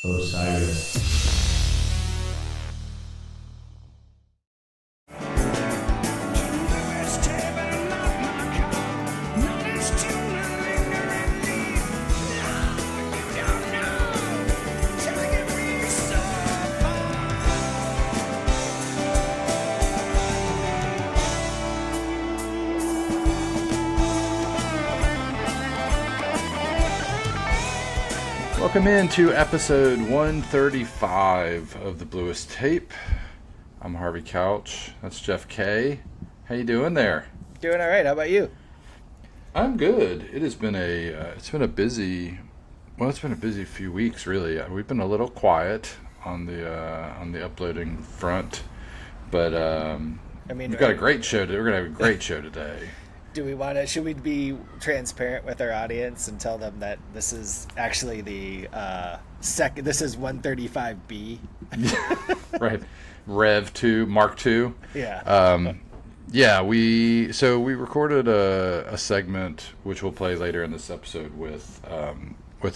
Osiris. Welcome into episode 135 of the Bluest Tape. I'm Harvey Couch. That's Jeff K. How you doing there? Doing all right. How about you? I'm good. It has been it's been a busy few weeks really. We've been a little quiet on the uploading front, but we've got a great show today. We're gonna have a great show today. Should we be transparent with our audience and tell them that this is actually the this is 135B? Right. Rev 2, Mark 2. Yeah. We recorded a segment which we'll play later in this episode with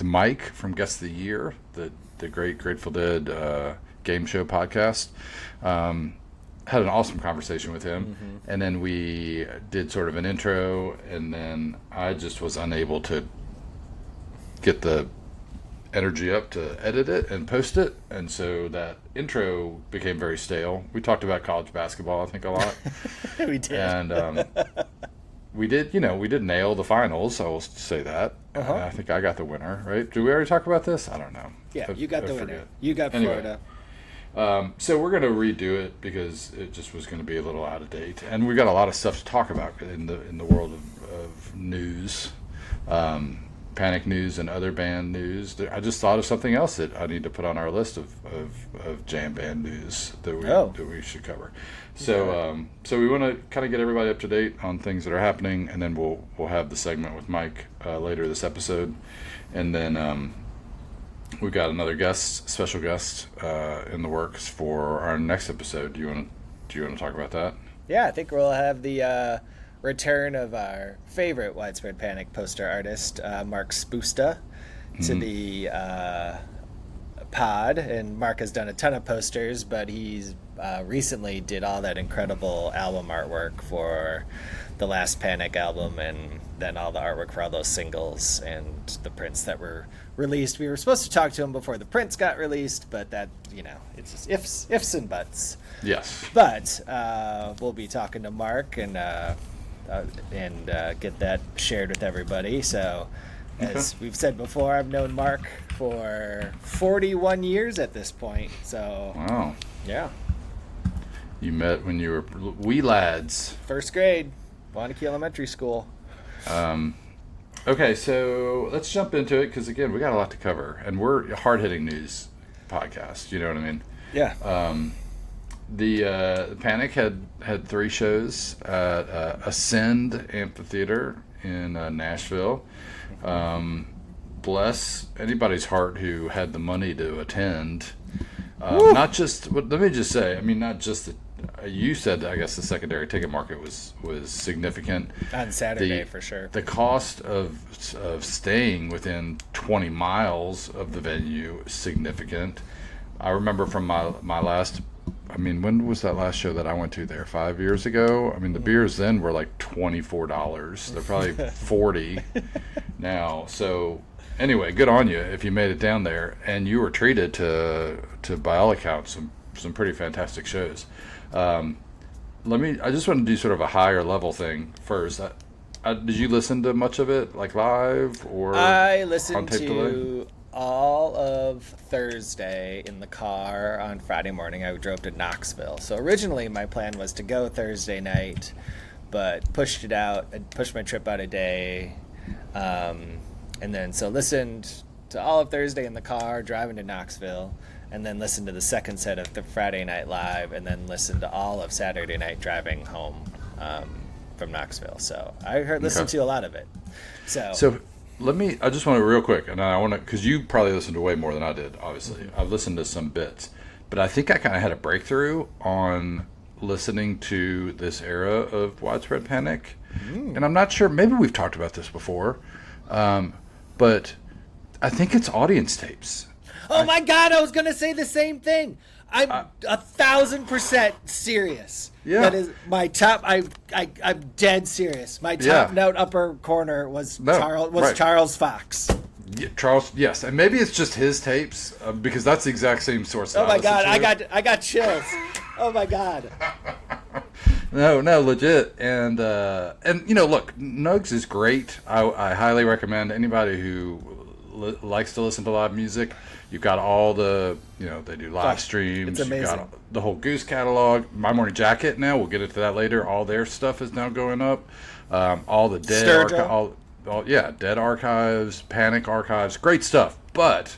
Mike from Guest of the Year, the great Grateful Dead game show podcast. Had an awesome conversation with him, and then we did sort of an intro, and then I just was unable to get the energy up to edit it and post it, and so that intro became very stale. We talked about college basketball, I think, a lot. We did. And we did nail the finals, I will say that. I think I got the winner, right? Did we already talk about this? I don't know. Yeah, you got the winner. You got Florida. So we're going to redo it because it just was going to be a little out of date, and we've got a lot of stuff to talk about in the world of news, Panic news and other band news. I just thought of something else that I need to put on our list of jam band news that we should cover. So we want to kind of get everybody up to date on things that are happening, and then we'll have the segment with Mike later this episode, and then. We've got another special guest in the works for our next episode. Do you want to talk about that? Yeah, I think we'll have the return of our favorite Widespread Panic poster artist, Mark Spusta, to the pod. And Mark has done a ton of posters, but he's recently did all that incredible album artwork for the last Panic album, and then all the artwork for all those singles and the prints that were released. We were supposed to talk to him before the prints got released, but that, it's just ifs and buts. Yes. But we'll be talking to Mark and get that shared with everybody. So, as we've said before, I've known Mark for 41 years at this point. So, wow. Yeah. You met when you were wee lads. First grade, Wanakee Elementary School. Okay, so let's jump into it because, again, we got a lot to cover, and we're a hard-hitting news podcast. You know what I mean? Yeah. The Panic had 3 shows at Ascend Amphitheater in Nashville. Bless anybody's heart who had the money to attend. Not just, let me just say, not just the. You said, I guess, the secondary ticket market was significant on Saturday for sure. The cost of staying within 20 miles of the venue is significant. I remember from my last. When was that last show that I went to there? 5 years ago. The beers then were like $24. They're probably $40 now. So anyway, good on you if you made it down there, and you were treated to by all accounts some pretty fantastic shows. I just want to do sort of a higher level thing first. Did you listen to much of it, like live or I listened on tape to delay? All of Thursday in the car. On Friday morning, I drove to Knoxville. So originally my plan was to go Thursday night, but pushed my trip out a day. And then listened to all of Thursday in the car, driving to Knoxville, and then listened to the second set of the Friday Night Live, and then listened to all of Saturday night driving home from Knoxville. So I listened to a lot of it. So I just want to real quick, and I want to, because you probably listened to way more than I did, obviously. I've listened to some bits, but I think I kind of had a breakthrough on listening to this era of Widespread Panic. And I'm not sure, maybe we've talked about this before, but I think it's audience tapes. Oh my God, I was going to say the same thing. I'm 1,000% serious. Yeah. That is my top. I'm dead serious. My top note upper corner was Charles Fox. Yeah, Charles, yes, and maybe it's just his tapes because that's the exact same source. Oh my God, I got chills. Oh my God. No, legit, and look, Nugs is great. I highly recommend anybody who likes to listen to live music. You've got all the, they do live streams. It's amazing. You've got the whole Goose catalog. My Morning Jacket now, we'll get into that later. All their stuff is now going up. All the Dead Dead Archives, Panic Archives, great stuff. But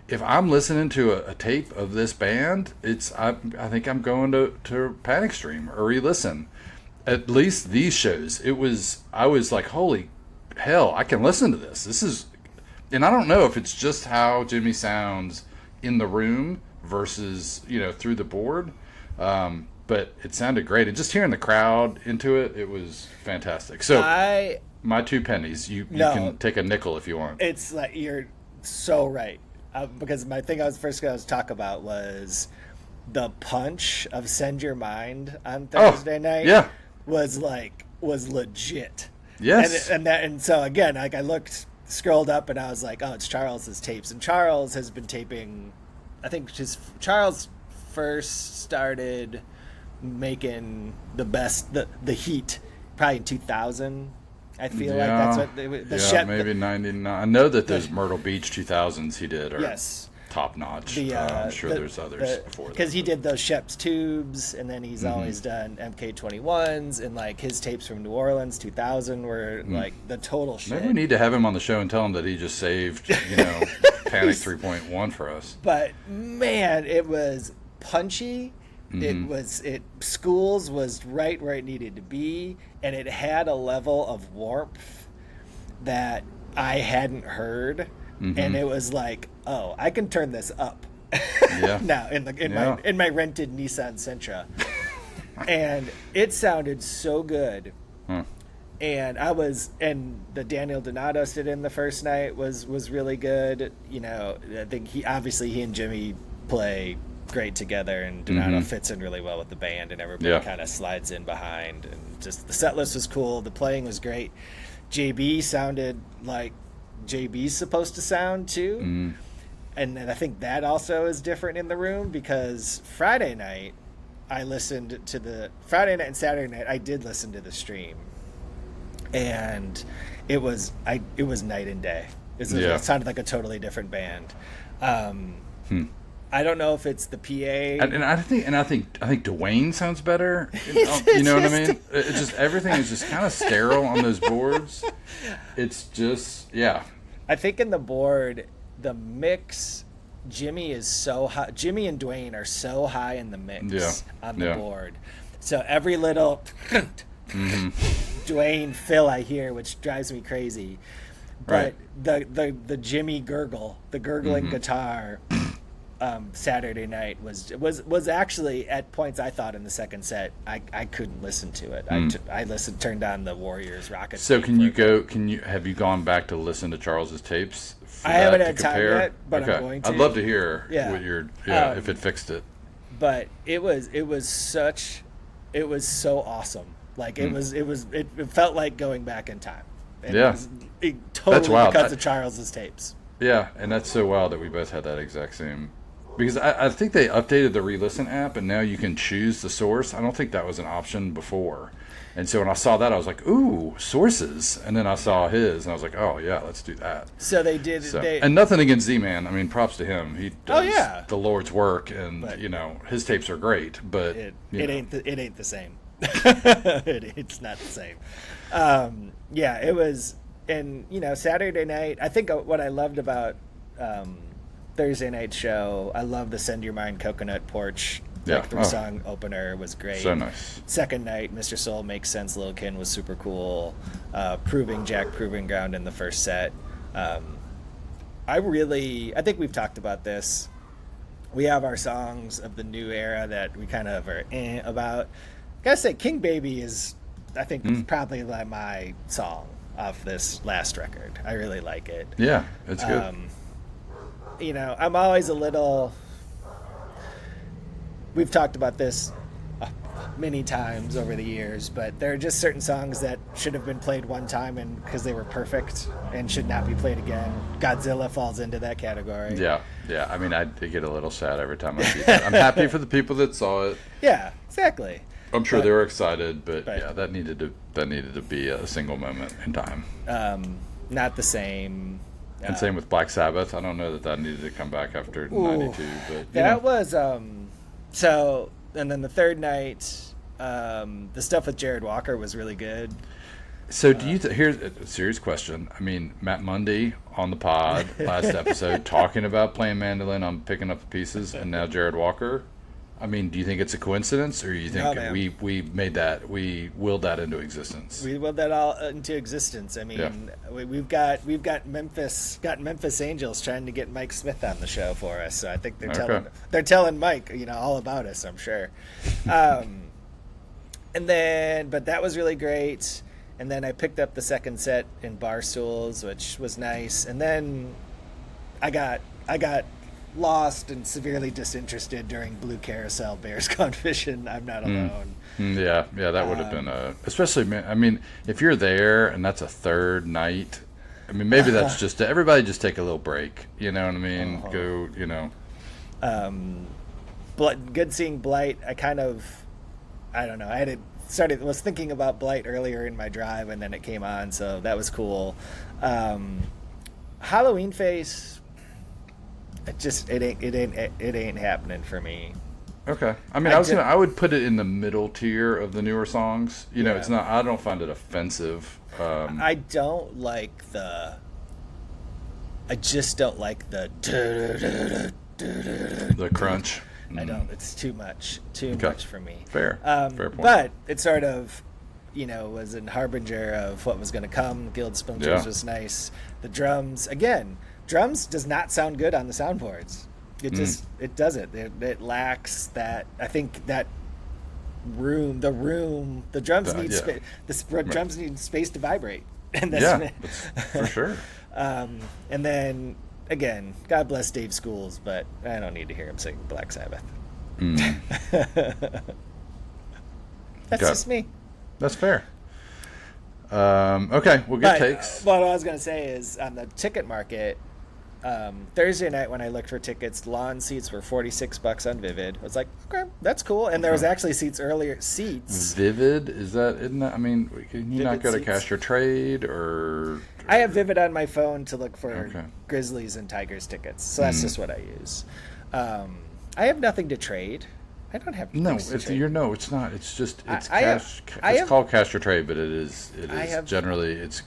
if I'm listening to a tape of this band, I think I'm going to Panic Stream or re-listen. At least these shows. I was like, holy hell, I can listen to this. This is, and I don't know if it's just how Jimmy sounds in the room versus, through the board. But it sounded great. And just hearing the crowd into it, it was fantastic. So my 2 pennies. You can take a nickel if you want. It's like, you're so right. Because my thing I was going to talk about was the punch of Send Your Mind on Thursday night. Yeah. Was legit. Yes. And so again, like I scrolled up and I was like, oh, it's Charles's tapes. And Charles has been taping, I think Charles first started making the Heat probably in 2000. I feel like that's what maybe 99. I know that those Myrtle Beach 2000s he did are top notch. I'm sure there's others before that. Because he did those Shep's Tubes, and then he's always done MK21s, and like his tapes from New Orleans 2000 were like the total shit. Maybe we need to have him on the show and tell him that he just saved Panic 3.1 for us. But man, it was punchy. Schools was right where it needed to be, and it had a level of warmth that I hadn't heard, and it was like, oh, I can turn this up now in my rented Nissan Sentra, and it sounded so good. And the Daniel Donato stood in the first night was really good. I think he and Jimmy play great together, and Donato fits in really well with the band, and everybody kind of slides in behind, and just the set list was cool, the playing was great. JB sounded like JB's supposed to sound too, and I think that also is different in the room, because Friday night and Saturday night I did listen to the stream, and it was night and day. It sounded like a totally different band. I don't know if it's the PA, and I think Dwayne sounds better. You know what I mean? It's just everything is just kind of sterile on those boards. It's just I think in the board, the mix, Jimmy is so high. Jimmy and Dwayne are so high in the mix on the board. So every little Dwayne Phil I hear, which drives me crazy. But the Jimmy gurgle, the gurgling guitar. Saturday night was actually at points I thought in the second set I couldn't listen to it. I turned on the Warriors Rocket. So have you gone back to listen to Charles's tapes? I haven't had time yet, but I'm going to. I'd love to hear what your if it fixed it. But it was so awesome. Like it felt like going back in time. And it totally that's wild. Because of Charles's tapes. Yeah, and that's so wild that we both had that exact same. Because I think they updated the re-listen app, and now you can choose the source. I don't think that was an option before. And so when I saw that, I was like, ooh, sources. And then I saw his, and I was like, oh, yeah, let's do that. So they did. And nothing against Z-Man. I mean, props to him. He does the Lord's work, and, his tapes are great. But it ain't the same. It's not the same. It was. And, Saturday night, I think what I loved about Thursday night show, I love the Send Your Mind Coconut Porch. The 3-song opener was great. So nice. Second night, Mr. Soul Makes Sense, Lil' Kin was super cool. Proving Ground in the first set. I think we've talked about this. We have our songs of the new era that we kind of are about. I gotta say, King Baby is, I think, probably like my song off this last record. I really like it. Yeah, it's good. I'm always a little. We've talked about this many times over the years, but there are just certain songs that should have been played one time and because they were perfect and should not be played again. Godzilla falls into that category. Yeah. I mean, I get a little sad every time I see that. I'm happy for the people that saw it. Yeah, exactly. I'm sure they were excited, but yeah, that needed to be a single moment in time. Not the same. And same with Black Sabbath. I don't know that needed to come back after '92, but that was so. And then the third night, the stuff with Jared Walker was really good. So do you here's a serious question. I mean, Matt Mundy on the pod last episode talking about playing mandolin on Picking Up the Pieces, and now Jared Walker. I mean, do you think it's a coincidence, or do you think we willed that into existence? We willed that all into existence. I mean, we've got Memphis Angels trying to get Mike Smith on the show for us. So I think they're telling Mike, all about us. I'm sure. But that was really great. And then I picked up the second set in Barstools, which was nice. And then I got lost and severely disinterested during Blue Carousel Bears Gone Fishing. I'm not alone. Yeah, that would have been especially, I mean, if you're there and that's a third night, I mean, maybe that's just everybody just take a little break, you know what I mean? Go, good seeing Blight. I don't know, was thinking about Blight earlier in my drive, and then it came on, so that was cool. Halloween Face, it ain't happening for me. Okay. I mean, I would put it in the middle tier of the newer songs. It's not. I don't find it offensive. I don't like the. I just don't like the. The crunch. I don't. It's too much. Too much for me. Fair point. But it sort of, was a harbinger of what was going to come. Guild Splinters was nice. The drums again. Drums does not sound good on the soundboards. It just it doesn't. It lacks that. I think that the drums need space. The drums need space to vibrate. And that's for sure. And then again, God bless Dave Schools, but I don't need to hear him sing Black Sabbath. That's just me. That's fair. Okay, well, good takes. What I was going to say is on the ticket market, Thursday night when I looked for tickets, lawn seats were $46 on Vivid. I was like, okay, that's cool. And there was actually seats. Vivid? Isn't that, I mean, can you not go to Cash Your Trade or? I have Vivid on my phone to look for Grizzlies and Tigers tickets. So that's just what I use. I have nothing to trade. I don't have it's not. It's just cash. It's called Cash or Trade, but it is generally it's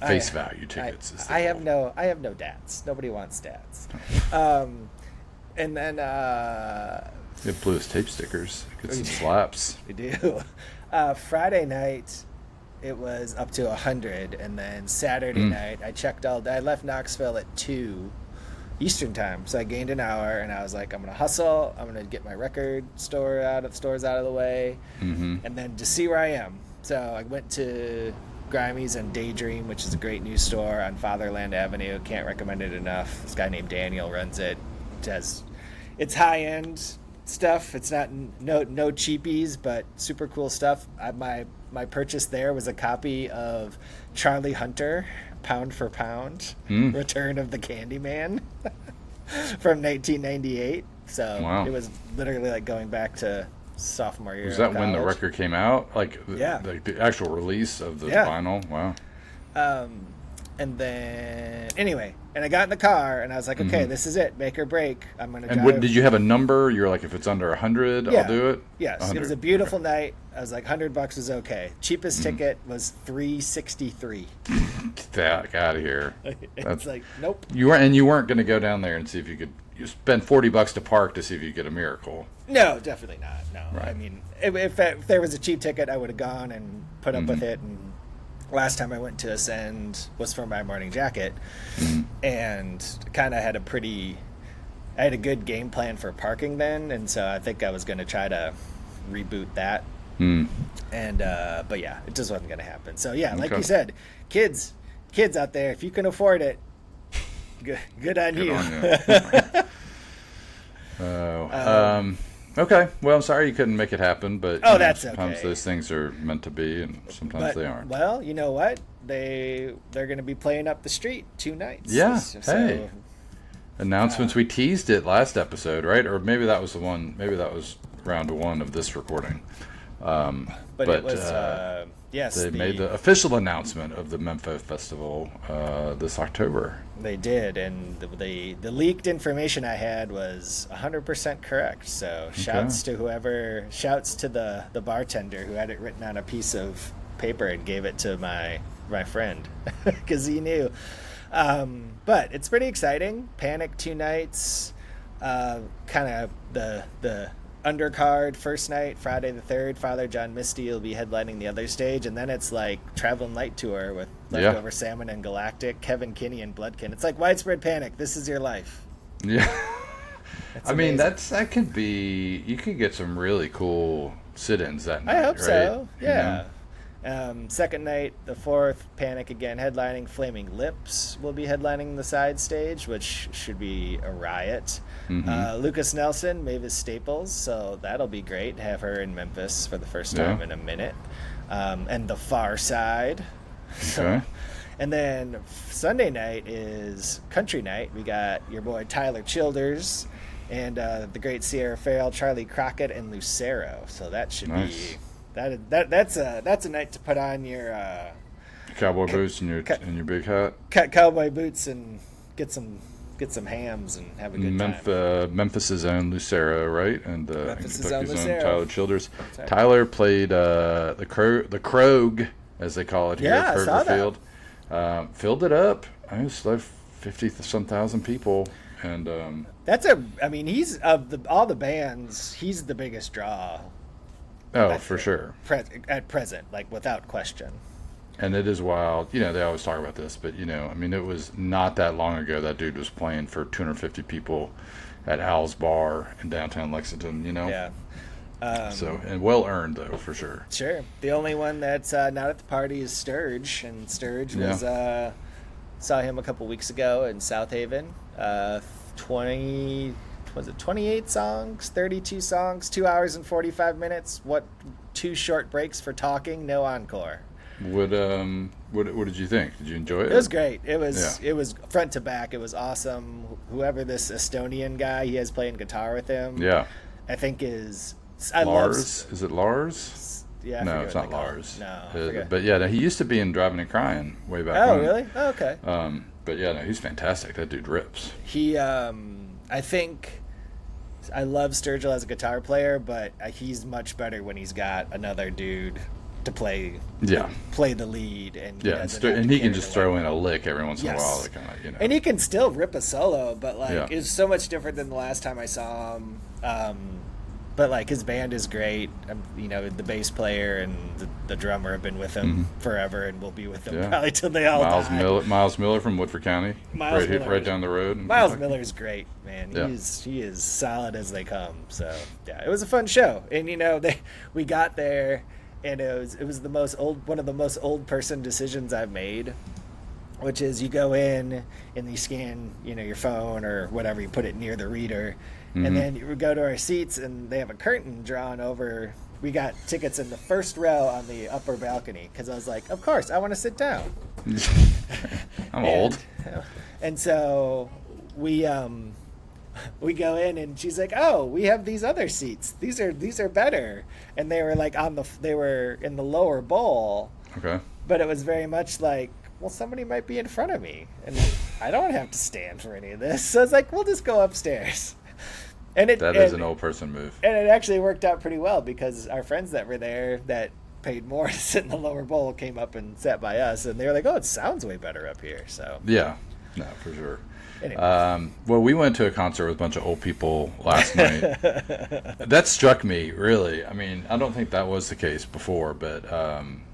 face value tickets. I have no DATs. Nobody wants DATs. And then you have Bluest Tape stickers. Get some slaps. We do. Friday night it was up to 100, and then Saturday night I checked all day. I left Knoxville at 2 Eastern time, so I gained an hour, and I was like, I'm gonna hustle. I'm gonna get my record stores out of the way, and then just see where I am. So I went to Grimey's and Daydream, which is a great new store on Fatherland Avenue. Can't recommend it enough. This guy named Daniel runs it. It's high end stuff. It's not no cheapies, but super cool stuff. My purchase there was a copy of Charlie Hunter, Pound for Pound, Return of the Candyman from 1998. So It was literally like going back to sophomore year. Was that when the record came out? Like the actual release of the vinyl? Wow. And then anyway, and I got in the car and I was like, okay, this is it, make or break. I'm gonna. And what, did you have a number? You were like, if it's under 100, I'll do it. Yes, 100. It was a beautiful night. I was like, $100 was okay. Cheapest ticket was $363. Get that out of here. It's like, nope. You weren't going to go down there and see if you could. You spend $40 to park to see if you get a miracle. No, definitely not. No, right. I mean, if there was a cheap ticket, I would have gone and put up with it. And last time I went to Ascend was for my morning jacket, and kind of had I had a good game plan for parking then, and so I think I was going to try to reboot that. And but yeah, it just wasn't going to happen. So yeah, like you said, kids out there, if you can afford it, Good on you. Okay. Well, I'm sorry you couldn't make it happen, but that's sometimes okay. those things are meant to be, and sometimes they aren't. Well, you know what? They're going to be playing up the street 2 nights. Yeah. So, hey. Announcements. We teased it last episode, right? Or maybe that was the one. Maybe that was round 1 of this recording. But it was yes. They made the official announcement of the Mempho Festival this October. They did, and the leaked information I had was 100% correct. So shouts to the bartender who had it written on a piece of paper and gave it to my friend because he knew. But it's pretty exciting. Panic 2 nights, kind of the undercard first night, Friday the 3rd. Father John Misty will be headlining the other stage, and then it's like Traveling Light Tour with Leftover Salmon and Galactic, Kevin Kinney and Bloodkin. It's like widespread panic. This is your life. Yeah. I mean, amazing. that could be. You could get some really cool sit-ins that night. I hope right? so. Yeah. You know? Second night, the 4th, Panic again headlining. Flaming Lips will be headlining the side stage, which should be a riot. Lucas Nelson, Mavis Staples, so that'll be great. Have her in Memphis for the first time in a minute. And the Far Side. Okay. And then Sunday night is Country Night. We got your boy Tyler Childers and the great Sierra Farrell, Charlie Crockett, and Lucero. So that should be... That's a night to put on your cowboy boots and your big hat. Cowboy boots and get some hams and have a good time. Memphis's own Lucero, right? And Memphis's Kentucky's own own Tyler Childers. Right. Tyler played the Krog, as they call it here at Kroger Field. Filled it up. I was like 50-some thousand people, and he's of all the bands, he's the biggest draw. Oh, for sure. At present, like without question. And it is wild. They always talk about this, but it was not that long ago that dude was playing for 250 people at Al's Bar in downtown Lexington. Yeah. And well earned though, for sure. Sure. The only one that's not at the party is Sturge, and Sturge was saw him a couple weeks ago in South Haven. 28 songs, 32 songs, 2 hours and 45 minutes. 2 short breaks for talking, no encore. What did you think? Did you enjoy it? It was great. It was front to back. It was awesome. Whoever this Estonian guy he has playing guitar with him. Yeah. I think is Lars. Is it Lars? Yeah. No, it's not Lars. No. But he used to be in Driving and Crying way back when. Oh, really? Oh, okay. But he's fantastic. That dude rips. He I think I love Sturgill as a guitar player, but he's much better when he's got another dude to play the lead, and he can just throw in a lick every once in a while to kind of and he can still rip a solo, but it's so much different than the last time I saw him. But his band is great. The bass player and the drummer have been with him forever and will be with them probably till they all die. Miles Miller from Woodford County, right down the road. Miles Miller's great, man. Yeah. He is solid as they come. So it was a fun show, and we got there, and it was one of the most old person decisions I've made, which is you go in and you scan your phone or whatever, you put it near the reader. And then you go to our seats, and they have a curtain drawn over. We got tickets in the first row on the upper balcony because I was like, of course, I want to sit down. I'm old. And so we go in, and she's like, oh, we have these other seats. These are better. And they were they were in the lower bowl. Okay. But it was very much like, well, somebody might be in front of me, and I don't have to stand for any of this. So I was like, we'll just go upstairs. That is an old person move. And it actually worked out pretty well because our friends that were there that paid more to sit in the lower bowl came up and sat by us, and they were like, oh, it sounds way better up here. So yeah, no, for sure. Anyway. Well, we went to a concert with a bunch of old people last night. That struck me, really. I mean, I don't think that was the case before, but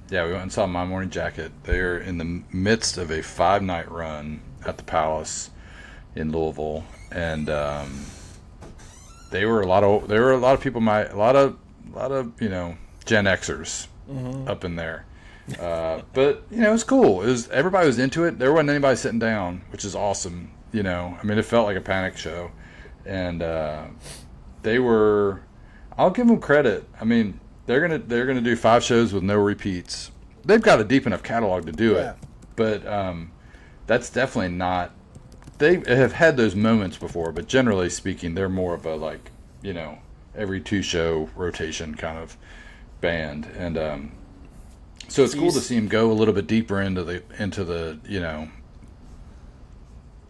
we went and saw My Morning Jacket. They're in the midst of a 5-night run at the Palace in Louisville, and there were a lot of people, a lot of Gen Xers up in there. But it was cool. Everybody was into it. There wasn't anybody sitting down, which is awesome I mean, it felt like a Panic show, and they were. I'll give them credit. I mean, they're gonna do 5 shows with no repeats. They've got a deep enough catalog to do it, but that's definitely not. They have had those moments before, but generally speaking, they're more of a like, every 2 show rotation kind of band, and so it's cool to see them go a little bit deeper into the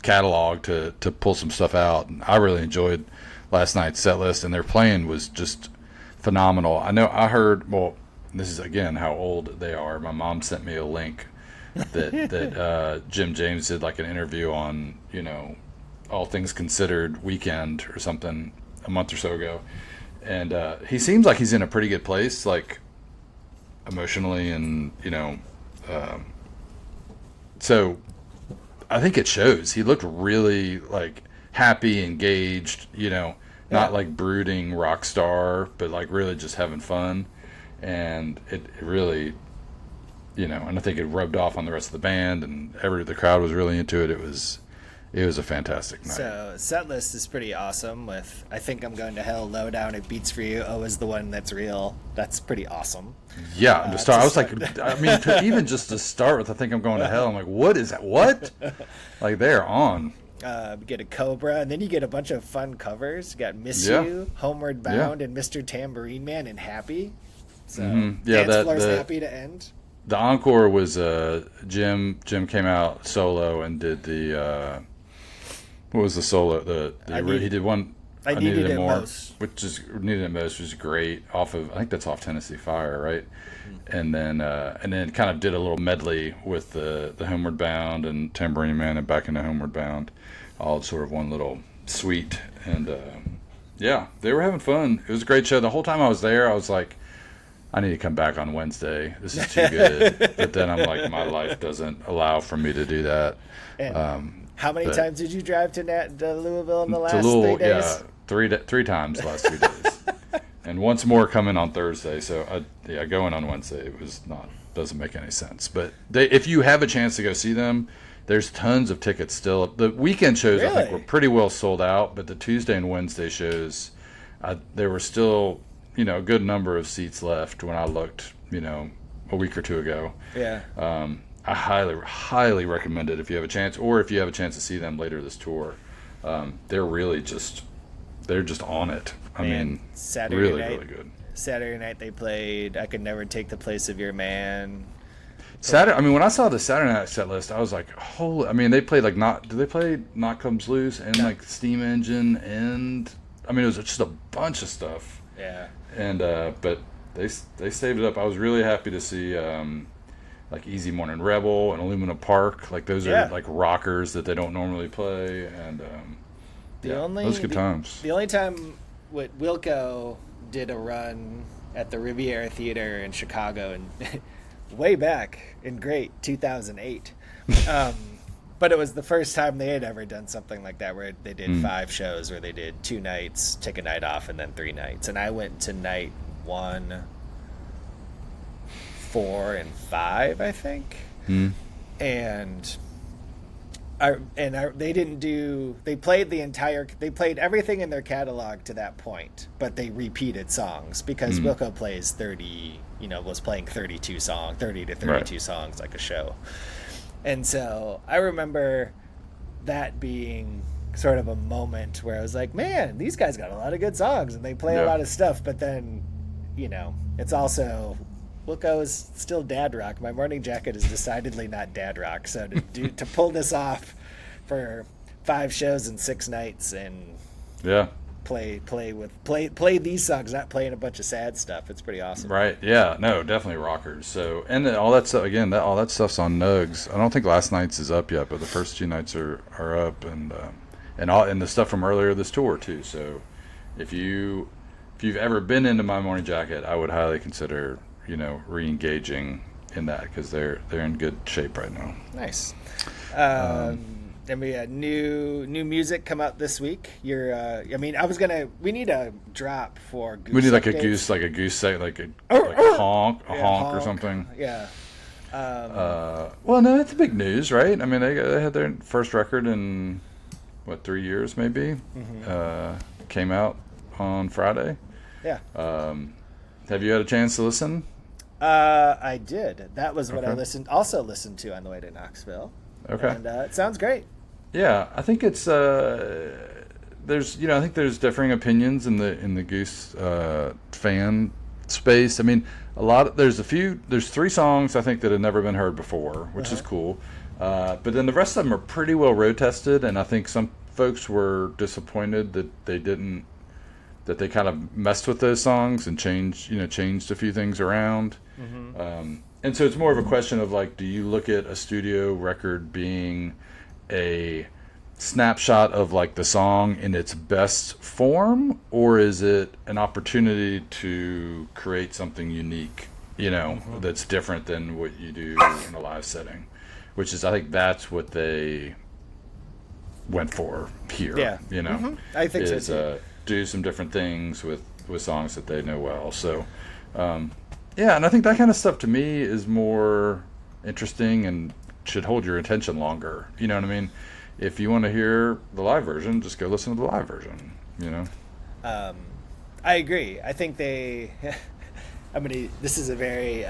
catalog to pull some stuff out. And I really enjoyed last night's set list, and their playing was just phenomenal. I heard, well, this is again how old they are. My mom sent me a link that Jim James did like an interview on, All Things Considered Weekend or something a month or so ago, and he seems like he's in a pretty good place, like emotionally, and so I think it shows. He looked really like happy, engaged, not like brooding rock star, but like really just having fun, and it really, and I think it rubbed off on the rest of the band, and the crowd was really into it. It was a fantastic night. So set list is pretty awesome with I Think I'm Going to Hell, Lowdown, It Beats For You, Oh Is the One That's Real. That's pretty awesome. Yeah, to start, I was like, I mean, even just to start with I Think I'm Going to Hell, I'm like, what is that? What? Like, they're on. You get a Cobra, and then you get a bunch of fun covers. You got Miss You, Homeward Bound, and Mr. Tambourine Man, and Happy. So Dance Floor's Happy to end. The encore was Jim came out solo and did the what was the solo? He did one. I needed it more, which is Needed It Most, which is great. I think that's off Tennessee Fire, right? And then kind of did a little medley with the Homeward Bound and Tambourine Man and Back into Homeward Bound, all sort of one little suite. And they were having fun. It was a great show. The whole time I was there, I was like, I need to come back on Wednesday. This is too good. But then I'm like, my life doesn't allow for me to do that. How many times did you drive to Louisville in the last 3 days? Yeah, three times the last 2 days, and once more coming on Thursday. So going on Wednesday doesn't make any sense. But if you have a chance to go see them, there's tons of tickets still. The weekend shows I think were pretty well sold out, but the Tuesday and Wednesday shows, there were still a good number of seats left when I looked a week or 2 ago. Yeah. I highly, highly recommend it if you have a chance, or if you have a chance to see them later this tour. They're really just on it. I mean, really good. Saturday night they played I Could Never Take the Place of Your Man. I mean, when I saw the Saturday night set list, I was like, holy! I mean, they played like Did they play Knock Comes Loose and like Steam Engine, and I mean, it was just a bunch of stuff. Yeah. And but they saved it up. I was really happy to see like Easy Morning Rebel and Aluminum Park. Like those are like rockers that they don't normally play, and those good times. The only time Wilco did a run at the Riviera Theater in Chicago, and way back in 2008. But it was the first time they had ever done something like that, where they did 5 shows, where they did 2 nights, take a night off, and then 3 nights. And I went to night 1, 4, and 5, I think. And they played everything in their catalog to that point, but they repeated songs because Wilco plays was playing 30 to 32 songs like a show. And so I remember that being sort of a moment where I was like, man, these guys got a lot of good songs and they play a lot of stuff, but then it's also Wilco's still dad rock. My Morning Jacket is decidedly not dad rock. So to pull this off for 5 shows and 6 nights and play these songs, not playing a bunch of sad stuff, it's pretty awesome. Right? Yeah. No, definitely rockers. So and then all that stuff again. All that stuff's on Nugs. I don't think last night's is up yet, but the first 2 nights are up, and the stuff from earlier this tour too. So if you've ever been into My Morning Jacket, I would highly consider re-engaging in that, because they're in good shape right now. Nice. And we had new music come out this week. We need a drop for Goose. We need like updates. a goose say like a honk or something. Yeah. Well, no, it's big news, right? I mean, they had their first record in 3 years maybe. Came out on Friday. Yeah. Have you had a chance to listen? I did. That was what I Okay. also listened to on the way to Knoxville. Okay. And it sounds great. Yeah, I think it's there's I think there's differing opinions in the Goose fan space. I mean, there's 3 songs I think that had never been heard before, which is cool. But then the rest of them are pretty well road tested, and I think some folks were disappointed that they kind of messed with those songs and changed a few things around. And so it's more of a question of like, do you look at a studio record being a snapshot of like the song in its best form, or is it an opportunity to create something unique, that's different than what you do in a live setting, which is, I think that's what they went for here. Yeah. I think so too. Do some different things with songs that they know well. So, yeah, and I think that kind of stuff to me is more interesting and should hold your attention longer. You know what I mean? If you want to hear the live version, just go listen to the live version. I agree. I think this is a very,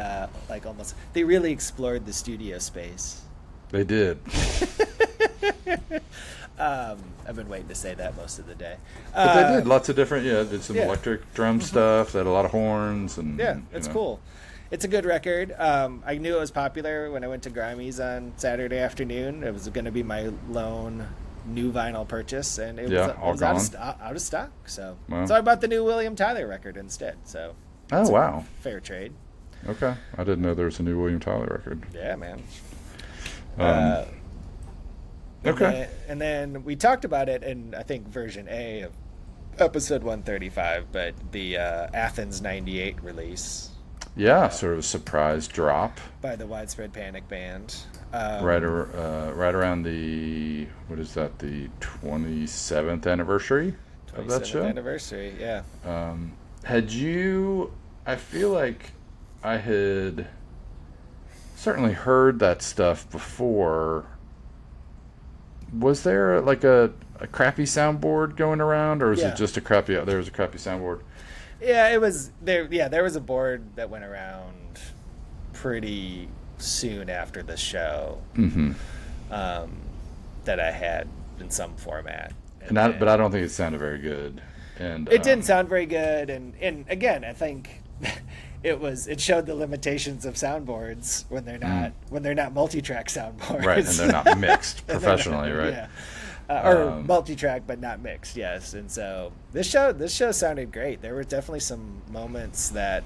almost, they really explored the studio space. They did. I've been waiting to say that most of the day. But they did lots of different, did some electric drum stuff. They had a lot of horns. And it's cool. It's a good record. I knew it was popular when I went to Grimey's on Saturday afternoon. It was going to be my lone new vinyl purchase, and it was out of stock. So, Wow. So I bought the new William Tyler record instead. So, Oh, wow. fair trade. Okay. I didn't know there was a new William Tyler record. Yeah, man. Okay. And then we talked about it in, I think, version A of episode 135, but the Athens 98 release. Yeah, sort of a surprise drop. By the Widespread Panic Band. Right around the, what is that, the 27th anniversary of that 27th show? anniversary, yeah. I feel like I had certainly heard that stuff before. Was there like a crappy soundboard going around, or was it just there was a crappy soundboard? Yeah, it was there. Yeah, there was a board that went around pretty soon after the show, that I had in some format. But I don't think it sounded very good. And it didn't sound very good, and again, I think it showed the limitations of soundboards when they're not multi-track soundboards, right? And they're not mixed professionally, right? Yeah. Or multi-track but not mixed, yes. And so this show sounded great. There were definitely some moments that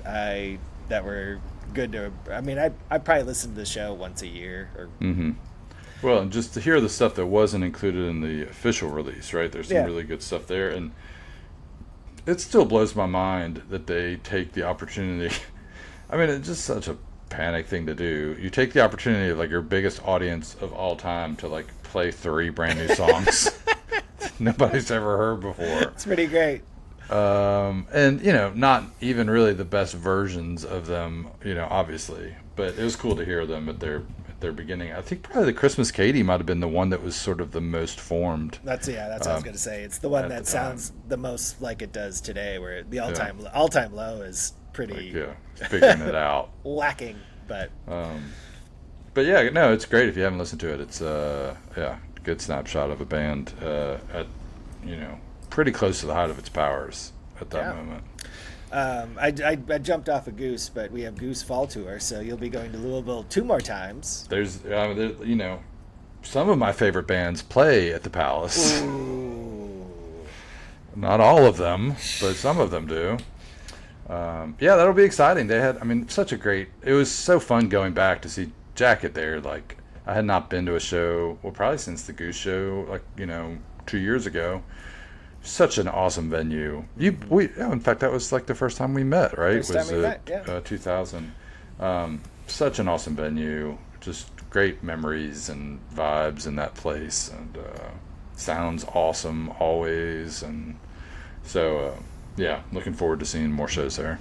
were good to. I mean, I probably listened to the show once a year. Well, and just to hear the stuff that wasn't included in the official release, right? There's some really good stuff there, and it still blows my mind that they take the opportunity. I mean, it's just such a Panic thing to do. You take the opportunity of like your biggest audience of all time to like play 3 brand new songs nobody's ever heard before. It's pretty great. And not even really the best versions of them, obviously, but it was cool to hear them at their beginning. I think probably the Christmas Katie might have been the one that was sort of the most formed. That's what I was gonna say. It's the one that sounds the most like it does today, where the all-time low is pretty figuring it out, lacking. But yeah, no, it's great if you haven't listened to it. It's good snapshot of a band at pretty close to the height of its powers at that moment. I jumped off of Goose, but we have Goose Fall Tour, so you'll be going to Louisville 2 more times. There's some of my favorite bands play at the Palace. Ooh. Not all of them, but some of them do. That'll be exciting. They had, it was so fun going back to see Jacket there. Like, I had not been to a show, probably since the Goose show, 2 years ago. Such an awesome venue. In fact, that was like the first time we met, right? First time we met, yeah. 2000. Such an awesome venue. Just great memories and vibes in that place, and sounds awesome always. And so, looking forward to seeing more shows there.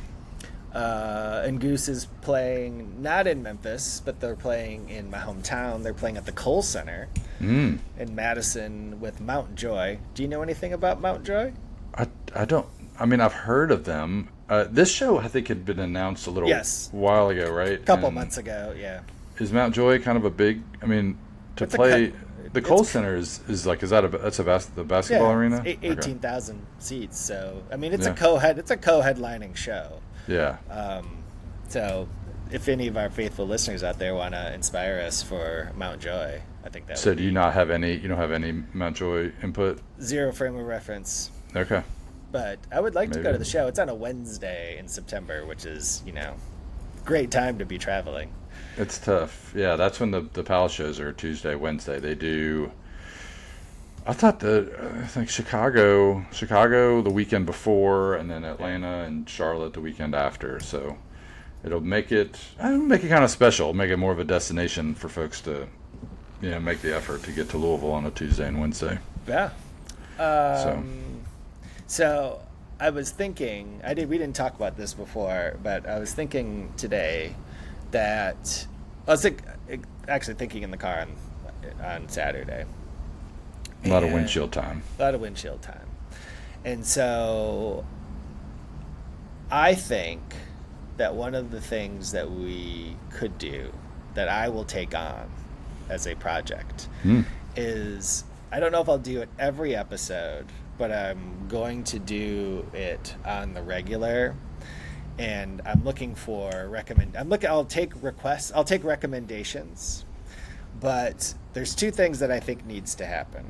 And Goose is playing not in Memphis, but they're playing in my hometown. They're playing at the Kohl Center. Mm. in Madison with Mount Joy. Do you know anything about Mount Joy? I don't. I mean, I've heard of them. This show, I think, had been announced a little while ago, right? A couple months ago, yeah. Is Mount Joy kind of a big? I mean, to It's play the Kohl Center is the basketball arena? It's 18,000 seats. So I mean, it's Yeah. it's a co-headlining show. Yeah. So if any of our faithful listeners out there want to inspire us for Mount Joy, I think that. So would do you not have any? You don't have any Mount Joy input? Zero frame of reference. Okay. But I would like to go Maybe. to the show. It's on a Wednesday in September, which is, great time to be traveling. It's tough. Yeah, that's when the Palace shows are Tuesday, Wednesday. They do. I think Chicago the weekend before, and then Atlanta and Charlotte the weekend after. So it'll make it kind of special, make it more of a destination for folks to, make the effort to get to Louisville on a Tuesday and Wednesday. Yeah. So I was thinking, we didn't talk about this before, but I was thinking today that I was actually thinking in the car on Saturday. A lot of windshield time. And so I think that one of the things that we could do, that I will take on as a project, is, I don't know if I'll do it every episode, but I'm going to do it on the regular. And I'm looking for I'll take requests, I'll take recommendations, but there's two things that I think needs to happen.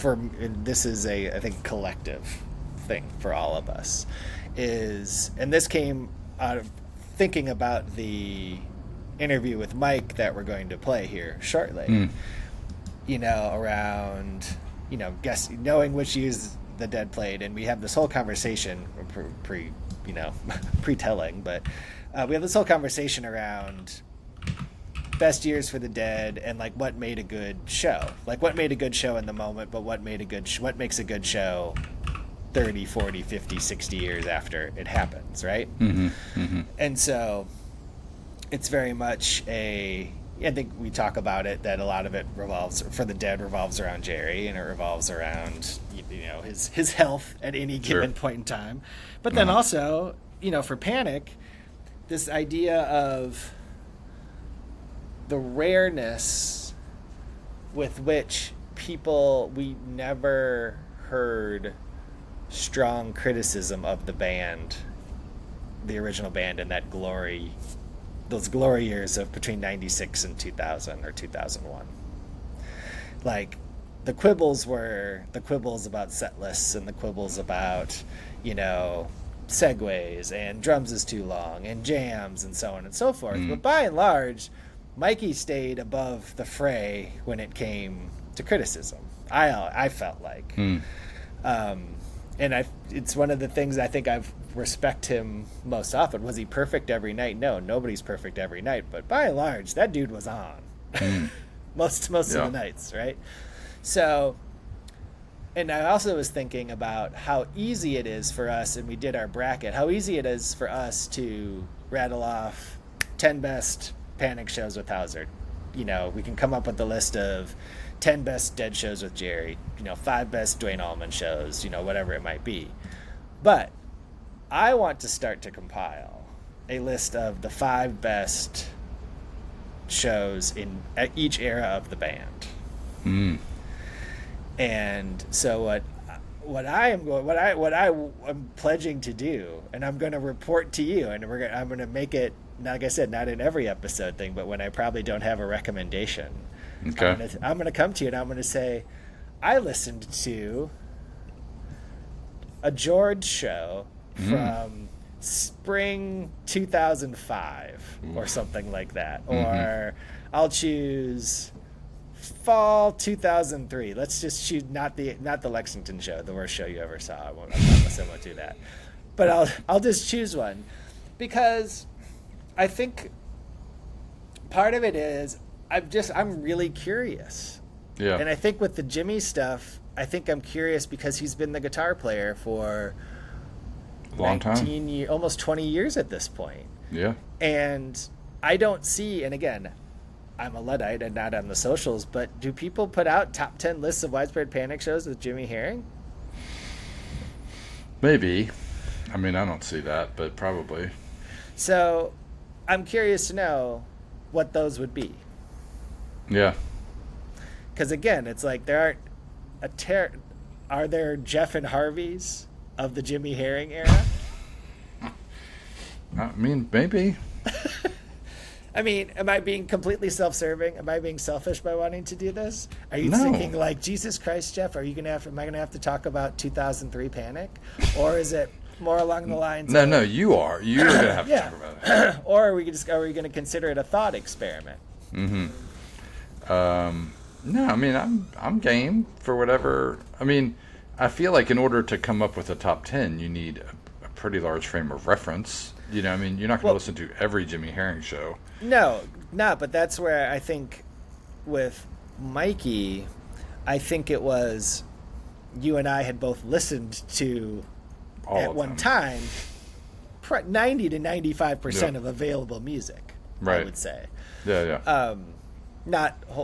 And this is I think collective thing for all of us, and this came out of thinking about the interview with Mike that we're going to play here shortly. Around, knowing which years the Dead played, and we have this whole conversation pre-telling, but we have this whole conversation around best years for the Dead and what made a good show, what made a good show in the moment, but what makes a good show 30, 40, 50, 60 years after it happens, right? And so it's very much I think we talk about it, that a lot of it revolves around Jerry, and it revolves around his health at any given point in time. But then also, for Panic, this idea of the rareness with which we never heard strong criticism of the band, the original band, and those glory years of between 96 and 2000 or 2001. The quibbles were the quibbles about set lists, and the quibbles about, segues and drums is too long and jams and so on and so forth. But by and large, Mikey stayed above the fray when it came to criticism. I felt like. And it's one of the things I think I've respect him most often. Was he perfect every night? No, nobody's perfect every night. But by and large, that dude was on most of the nights, right? So, and I also was thinking about how easy it is for us, and we did our bracket, how easy it is for us to rattle off 10 best Panic shows with Hauser. We can come up with the list of 10 best Dead shows with Jerry, 5 best Duane Allman shows, whatever it might be. But I want to start to compile a list of the 5 best shows in each era of the band. And so what I'm pledging to do, and I'm going to report to you, and I'm going to make it, like I said, not in every episode thing, but when I probably don't have a recommendation. Okay. I'm going to come to you and I'm going to say, I listened to a George show from spring 2005 or something like that. Or I'll choose fall 2003. Let's just choose not the Lexington show, the worst show you ever saw. I promise I won't do that. But I'll just choose one, because I think part of it is I'm really curious. Yeah. And I think with the Jimmy stuff, I think I'm curious because he's been the guitar player for long time, almost 20 years at this point. Yeah. And I don't see, and again, I'm a Luddite and not on the socials, but do people put out top 10 lists of Widespread Panic shows with Jimmy Herring? Maybe. I mean, I don't see that, but probably. So I'm curious to know what those would be. Yeah. Because again, it's like there aren't are there Jeff and Harveys of the Jimmy Herring era? I mean, maybe. I mean, am I being completely self-serving? Am I being selfish by wanting to do this? Are you No. thinking like, Jesus Christ, Jeff, am I gonna have to talk about 2003 Panic? Or is it more along the lines of, No, you are. You're going to have to talk about it. or are we going to consider it a thought experiment? Mm-hmm. No, I mean, I'm game for whatever. I mean, I feel like in order to come up with a top 10, you need a pretty large frame of reference. You know, I mean, you're not going to listen to every Jimmy Herring show. No, not. But that's where I think with Mikey, I think it was you and I had both listened to All at of one them. time 90 to 95% of available music. Right. I would say. Yeah.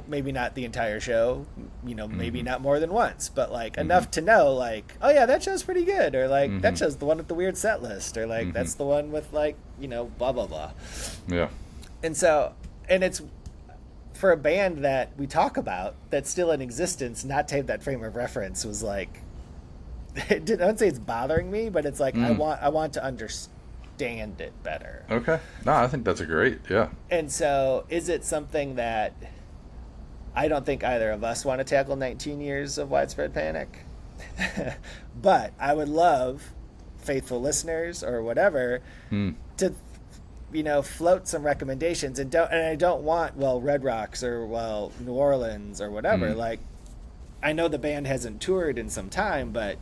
Maybe not the entire show, maybe Mm-hmm. not more than once, but like enough to know, like, oh yeah, that show's pretty good, or like Mm-hmm. that show's the one with the weird set list, or like that's the one with like blah blah blah. Yeah. And so, and it's for a band that we talk about that's still in existence, not to have that frame of reference was like, I don't say it's bothering me, but it's like I want to understand it better. Okay. No, I think that's yeah. And so, is it something that I don't think either of us want to tackle 19 years of Widespread Panic? But I would love faithful listeners or whatever to, float some recommendations and I don't want, Red Rocks or, New Orleans or whatever. Like, I know the band hasn't toured in some time, but,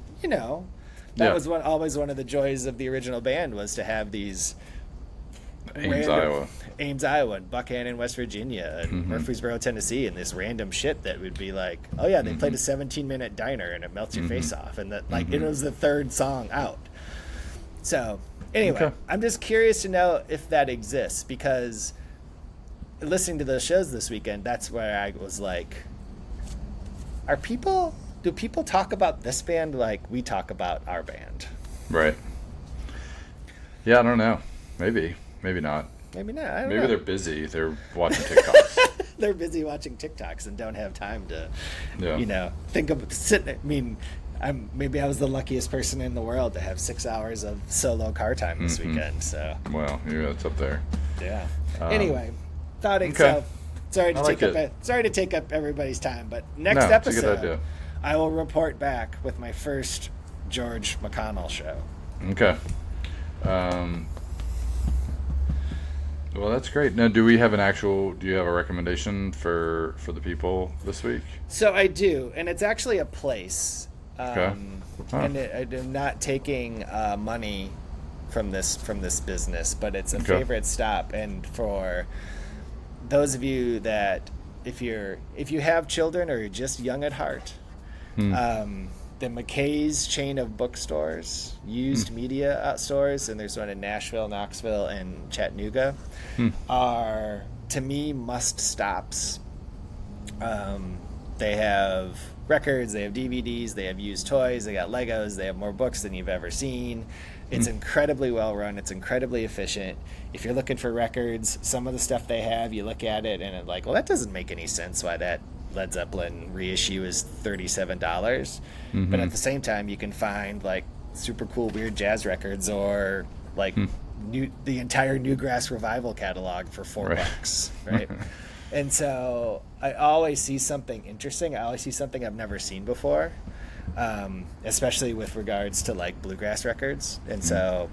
that was always one of the joys of the original band was to have these Ames, Iowa. Ames, Iowa, and Buckhannon, West Virginia, and Murfreesboro, Tennessee, and this random shit that would be like, oh yeah, they played a 17-minute diner and it melts your face off, and that like it was the third song out. So anyway, I'm just curious to know if that exists, because listening to those shows this weekend, that's where I was like, do people talk about this band like we talk about our band? Right. Yeah, I don't know. Maybe not. Maybe not. I don't Maybe know. they're busy. They're watching TikToks. They're busy watching TikToks and don't have time to, Yeah. think of sitting. I mean, maybe I was the luckiest person in the world to have 6 hours of solo car time this weekend. So Well, yeah, that's up there. yeah. Anyway, thought it. okay. So sorry to I like sorry to take up everybody's time, but next No, it's a episode, good idea. I will report back with my first George McConnell show. Okay. Well, that's great. Now, do you have a recommendation for the people this week? So I do, and it's actually a place. Okay. And I'm not taking money from this business, but it's a favorite stop. And for those of you that, if you have children or you're just young at heart, the McKay's chain of bookstores, used media stores, and there's one in Nashville, Knoxville, and Chattanooga, are, to me, must stops. They have records, they have DVDs, they have used toys, they got Legos, they have more books than you've ever seen. It's incredibly well run, it's incredibly efficient. If you're looking for records, some of the stuff they have, you look at it and it's like, well, that doesn't make any sense why that Led Zeppelin reissue is $37. But at the same time, you can find like super cool weird jazz records or like the entire Newgrass Revival catalog for $4, right? And so I always see something interesting. I always see something I've never seen before, especially with regards to like bluegrass records. And so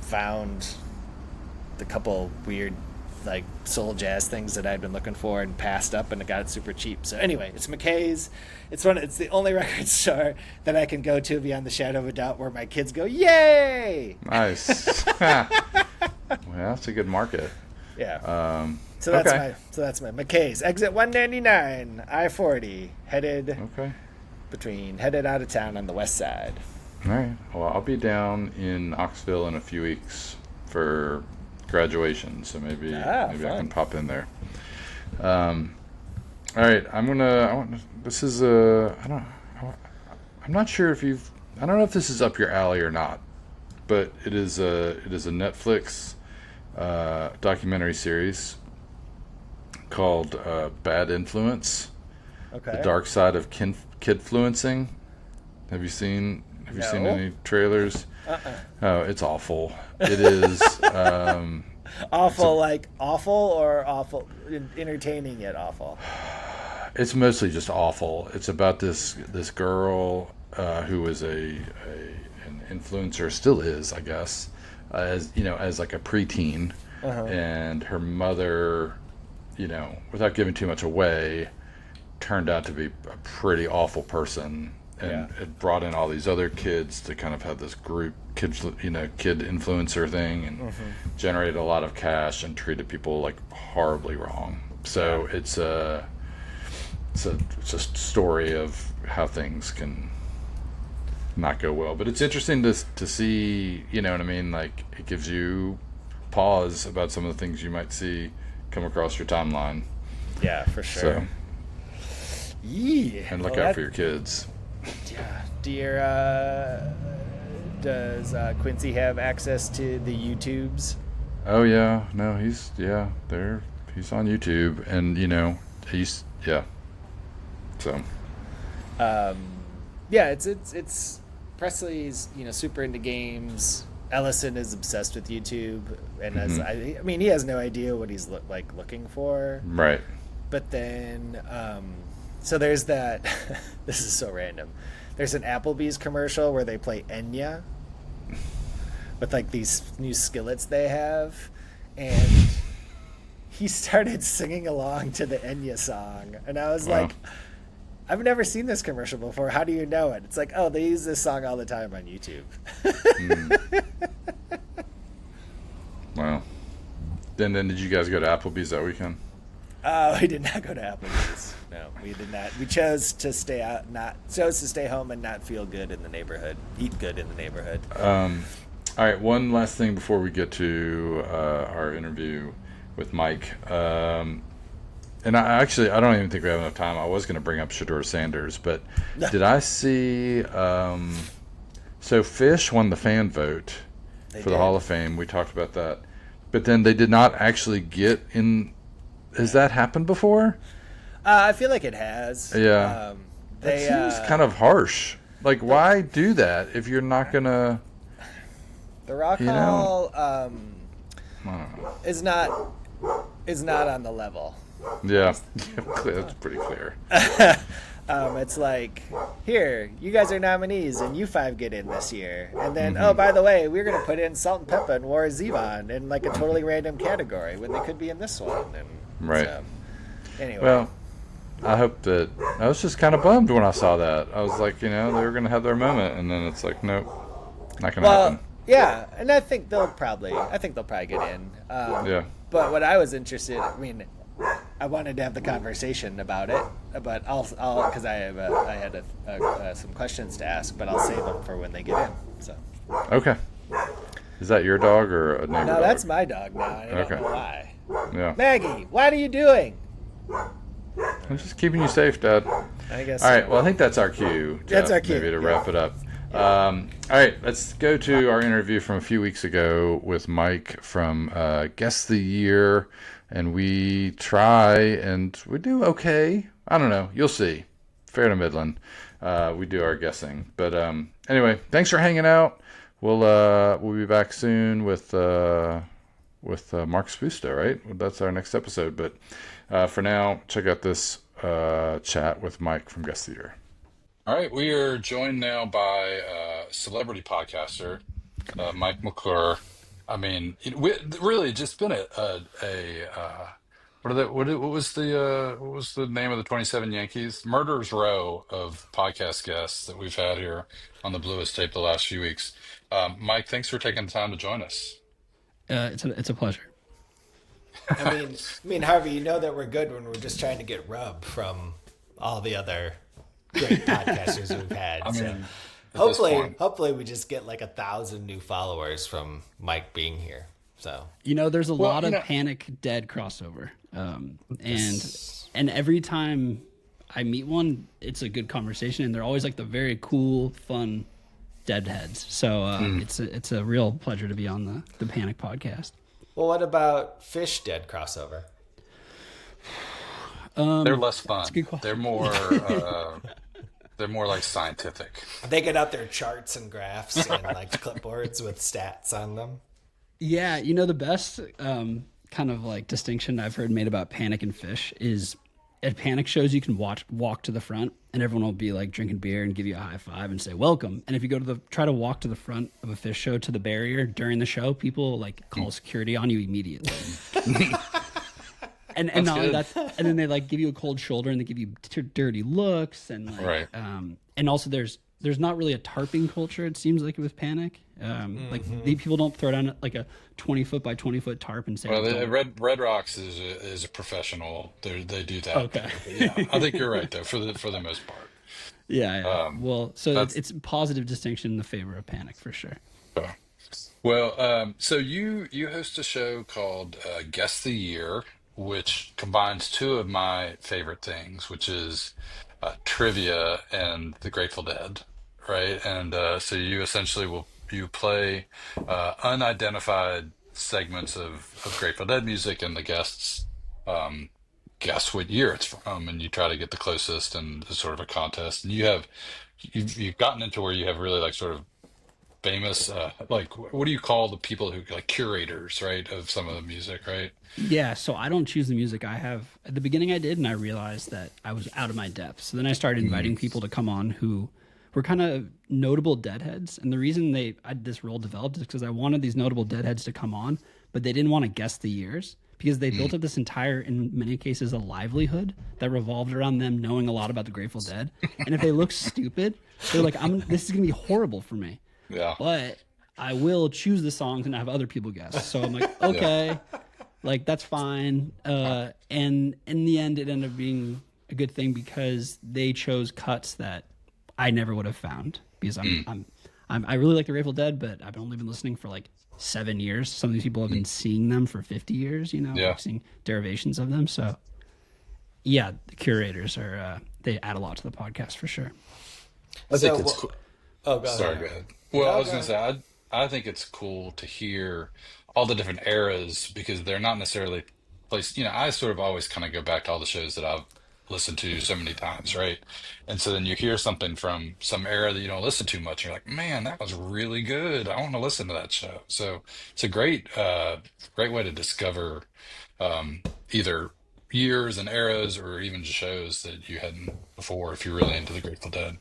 found the couple weird like soul jazz things that I'd been looking for and passed up, and it got it super cheap. So anyway, it's McKay's. It's the only record store that I can go to beyond the shadow of a doubt where my kids go, yay! Nice. Well, that's a good market. Yeah. So that's my McKay's. Exit 199, I-40, headed out of town on the west side. All right. Well, I'll be down in Knoxville in a few weeks for graduation, so maybe I can pop in there. All right, this is I'm not sure if I don't know if this is up your alley or not, but it is a Netflix documentary series called Bad Influence: Okay. The Dark Side of Kidfluencing. Have you seen any trailers? Oh, it's awful. It is awful, like awful, or awful entertaining yet awful. It's mostly just awful. It's about this girl who was an influencer, still is, I guess, as like a preteen, and her mother, without giving too much away, turned out to be a pretty awful person, and it brought in all these other kids to kind of have this group kid influencer thing, and generated a lot of cash and treated people like horribly wrong. So it's a story of how things can not go well, but it's interesting to see, you know what I mean? Like, it gives you pause about some of the things you might see come across your timeline. Yeah, for sure. So, yeah, and look out for your kids. Yeah. Does Quincy have access to the YouTubes? Oh yeah, no, he's on YouTube, and so. It's Presley's super into games. Ellison is obsessed with YouTube, and as I mean, he has no idea what he's looking for. Right. But then, so there's that. This is so random. There's an Applebee's commercial where they play Enya with like these new skillets they have, and he started singing along to the Enya song, and I was like, I've never seen this commercial before. How do you know it? It's like, oh, they use this song all the time on YouTube. Wow. Then did you guys go to Applebee's that weekend? We did not go to Applebee's. No, we did not. We chose to stay home and not feel good in the neighborhood. Eat good in the neighborhood. All right, one last thing before we get to our interview with Mike. And I don't even think we have enough time. I was going to bring up Shedeur Sanders, but did I see? So Fish won the fan vote for the Hall of Fame. We talked about that, but then they did not actually get in. Has that happened before? I feel like it has. Yeah. That seems kind of harsh. Like, why do that if you're not gonna? The Rock Hall is not on the level. Yeah, that's pretty clear. It's like, here, you guys are nominees, and you 5 get in this year. And then, oh, by the way, we're going to put in Salt and Pepper and War Zevon in like a totally random category when they could be in this one. And right. So, anyway. Well, I hope that... I was just kind of bummed when I saw that. I was like, they were going to have their moment, and then it's like, nope, not going to happen. Yeah, and I think they'll probably get in. Yeah. But what I was interested, I wanted to have the conversation about it, but I'll because I had some questions to ask, but I'll save them for when they get in. So. Okay. Is that your dog or a neighbor dog? No, that's my dog now. I don't know why. Yeah. Maggie, what are you doing? I'm just keeping you safe, Dad. I guess. All right. Well, I think that's our cue. Jeff, that's our cue. Maybe to wrap it up. All right, let's go to our interview from a few weeks ago with Mike from Guest the Year, and we try and we do okay. I don't know. You'll see. Fair to Midland. We do our guessing, but anyway, thanks for hanging out. We'll be back soon with Mark Spusto, right? That's our next episode. But for now, check out this chat with Mike from Guest the Year. All right, we are joined now by celebrity podcaster Mike McClure. I mean, really, just been what was the name of the 27 Yankees? Murderer's Row of podcast guests that we've had here on the Bluest Tape the last few weeks. Mike, thanks for taking the time to join us. It's a pleasure. I mean, Harvey, you know that we're good when we're just trying to get rub from all the other great podcasters we've had. Hopefully we just get like 1,000 new followers from Mike being here. So There's a lot of Panic Dead crossover, and every time I meet one, it's a good conversation, and they're always like the very cool, fun Deadheads. So it's a real pleasure to be on the Panic podcast. Well, what about Fish Dead crossover? They're less fun. That's a good question. They're more like scientific. They get out their charts and graphs and like clipboards with stats on them. Yeah, the best kind of like distinction I've heard made about Panic and Fish is at Panic shows you can walk to the front and everyone will be like drinking beer and give you a high five and say welcome. And if you go to try to walk to the front of a Fish show to the barrier during the show, people like call security on you immediately. And not only that, and then they like give you a cold shoulder and they give you dirty looks and like, right. And also there's not really a tarping culture. It seems like with Panic, like people don't throw down like a 20-foot by 20-foot tarp and say. Well, Red Rocks is a professional. They do that. Okay. Yeah, I think you're right though for the most part. Yeah. Well, so it's a positive distinction in the favor of Panic for sure. Well, so you host a show called Guess the Year, which combines two of my favorite things, which is trivia and the Grateful Dead, right? And so you essentially you play unidentified segments of Grateful Dead music, and the guests guess what year it's from, and you try to get the closest, and it's sort of a contest. And you've gotten into where you have really like sort of famous like what do you call the people who like curators, right, of some of the music, right? Yeah, so I don't choose the music. I have at the beginning I did, and I realized that I was out of my depth. So then I started inviting people to come on who were kind of notable Deadheads, and the reason this role developed is because I wanted these notable Deadheads to come on, but they didn't want to guess the years because they built up this entire, in many cases, a livelihood that revolved around them knowing a lot about the Grateful Dead. And if they look stupid, they're like, this is gonna be horrible for me. Yeah. But I will choose the songs and have other people guess. So I'm like, okay, like that's fine. And in the end, it ended up being a good thing because they chose cuts that I never would have found because I really like the Grateful Dead, but I've only been listening for like 7 years. Some of these people have been seeing them for 50 years, like seeing derivations of them. So yeah, the curators they add a lot to the podcast for sure. I think it's cool. Oh, go ahead. Well, I was going to say, I think it's cool to hear all the different eras because they're not necessarily placed. I sort of always kind of go back to all the shows that I've listened to so many times, right? And so then you hear something from some era that you don't listen to much. And you're like, man, that was really good. I want to listen to that show. So it's a great way to discover either years and eras or even just shows that you hadn't before if you're really into the Grateful Dead.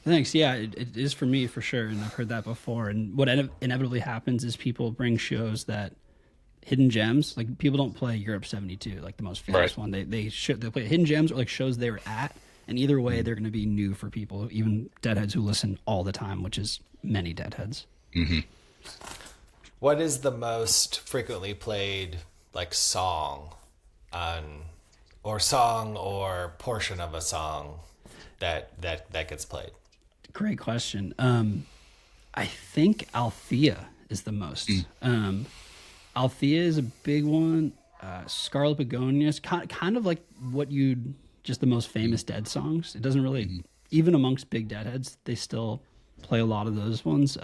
Thanks. Yeah, it is for me for sure, and I've heard that before. And what inevitably happens is people bring shows that hidden gems. Like people don't play Europe '72, like the most famous one. They play hidden gems or like shows they were at, and either way they're going to be new for people, even Deadheads who listen all the time, which is many Deadheads. Mm-hmm. What is the most frequently played like song or portion of a song that gets played? Great question. I think Althea is the most. Althea is a big one. Scarlet Begonias, kind of like just the most famous Dead songs. It doesn't really, even amongst big Deadheads, they still play a lot of those ones.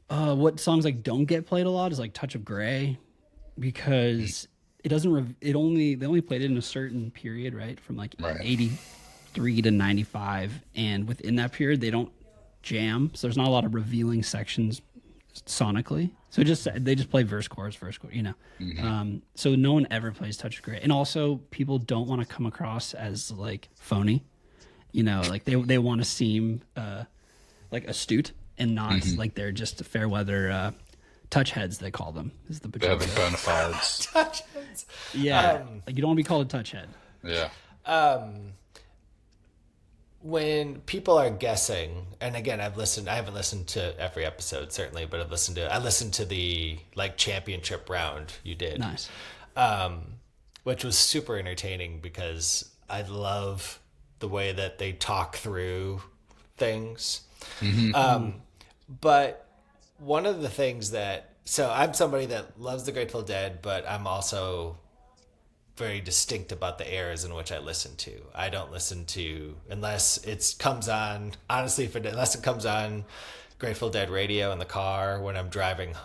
What songs like don't get played a lot is like Touch of Grey, because it doesn't. They only played it in a certain period, right? From like 83 to 95, and within that period they don't jam, so there's not a lot of revealing sections sonically. So they just play verse chorus, so no one ever plays Touch of Grey, and also people don't want to come across as like phony, like they want to seem like astute and not like they're just fair weather touch heads, they call them, is the They have the bona fides. Touch heads. Yeah, like you don't want to be called a touch head. Yeah. When people are guessing, and again, I haven't listened to every episode certainly, but I listened to the like championship round you did. Nice. Which was super entertaining because I love the way that they talk through things. But one of the things that So I'm somebody that loves the Grateful Dead, but I'm also very distinct about the eras in which I listen to. I don't listen to, unless it comes on, honestly, unless it comes on Grateful Dead radio in the car when I'm driving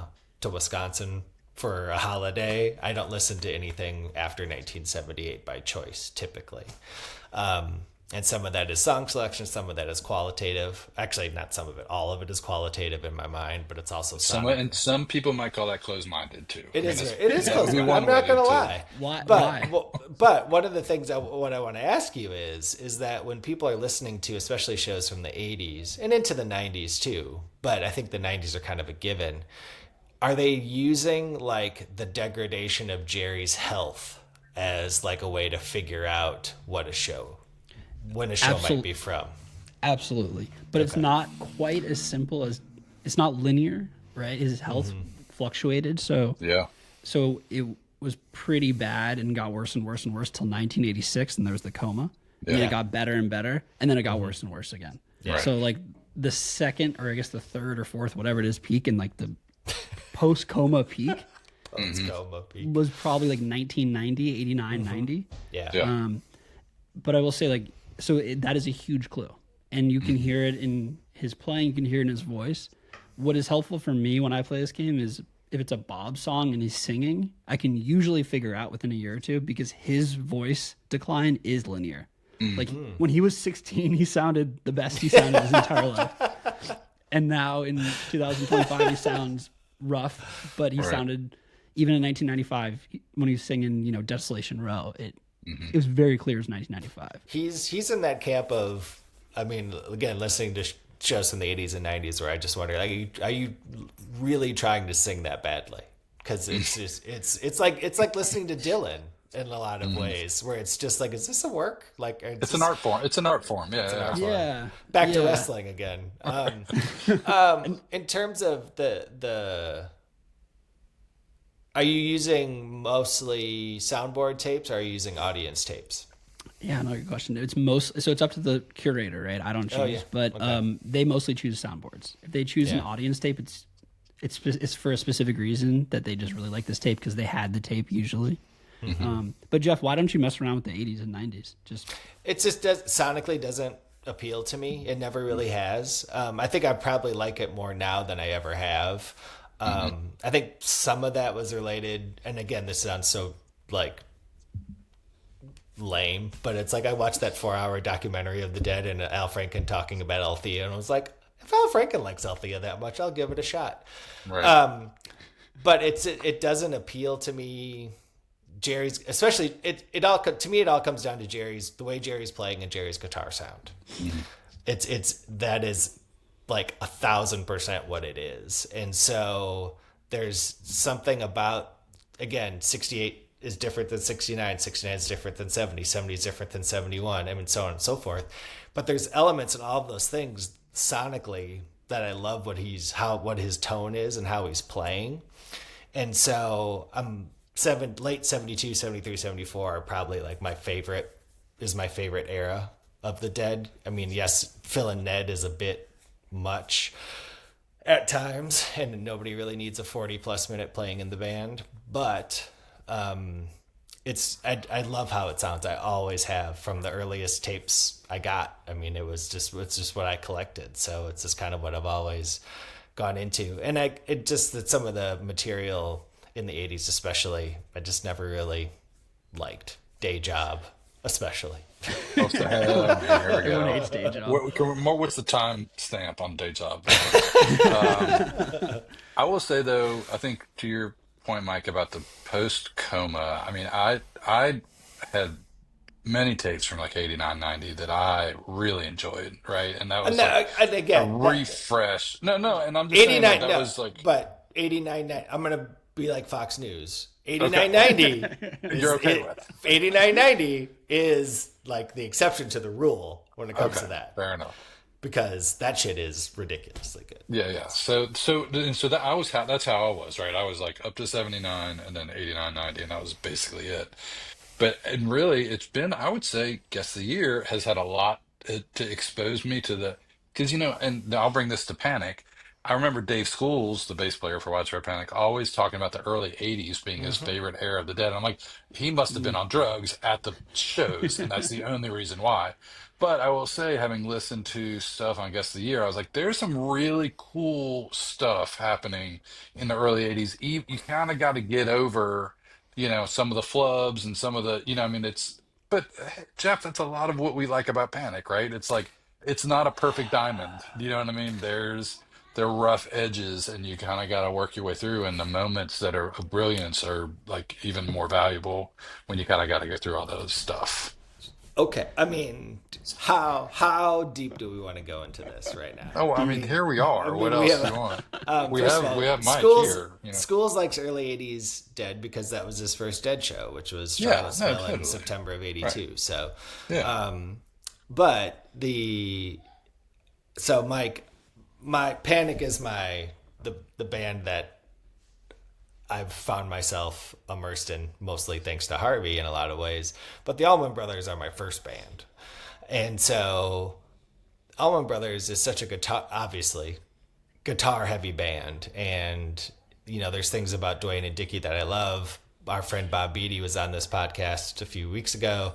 to Wisconsin for a holiday. I don't listen to anything after 1978 by choice, typically. And some of that is song selection, some of that is qualitative. Actually, not some of it. All of it is qualitative in my mind, but it's also and some people might call that closed-minded too. It is closed-minded. I'm not going to lie. Why? But one of the things what I want to ask you is that when people are listening to, especially shows from the 80s and into the 90s too, but I think the 90s are kind of a given, are they using like the degradation of Jerry's health as like a way to figure out when a show might be from? Absolutely. But it's not quite as simple as, it's not linear, right? His health fluctuated. So it was pretty bad and got worse and worse and worse till 1986, and there was the coma. And then it got better and better, and then it got worse and worse again. Yeah. So like the second, or I guess the third or fourth, whatever it is, peak, and like the post-coma peak was probably like 1990, 89, 90. Yeah. But I will say, like, so that is a huge clue. And you can hear it in his playing, you can hear it in his voice. What is helpful for me when I play this game is if it's a Bob song and he's singing, I can usually figure out within a year or two because his voice decline is linear. Like when he was 16, he sounded the best he sounded his entire life. And now in 2025, he sounds rough, but he sounded, even in 1995, when he was singing, Desolation Row, it was very clear it was 1995. He's in that camp of, I mean, again, listening to shows from the 80s and 90s where I just wonder, like, are you really trying to sing that badly? Because it's just, it's like listening to Dylan in a lot of ways, where it's just like, is this a work? Like, it's an art form. It's an art form. Yeah. Back to wrestling again. In terms of the are you using mostly soundboard tapes, or are you using audience tapes? Yeah, no, good question. So it's up to the curator, right? I don't choose, but they mostly choose soundboards. If they choose an audience tape, it's for a specific reason, that they just really like this tape because they had the tape usually. But Jeff, why don't you mess around with the 80s and 90s? It just sonically doesn't appeal to me. It never really has. I think I probably like it more now than I ever have. I think some of that was related, and again, this sounds so like lame, but it's like I watched that 4-hour documentary of the Dead and Al Franken talking about Althea, and I was like, if Al Franken likes Althea that much, I'll give it a shot. Right. But it doesn't appeal to me. Jerry's, especially, it all comes down to the way Jerry's playing and Jerry's guitar sound. That is like 1,000% what it is. And so there's something about, again, 68 is different than 69, 69 is different than 70, 70 is different than 71, I mean, so on and so forth. But there's elements in all of those things sonically that I love what his tone is and how he's playing. And so late 72, 73, 74 are probably like my favorite era of the Dead. I mean, yes, Phil and Ned is a bit much at times, and nobody really needs a 40+ minute playing in the band, but I love how it sounds. I always have, from the earliest tapes I got. I mean, it's just what I collected, so it's just kind of what I've always gone into. And that some of the material in the 80s especially, I just never really liked. Day Job especially. Here we go. Everyone hates Day Job. What's the time stamp on Day Job? I will say, though, I think to your point, Mike, about the post-coma, I mean, I had many tapes from like 89, 90 that I really enjoyed, right? And that was a refresh. No, and I'm just 89, saying that was like... But 89, I'm going to be like Fox News. 89.90 You're okay with. 89.90 is like the exception to the rule when it comes to that. Fair enough. Because that shit is ridiculously good. Yeah. So that that's how I was, right? I was like up to 79 and then 89, 90, and that was basically it. And really, it's been, I would say, Guess the Year has had a lot to expose me to because, and I'll bring this to Panic. I remember Dave Schools, the bass player for Widespread Panic, always talking about the early '80s being his favorite era of the Dead. And I'm like, he must have been on drugs at the shows, and that's the only reason why. But I will say, having listened to stuff on Guest of the Year, I was like, there's some really cool stuff happening in the early '80s. You kind of got to get over, some of the flubs and some of the, I mean, but Jeff, that's a lot of what we like about Panic, right? It's like, it's not a perfect diamond. You know what I mean? They're rough edges, and you kind of got to work your way through. And the moments that are of brilliance are like even more valuable when you kind of got to go through all those stuff. Okay, I mean, how deep do we want to go into this right now? Oh, I mean, here we are. What else do you want? We have Mike here. Schools likes early '80s Dead because that was his first Dead show, which was Charlottesville totally. in September of '82. Right. So, Mike, my Panic is the band that I've found myself immersed in, mostly thanks to Harvey in a lot of ways. But the Allman Brothers are my first band. And so Allman Brothers is such a guitar heavy band. And, there's things about Dwayne and Dickie that I love. Our friend Bob Beatty was on this podcast a few weeks ago.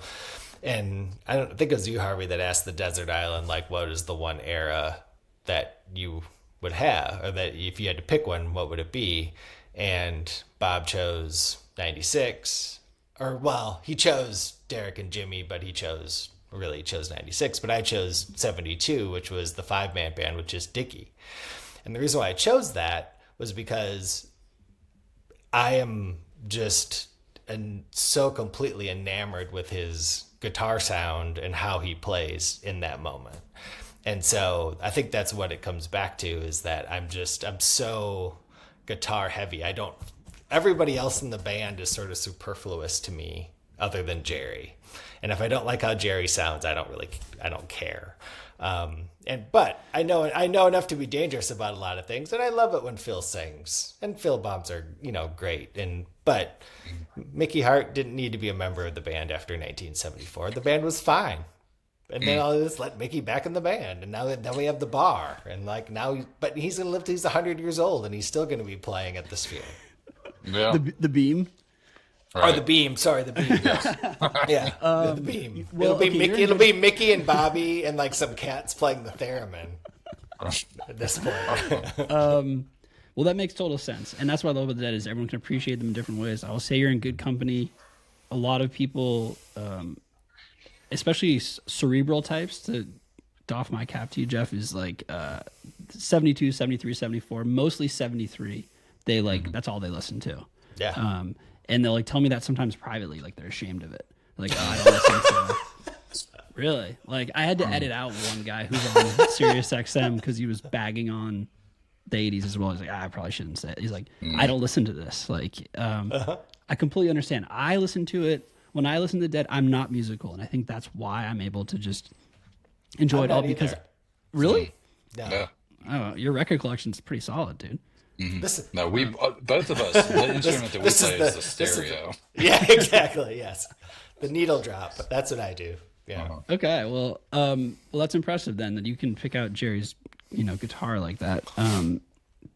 And I don't think it was you, Harvey, that asked the Desert Island, like, what is the one era that you would have? Or that if you had to pick one, what would it be? And Bob chose 96, he chose Derek and Jimmy, but he chose 96, but I chose 72, which was the 5-man band, which is Dickie. And the reason why I chose that was because I am just so completely enamored with his guitar sound and how he plays in that moment. And so I think that's what it comes back to, is that I'm so guitar heavy. Everybody else in the band is sort of superfluous to me other than Jerry. And if I don't like how Jerry sounds, I don't care. But I know enough to be dangerous about a lot of things. And I love it when Phil sings, and Phil bombs are, great. But Mickey Hart didn't need to be a member of the band after 1974. The band was fine. And then I'll just let Mickey back in the band. And now we have the bar. And but he's going to live till he's 100 years old, and he's still going to be playing at the Sphere. Yeah. The Beam? Right. Or the Beam. Sorry, the Beam. Yeah. The Beam. It'll be Mickey and Bobby and some cats playing the theremin at this point. Well, that makes total sense. And that's what I love about the Dead, is everyone can appreciate them in different ways. I will say you're in good company. A lot of people... especially cerebral types, to doff my cap to you, Jeff, is 72, 73, 74, mostly 73. They that's all they listen to. Yeah. And they'll tell me that sometimes privately, they're ashamed of it. I don't listen to really. I had to edit out one guy who's on Sirius XM because he was bagging on the 80s as well. He's like, I probably shouldn't say it. He's like, I don't listen to this. I completely understand. I listen to it. When I listen to Dead, I'm not musical, and I think that's why I'm able to just enjoy it all. Because, really? No. Oh, your record collection's pretty solid, dude. Mm-hmm. No, we both of us. The instrument that we play is the stereo. Yeah, exactly. Yes, the needle drop. That's what I do. Yeah. Okay. Well, that's impressive then, that you can pick out Jerry's, guitar like that.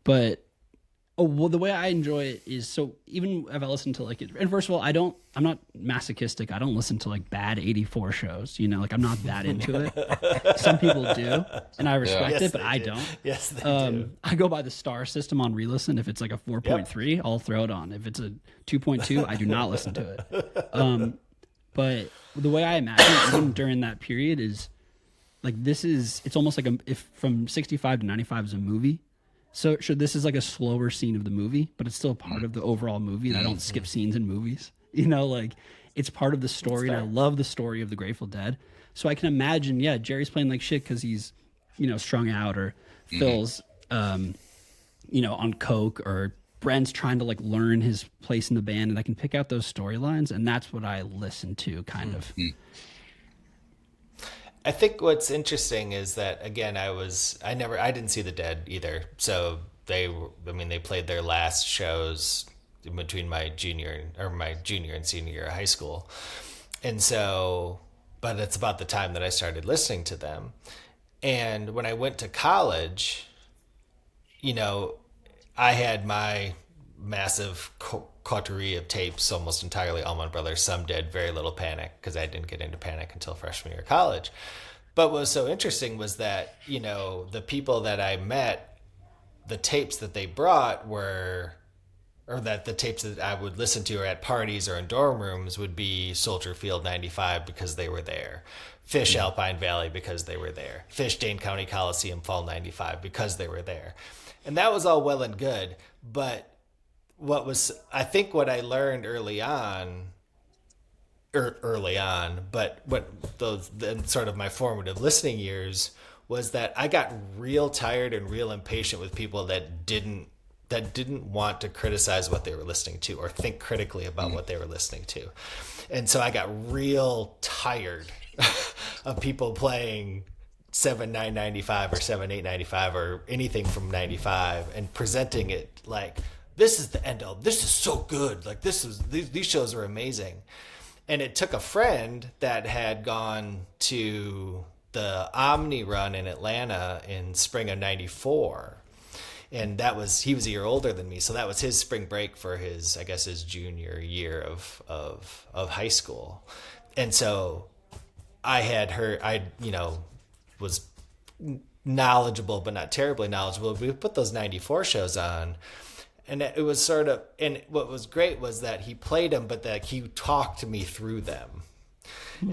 But. Oh, well, the way I enjoy it is, so even if I listen to and first of all, I'm not masochistic. I don't listen to bad 84 shows, I'm not that into it. Some people do, and I respect it, but I don't. Yes, they do. I go by the star system on re-listen. If it's a 4.3, I'll throw it on. If it's a 2.2, I do not listen to it. But the way I imagine it, even during that period, is it's almost if from 65 to 95 is a movie. So this is a slower scene of the movie, but it's still part of the overall movie, and I don't skip scenes in movies. It's part of the story, and I love the story of the Grateful Dead. So I can imagine, Jerry's playing like shit because he's, strung out, or Phil's, on coke, or Brent's trying to learn his place in the band, and I can pick out those storylines, and that's what I listen to, kind of. I think what's interesting is that, again, I didn't see the Dead either. So they played their last shows in between my junior and senior year of high school. And so, but it's about the time that I started listening to them. And when I went to college, you know, I had my massive coterie of tapes almost entirely Allman Brothers. Some did very little Panic because I didn't get into Panic until freshman year of college. But what was so interesting was that, you know, the people that I met, the tapes that they brought were, or that the tapes that I would listen to or at parties or in dorm rooms would be Soldier Field 95 because they were there. Fish Alpine Valley because they were there. Fish Dane County Coliseum Fall 95 because they were there. And that was all well and good. But I think what I learned early on, but sort of my formative listening years was that I got real tired and real impatient with people that didn't want to criticize what they were listening to or think critically about what they were listening to. And so I got real tired of people playing 7/9/95 or 7/8/95 or anything from 95 and presenting it like, this is the end all. This is so good. Like these shows are amazing. And it took a friend that had gone to the Omni run in Atlanta in spring of 94. And he was a year older than me. So that was his spring break for his junior year of high school. And so I was knowledgeable, but not terribly knowledgeable. We put those 94 shows on. And it was and what was great was that he played them, but that he talked me through them.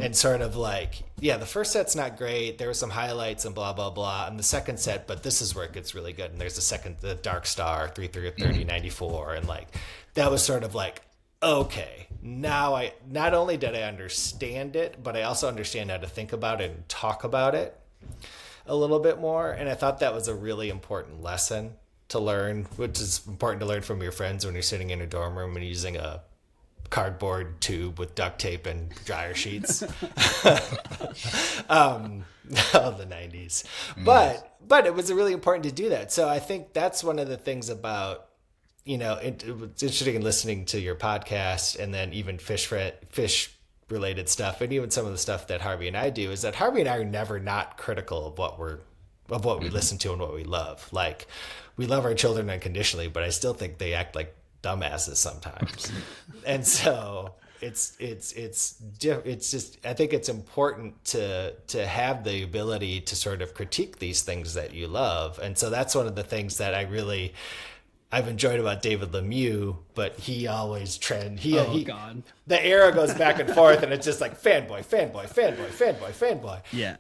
And sort of like, yeah, the first set's not great. There were some highlights and blah, blah, blah. And the second set, but this is where it gets really good. And there's the Dark Star, 3/30/94. And like, that was sort of like, okay, now not only did I understand it, but I also understand how to think about it and talk about it a little bit more. And I thought that was a really important lesson to learn, which is important to learn from your friends when you're sitting in a dorm room and using a cardboard tube with duct tape and dryer sheets. Of the 90s. But it was really important to do that. So I think that's one of the things about, you know, it's interesting in listening to your podcast and then even fish related stuff and even some of the stuff that Harvey and I do is that Harvey and I are never not critical of what we listen to and what we love. Like, we love our children unconditionally, but I still think they act like dumbasses sometimes. And so it's just, I think it's important to have the ability to sort of critique these things that you love. And so that's one of the things that I've enjoyed about David Lemieux, but he always God. The era goes back and forth and it's just like fanboy. Yeah.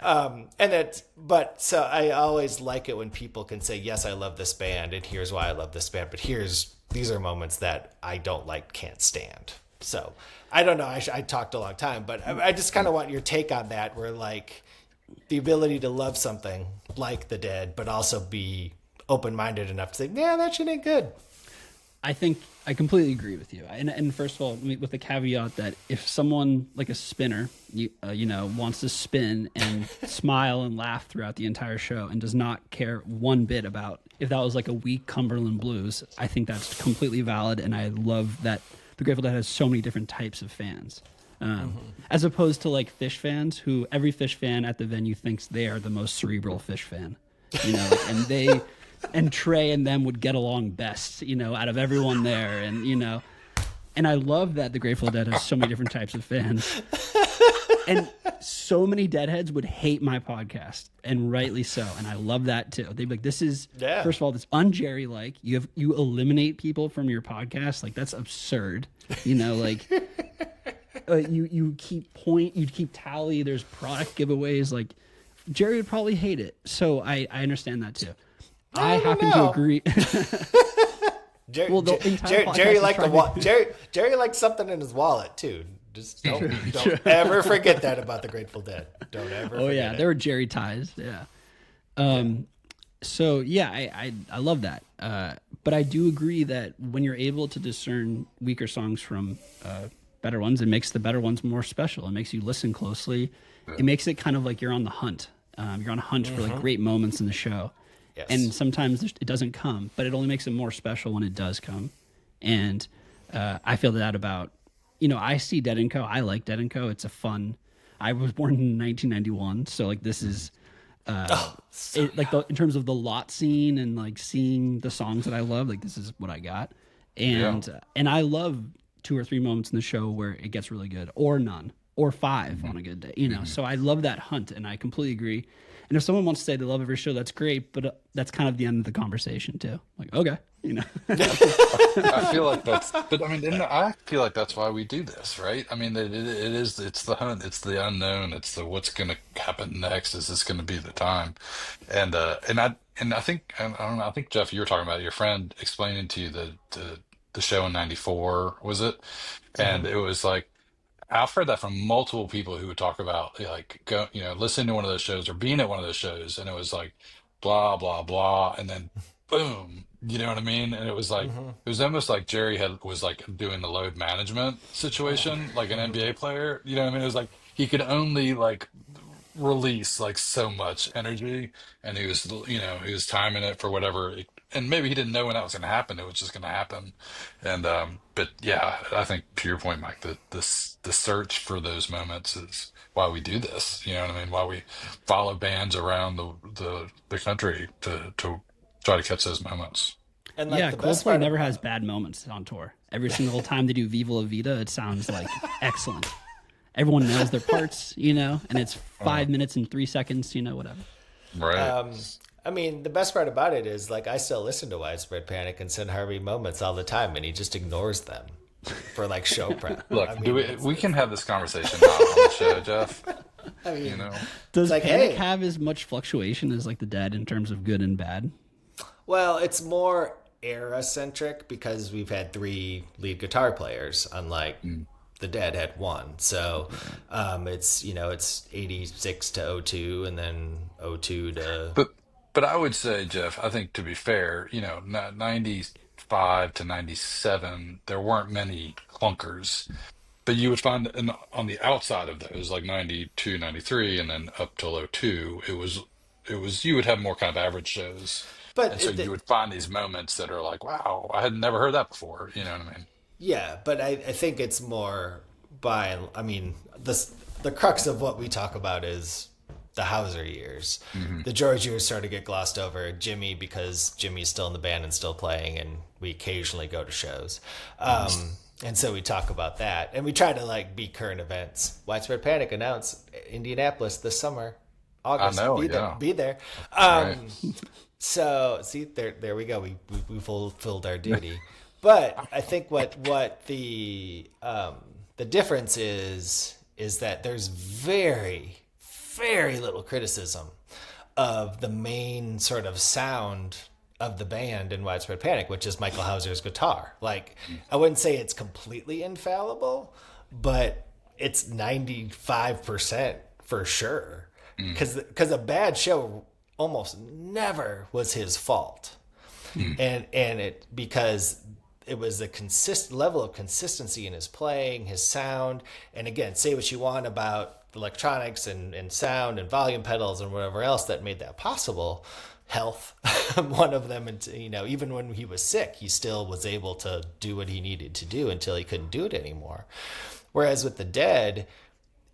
So I always like it when people can say, yes, I love this band and here's why I love this band, but these are moments that I don't like, can't stand. So I don't know. I talked a long time, but I just kind of want your take on that, where like the ability to love something like the Dead, but also be open-minded enough to say, yeah, that shit ain't good. I think I completely agree with you. And first of all, with the caveat that if someone like a spinner, wants to spin and smile and laugh throughout the entire show and does not care one bit about if that was like a weak Cumberland Blues, I think that's completely valid. And I love that the Grateful Dead has so many different types of fans. As opposed to like Fish fans, who every Fish fan at the venue thinks they are the most cerebral Fish fan, and Trey and them would get along best, out of everyone there. And I love that the Grateful Dead has so many different types of fans. And so many Deadheads would hate my podcast, and rightly so. And I love that too. They'd be like, this is, first of all, this un-Jerry-like. You eliminate people from your podcast. Like, that's absurd. You keep tally. There's product giveaways. Like, Jerry would probably hate it. So I understand that too. I happen to agree. Jerry likes something in his wallet too. Just don't ever forget that about the Grateful Dead. Don't ever. Oh yeah, there were Jerry ties. Yeah. So yeah, I love that. But I do agree that when you're able to discern weaker songs from better ones, it makes the better ones more special. It makes you listen closely. It makes it kind of like you're on the hunt. You're on a hunt for like great moments in the show. Yes. And sometimes it doesn't come, but it only makes it more special when it does come. And I feel that about, I see Dead & Co. I like Dead & Co. It's a fun, I was born in 1991. So like this is In terms of the lot scene and like seeing the songs that I love, like this is what I got. And I love 2 or 3 moments in the show where it gets really good, or none, or 5 on a good day, you know. So I love that hunt, and I completely agree. And if someone wants to say they love every show, that's great, but that's kind of the end of the conversation too. Like, okay, you know. I feel like that's, but I mean, I feel like that's why we do this, right? I mean, it's the hunt, it's the unknown, it's the what's going to happen next. Is this going to be the time? And I think, I don't know, I think Jeff, you were talking about your friend explaining to you the show in '94, was it? And it was like, I've heard that from multiple people who would talk about like go, listening to one of those shows or being at one of those shows, and it was like blah blah blah, and then boom, you know what I mean? And it was like it was almost like Jerry was like doing the load management situation, like an NBA player. You know what I mean? It was like he could only like release like so much energy, and he was timing it for whatever. And maybe he didn't know when that was going to happen. It was just going to happen. And but yeah, I think to your point, Mike, that the search for those moments is why we do this. You know what I mean? Why we follow bands around the country to try to catch those moments. And like Coldplay never has bad moments on tour. Every single time they do Viva La Vida, it sounds like excellent. Everyone knows their parts, and it's 5 minutes and 3 seconds, whatever. Right. I mean, the best part about it is, like, I still listen to Widespread Panic and send Harvey moments all the time, and he just ignores them for, like, show prep. Look, we can have this conversation not on the show, Jeff. I mean, Does Panic have as much fluctuation as, like, the Dead in terms of good and bad? Well, it's more era-centric because we've had 3 lead guitar players, unlike the Dead had 1. So it's 86 to 02, and then 02 to... But I would say, Jeff, I think to be fair, 95 to 97, there weren't many clunkers. But you would find on the outside of those, like 92, 93, and then up till '02, it was you would have more kind of average shows. And so you would find these moments that are like, wow, I had never heard that before. You know what I mean? Yeah, but I think it's more the crux of what we talk about is the Hauser years. The George years sort of get glossed over. Jimmy, because Jimmy's still in the band and still playing, and we occasionally go to shows. And so we talk about that. And we try to like be current events. Widespread Panic announced Indianapolis this summer. August. I know, be there. Right. So see, there we go. We fulfilled our duty. But I think what the difference is that there's very, very little criticism of the main sort of sound of the band in Widespread Panic, which is Michael Hauser's guitar. Like, I wouldn't say it's completely infallible, but it's 95% for sure. Because a bad show almost never was his fault. And it because it was a level of consistency in his playing, his sound. And again, say what you want about electronics and sound and volume pedals and whatever else that made that possible. Health, one of them, and even when he was sick, he still was able to do what he needed to do until he couldn't do it anymore. Whereas with the Dead,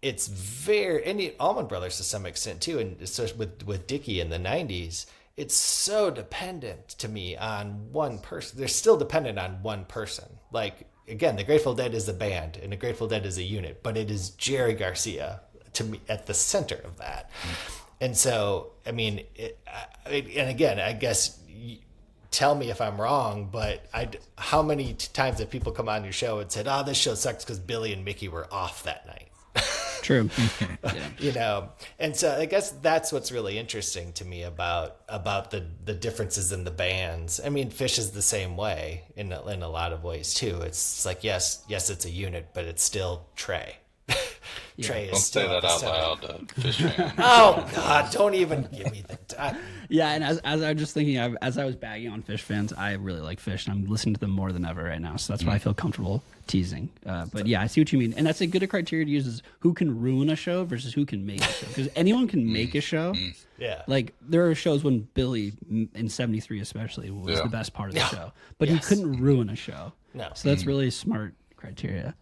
it's and the Allman Brothers to some extent too, and especially with Dickie in the 90s, it's so dependent to me on one person. They're still dependent on one person. Like, again, the Grateful Dead is a band and the Grateful Dead is a unit, but it is Jerry Garcia to me at the center of that. And so, I mean, and again, I guess, tell me if I'm wrong, but how many times have people come on your show and said, "Oh, this show sucks because Billy and Mickey were off that night"? True. And so I guess that's what's really interesting to me about the differences in the bands. I mean, Fish is the same way in a lot of ways too. It's like, yes, it's a unit, but it's still Trey. Trey is still. Don't say that out loud, Fish fan. Oh God! Don't even give me the. Yeah, and as I was just thinking, as I was bagging on Fish fans, I really like Fish, and I'm listening to them more than ever right now. So that's why I feel comfortable teasing. But yeah, I see what you mean, and that's a good criteria to use: is who can ruin a show versus who can make a show. Because anyone can make a show. Yeah. Like there are shows when Billy in '73 especially was the best part of the show, but he couldn't ruin a show. No. So that's really smart criteria.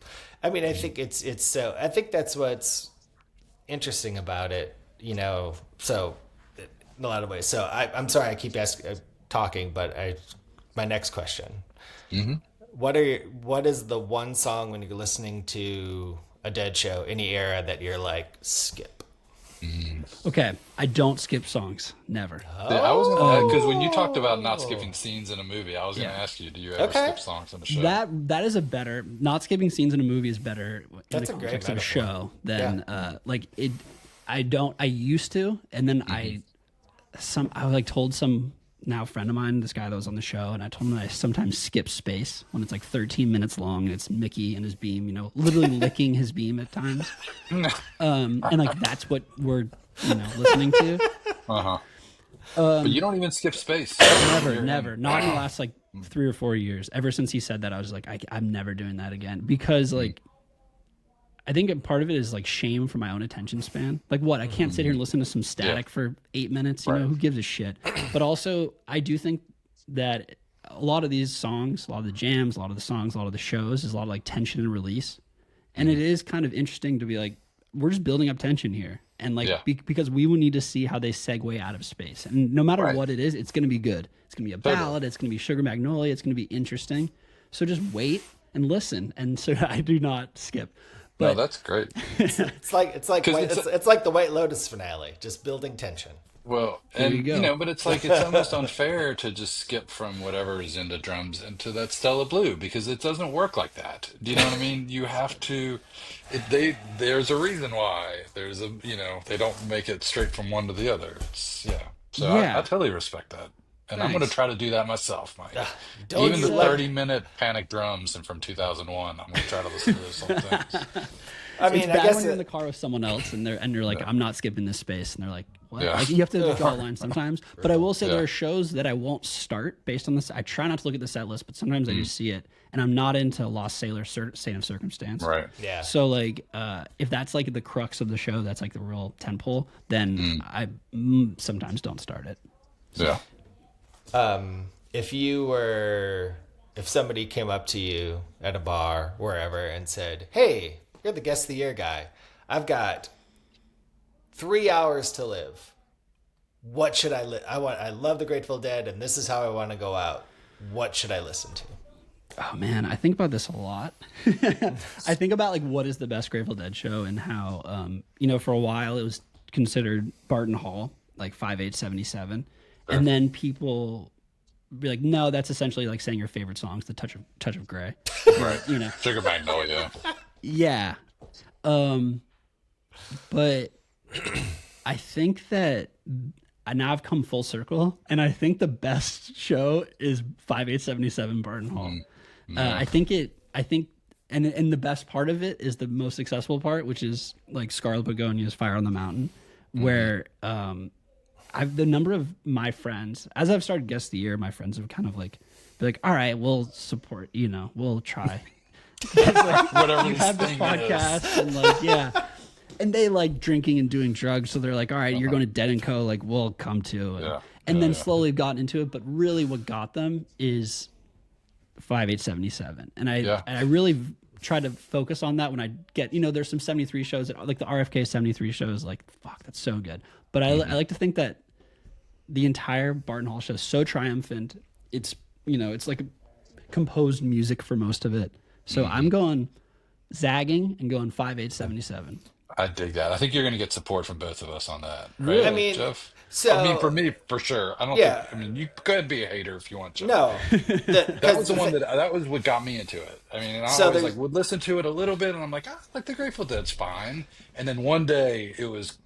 I mean, I think it's so. I think that's what's interesting about it. So in a lot of ways. So I'm sorry I keep talking, but my next question. Mm-hmm. What is the one song when you're listening to a Dead show, any era, that you're like, skip? Okay, I don't skip songs. Never. Yeah, I was gonna, because when you talked about not skipping scenes in a movie, I was going to ask you, do you ever skip songs in a show? That is a better, not skipping scenes in a movie is better in the context of a show than like it. I used to, and then I like told some now friend of mine, this guy that was on the show, and I told him that I sometimes skip space when it's like 13 minutes long and it's Mickey and his beam, you know, literally licking his beam at times. And like that's what we're, you know, listening to. But you don't even skip space. Never. Not in the last like 3 or 4 years. Ever since he said that, I was like, I'm never doing that again, because like I think part of it is like shame for my own attention span. Like what? I can't sit here and listen to some static for 8 minutes. You know, who gives a shit? But also, I do think that a lot of these songs, a lot of the jams, a lot of the songs, a lot of the shows is a lot of like tension and release. And it is kind of interesting to be like, we're just building up tension here. And like, because we will need to see how they segue out of space. And no matter what it is, it's going to be good. It's going to be a ballad. It's going to be Sugar Magnolia. It's going to be interesting. So just wait and listen. And so I do not skip. But, no, that's great. It's like the White Lotus finale, just building tension. Well, and you know, but it's like it's almost unfair to just skip from whatever is into drums into that Stella Blue, because it doesn't work like that. Do you know what I mean? You have to. There's a reason why. There's a, you know, they don't make it straight from one to the other. So I totally respect that. And I'm going to try to do that myself, Mike. Even the 30-minute Panic drums and from 2001, I'm going to try to listen to those whole things. I mean, I guess when you're in the car with someone else and you're like, I'm not skipping this space, and they're like, what? Like, you have to draw a line sometimes. But I will say there are shows that I won't start based on this. I try not to look at the set list, but sometimes I just see it, and I'm not into Lost Sailor, Saint of Circumstance. Right. Yeah. So like, if that's like the crux of the show, that's like the real tentpole, then I sometimes don't start it. So. Yeah. If somebody came up to you at a bar, wherever, and said, "Hey, you're the guest of the year guy. I've got 3 hours to live. What should I I love the Grateful Dead, and this is how I want to go out. What should I listen to?" Oh man, I think about this a lot. I think about like what is the best Grateful Dead show, and how you know, for a while it was considered Barton Hall, like 5877. And then people be like, no, that's essentially like saying your favorite song's the touch of gray. Right. You know. Sugar Magnolia. Yeah. But I think that now I've come full circle, and I think the best show is 5877 Barton Hall. I think and the best part of it is the most successful part, which is like Scarlet Begonia's Fire on the Mountain, where the number of my friends, as I've started Guest of the Year, my friends have kind of like be like, all right, we'll support, you know, we'll try. Like, whatever you have this podcast and like, and they like drinking and doing drugs, so they're like, all right, you're going to Dead & Co, like we'll come to. And then slowly gotten into it, but really what got them is 5877. And I really try to focus on that when I get, you know, there's some 73 shows that, like the RFK 73 shows, like fuck, that's so good. But I like to think that the entire Barton Hall show is so triumphant. It's, you know, it's like composed music for most of it. So I'm going zagging and going 5877. I dig that. I think you're going to get support from both of us on that. Right? Really? I mean, Jeff? so I mean, for me, for sure. I don't think, I mean, you go ahead and be a hater if you want to. No. That was the one that was what got me into it. I mean, and I always like would listen to it a little bit, and I'm like, like the Grateful Dead's fine. And then one day it was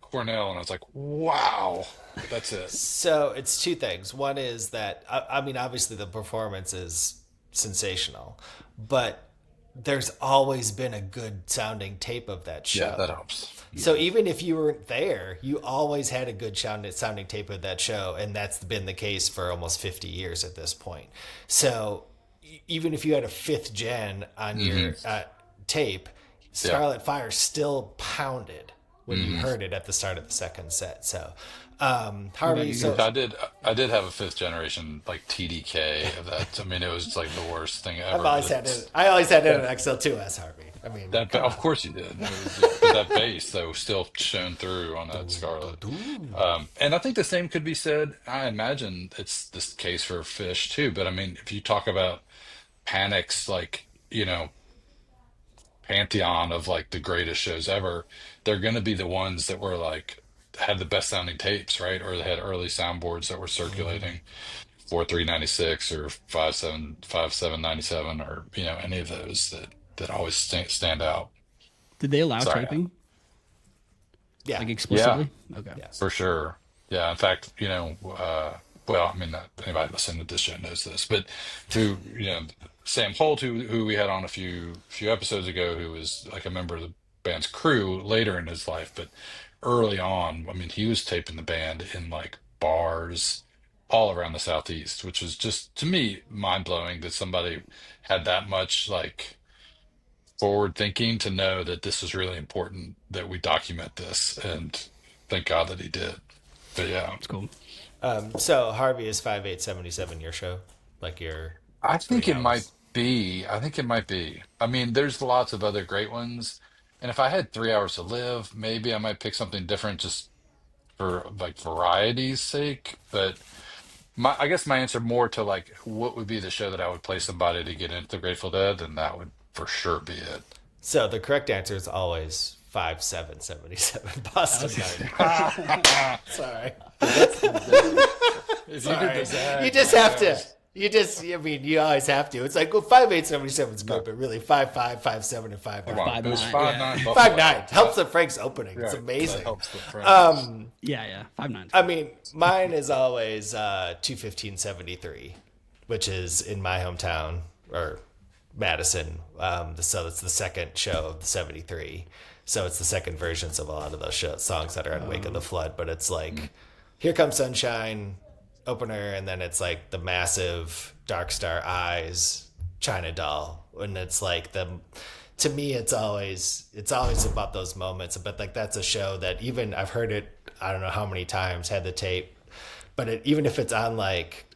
Cornell, and I was like, wow, that's it. So it's two things. One is that, I mean, obviously the performance is sensational, but there's always been a good sounding tape of that show. Yeah, that helps. So even if you weren't there, you always had a good sounding tape of that show, and that's been the case for almost 50 years at this point. So even if you had a 5th gen on your tape, Scarlet Fire still pounded. when you heard it at the start of the second set. So, Harvey, I did have a 5th generation like TDK of that. I mean, it was like the worst thing ever. I always had it on XL2S, Harvey. I mean, that of course you did. But that bass though still shone through on that Scarlet. And I think the same could be said. I imagine it's this case for Fish too. But I mean, if you talk about Panic's like pantheon of like the greatest shows ever, they're going to be the ones that were like had the best sounding tapes, right? Or they had early soundboards that were circulating, 4396 or 5797 or any of those that always stand out. Did they allow taping? Yeah, like explicitly. Yeah. Okay, yes. For sure. Yeah, in fact, well, I mean, not anybody listening to this show knows this, but Sam Holt, who we had on a few episodes ago, who was like a member of the band's crew later in his life, but early on, I mean, he was taping the band in like bars all around the Southeast, which was just to me mind blowing that somebody had that much like forward thinking to know that this is really important that we document this, and thank God that he did. But yeah, it's cool. So Harvey, is 5877 your show? Like your I think it might be. I mean, there's lots of other great ones. And if I had 3 hours to live, maybe I might pick something different just for like variety's sake. But I guess my answer more to like what would be the show that I would play somebody to get into the Grateful Dead, then that would for sure be it. So the correct answer is always 5777 Boston. Sorry. You just have to. I mean, you always have to. It's like, well, 5877 is good, but really 5557 and 59. It was 59. 59 helps the Frank's opening. It's amazing. Helps the Franks. Yeah, 59. I mean, mine is always 21573, which is in my hometown or Madison. So it's the second show of the 73. So it's the second versions of a lot of those songs that are on Wake of the Flood. But it's like, Here Comes Sunshine opener, and then it's like the massive Dark Star Eyes China Doll, and it's like to me it's always about those moments. But like that's a show that even I've heard it I don't know how many times, had the tape, but even if it's on like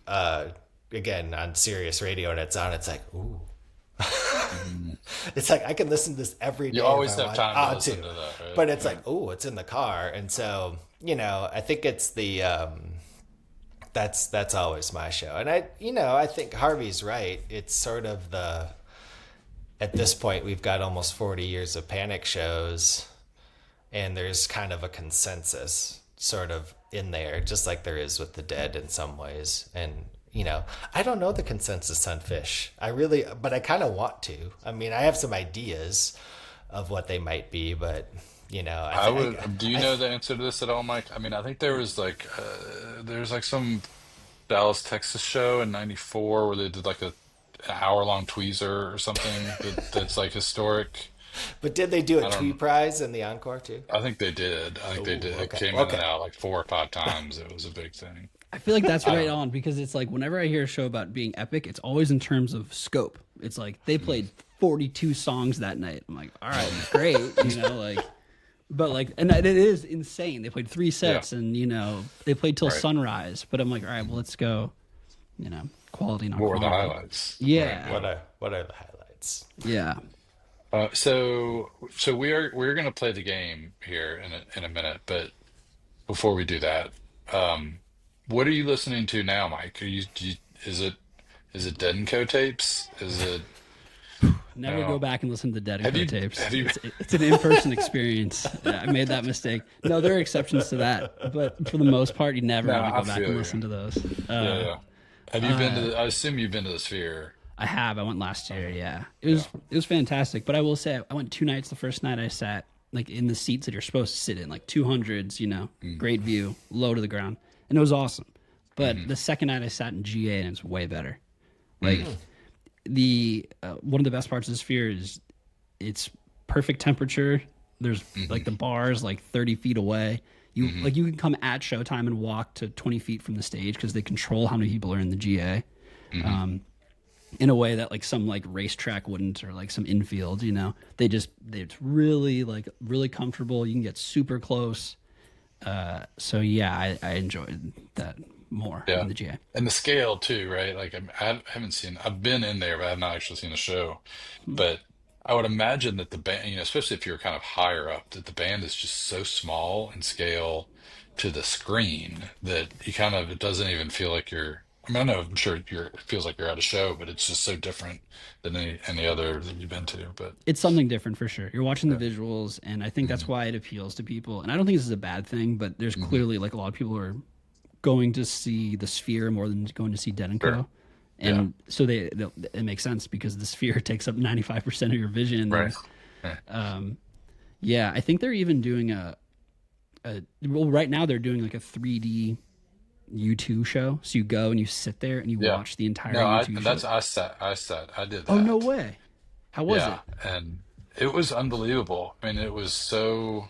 again on Sirius Radio and it's on, it's like ooh. It's like I can listen to this every day. You always have time to listen to that, right? But it's like, oh, it's in the car, and so I think it's the that's always my show, and I think Harvey's right. It's sort of at this point we've got almost 40 years of Panic shows, and there's kind of a consensus sort of in there, just like there is with the Dead in some ways, and. I don't know the consensus on Fish. But I kind of want to. I mean, I have some ideas of what they might be, but do you know the answer to this at all, Mike? I mean, I think there was like some Dallas, Texas show in '94 where they did like an hour-long tweezer or something that's like historic. But did they do a Twee Prize in the encore too? I think they did. Okay. It came in and out like 4 or 5 times. It was a big thing. I feel like that's right on, because it's like whenever I hear a show about being epic, it's always in terms of scope. It's like they played 42 songs that night. I'm like, all right, great, but like, and it is insane. They played 3 sets, and they played till sunrise. But I'm like, all right, well, let's go, quality, not what quantity. What are the highlights? Yeah. Right. What are the highlights? Yeah. So we're gonna play the game here in a minute, but before we do that, what are you listening to now, Mike? Is it Dead & Co tapes? Is it? Never go back and listen to the Dead & Co tapes. It's an in-person experience. I made that mistake. No, there are exceptions to that, but for the most part, you never want to go back and listen to those. Yeah. Have you been to I assume you've been to the Sphere. I have. I went last year. Yeah, it was fantastic. But I will say, I went 2 nights. The first night I sat like in the seats that you're supposed to sit in, like 200s. Great view, low to the ground. And it was awesome. But the second night I sat in GA, and it's way better. Like one of the best parts of the Sphere is it's perfect temperature. There's like the bars like 30 feet away. You can come at showtime and walk to 20 feet from the stage because they control how many people are in the GA. in a way that like some like racetrack wouldn't, or like some infield, you know. It's really like really comfortable. You can get super close. So yeah, I enjoyed that more in the GA. And the scale too, right? Like I haven't seen, I've been in there, but I've not actually seen the show. But I would imagine that the band, you know, especially if you're kind of higher up, that the band is just so small in scale to the screen that you kind of, it doesn't even feel like you're, I mean, I know, I'm sure it feels like you're at a show, but it's just so different than any other that you've been to. But it's something different for sure. You're watching the visuals, and I think that's why it appeals to people. And I don't think this is a bad thing, but there's clearly like a lot of people are going to see the Sphere more than going to see Dead and Co. Sure. And so it makes sense because the Sphere takes up 95% of your vision. Right. Yeah, I think they're even doing well, right now they're doing like a 3D U2 show. So you go and you sit there and you watch the entire U2 show. I did that. Oh, no way. How was it? And it was unbelievable. I mean, it was so,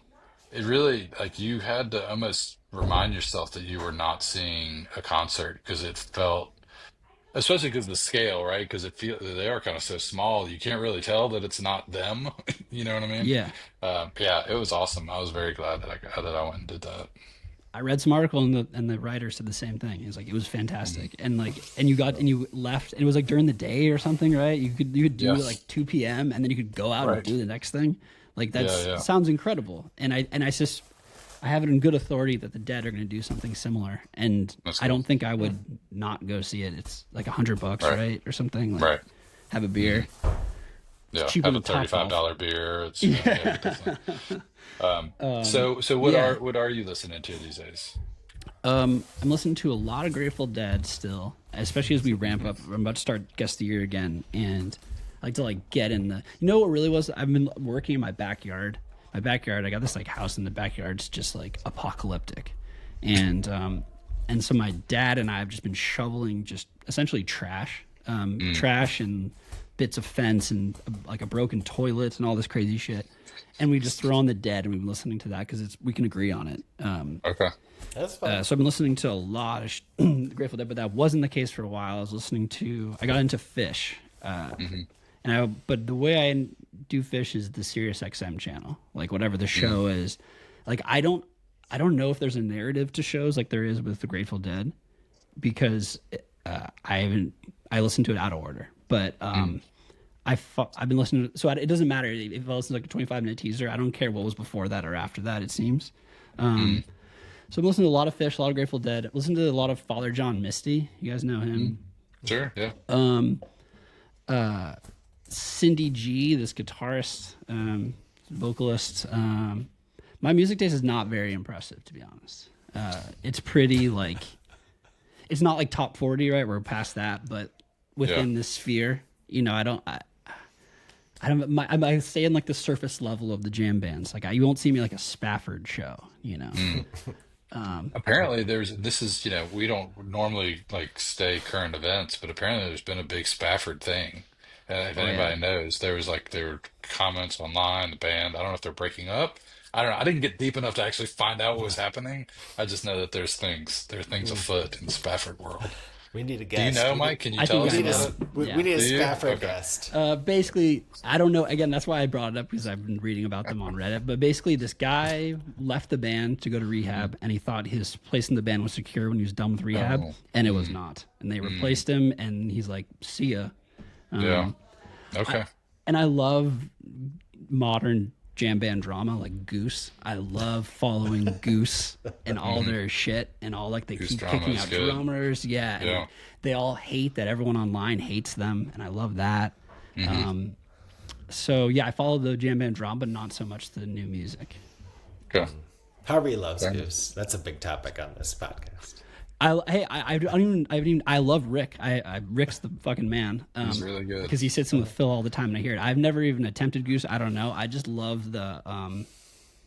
it really, like, you had to almost remind yourself that you were not seeing a concert, because it felt, especially because of the scale, right? Because they are kind of so small, you can't really tell that it's not them. You know what I mean? Yeah. It was awesome. I was very glad that I went and did that. I read some article and the writer said the same thing. He was like, it was fantastic. And you left, and it was like during the day or something, right? You could do it like 2 p.m. and then you could go out and do the next thing. Like that sounds incredible. And I have it in good authority that the Dead are going to do something similar. And I don't think I would not go see it. It's like $100, right? Or something. Like, have a beer. Yeah, have a $35 beer. It's so what are you listening to these days? I'm listening to a lot of Grateful Dead still, especially as we ramp up. I'm about to start Guest of the Year again, and I like to like get in the. You know what really was? I've been working in my backyard. I got this like house in the backyard. It's just like apocalyptic, and so my dad and I have just been shoveling just essentially trash and bits of fence and like a broken toilet and all this crazy shit. And we just throw on the Dead, and we've been listening to that because we can agree on it. Okay. That's fun. So I've been listening to a lot of Grateful Dead, but that wasn't the case for a while. I got into Fish. But the way I do Fish is the Sirius XM channel. Like whatever the show is. Like I don't know if there's a narrative to shows like there is with the Grateful Dead, because I listen to it out of order. But I've been listening to, so it doesn't matter if I listen to like a 25-minute teaser. I don't care what was before that or after that, it seems. So I'm listening to a lot of Fish, a lot of Grateful Dead. I listen to a lot of Father John Misty. You guys know him? Sure, yeah. Cindy G, this guitarist, vocalist. My music taste is not very impressive, to be honest. It's pretty like, it's not like top 40, right? We're past that, but within this sphere, you know, I stay in like the surface level of the jam bands. Like you won't see me like a Spafford show, you know. Apparently this is, you know, we don't normally like stay current events, but apparently there's been a big Spafford thing. And if anybody knows, there were comments online, the band, I don't know if they're breaking up. I don't know. I didn't get deep enough to actually find out what was happening. I just know that there are things afoot in the Spafford world. We need a guest. Do you know, Mike? Can you tell us about it? We need a Spafford guest. Basically, I don't know. Again, that's why I brought it up, because I've been reading about them on Reddit. But basically, this guy left the band to go to rehab, and he thought his place in the band was secure when he was done with rehab, and it was not. And they replaced him, and he's like, "See ya." Okay. I love modern jam band drama like Goose. I love following Goose and all their shit, and all like they Goose keep kicking out good. drummers. And they all hate that everyone online hates them, and I love that. So yeah, I follow the jam band drama, but not so much the new music. Okay. Harvey loves Goose. That's a big topic on this podcast. I love Rick. Rick's the fucking man. He's really good because he sits in with Phil all the time, and I hear it. I've never even attempted Goose. I don't know. I just love the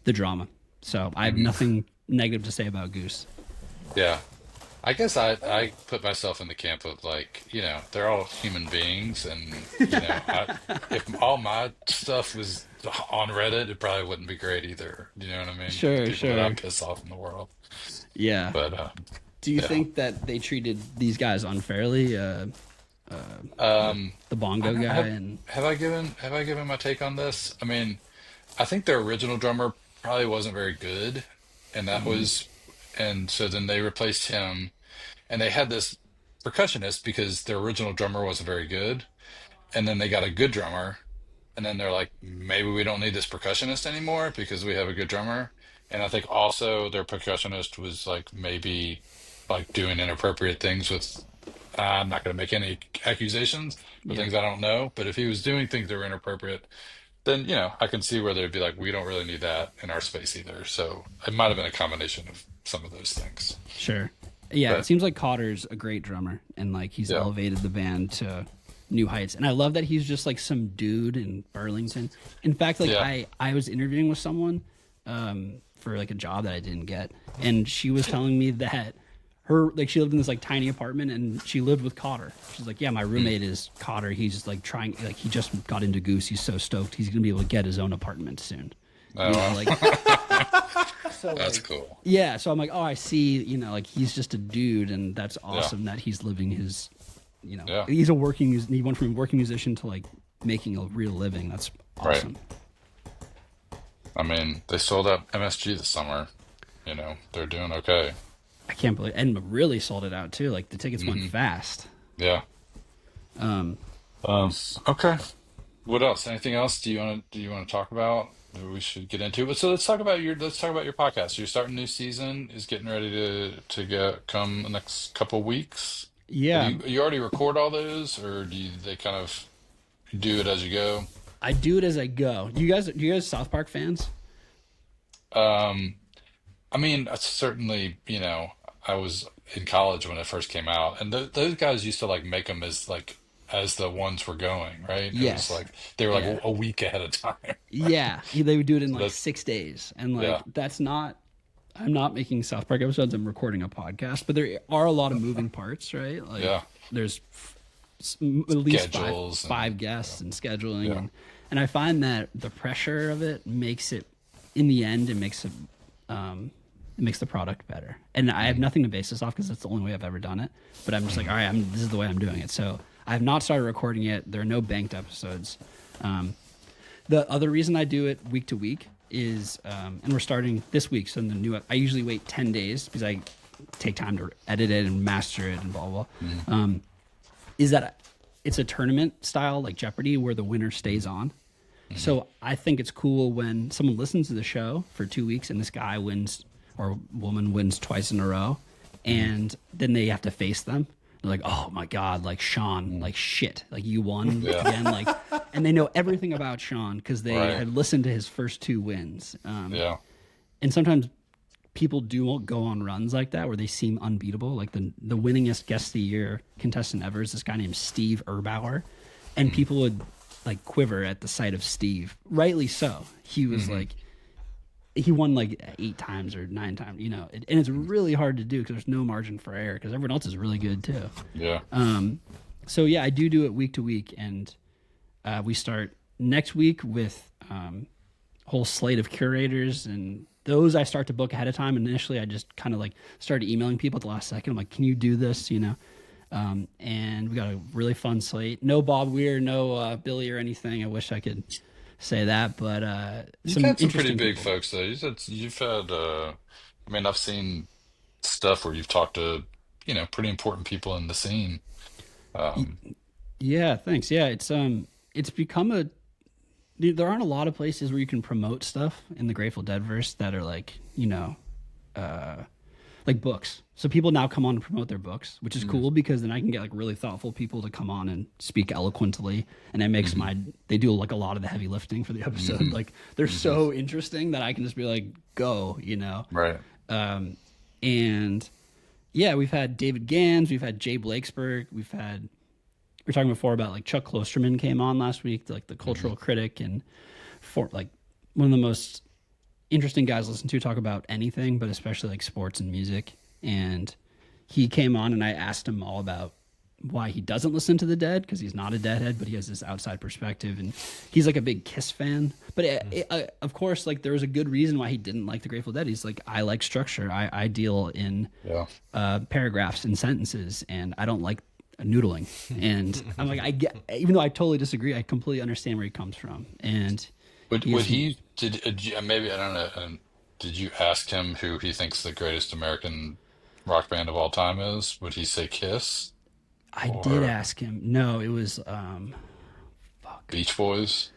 drama. So I have nothing negative to say about Goose. Yeah, I guess I put myself in the camp of like, you know, they're all human beings, and you know, if all my stuff was on Reddit, it probably wouldn't be great either. You know what I mean? Sure. That I piss off in the world. Yeah. But do you think that they treated these guys unfairly the bongo guy. Have I given my take on this? I mean, I think their original drummer probably wasn't very good, and so then they replaced him, and they had this percussionist because their original drummer wasn't very good, and then they got a good drummer, and then they're like, maybe we don't need this percussionist anymore because we have a good drummer. And I think also their percussionist was like maybe like doing inappropriate things with. I'm not going to make any accusations for things I don't know, but if he was doing things that were inappropriate, then I can see where they'd be like, we don't really need that in our space either. So it might have been a combination of some of those things. Sure. Yeah, it seems like Cotter's a great drummer, and like he's elevated the band to new heights. And I love that he's just like some dude in Burlington. In fact, like I was interviewing with someone for like a job that I didn't get, and she was telling me that she lived in this like tiny apartment, and she lived with Cotter. She's like, yeah, my roommate is Cotter. He's just like trying, like he just got into Goose. He's so stoked. He's gonna be able to get his own apartment soon. So, that's cool. Yeah, so I'm like, oh, I see. Like he's just a dude, and that's awesome that he's living his. He's a working. He went from a working musician to like making a real living. That's awesome. Right. I mean, they sold out MSG this summer. They're doing okay. I can't believe, and really sold it out too. Like the tickets went fast. Yeah. Okay. What else? Anything else? Do you want to talk about that we should get into? So let's talk about your podcast. You're starting a new season. Is getting ready to come the next couple weeks. Yeah. You already record all those, or they kind of do it as you go? I do it as I go. Do you guys South Park fans? I mean, certainly, I was in college when it first came out, and those guys used to like make them as the ones were going, right? Yes. It was like they were like a week ahead of time. Yeah, they would do it in like 6 days, and that's not. I'm not making South Park episodes. I'm recording a podcast, but there are a lot of moving parts, right? Like there's at least five guests and scheduling, and I find that the pressure of it makes it, in the end, it makes the product better. And I have nothing to base this off because that's the only way I've ever done it. But I'm just like, all right, this is the way I'm doing it. So I have not started recording yet. There are no banked episodes. The other reason I do it week to week is, and we're starting this week. So I usually wait 10 days because I take time to edit it and master it and blah, blah, blah. Is that it's a tournament style like Jeopardy where the winner stays on. So I think it's cool when someone listens to the show for 2 weeks and this guy wins or woman wins twice in a row, and then they have to face them. They're like, oh my God, like Sean, like shit, like you won again, like, and they know everything about Sean because they had listened to his first 2 wins. And sometimes people do go on runs like that where they seem unbeatable. Like the winningest guest of the year contestant ever is this guy named Steve Erbauer, and people would like quiver at the sight of Steve, rightly so. He was like, he won like 8 times or 9 times, and it's really hard to do because there's no margin for error because everyone else is really good too. So I do it week to week, and we start next week with a whole slate of curators, and those I start to book ahead of time. Initially I just kind of like started emailing people at the last second. I'm like, can you do this, and we got a really fun slate. No Bob Weir, no Billy or anything. I wish I could say that, but you've had some pretty big folks though. You've had I mean, I've seen stuff where you've talked to pretty important people in the scene. Yeah, thanks. Yeah, it's become there aren't a lot of places where you can promote stuff in the Grateful Dead verse that are like like books. So people now come on and promote their books, which is cool because then I can get like really thoughtful people to come on and speak eloquently, and it makes they do like a lot of the heavy lifting for the episode. Like they're so interesting that I can just be like, go, Right. And yeah, we've had David Gans, we've had Jay Blakesberg, we were talking before about like Chuck Klosterman came on last week, like the cultural critic, and for like one of the most interesting guys to listen to talk about anything, but especially like sports and music. And he came on and I asked him all about why he doesn't listen to the Dead, because he's not a Deadhead, but he has this outside perspective, and he's like a big Kiss fan. But of course, like there was a good reason why he didn't like the Grateful Dead. He's like, I like structure. I deal in paragraphs and sentences, and I don't like noodling. And I'm like, I get, even though I totally disagree, I completely understand where he comes from. And Would he did maybe I don't know? Did you ask him who he thinks the greatest American rock band of all time is? Would he say Kiss I did or ask him. No, it was Beach Boys?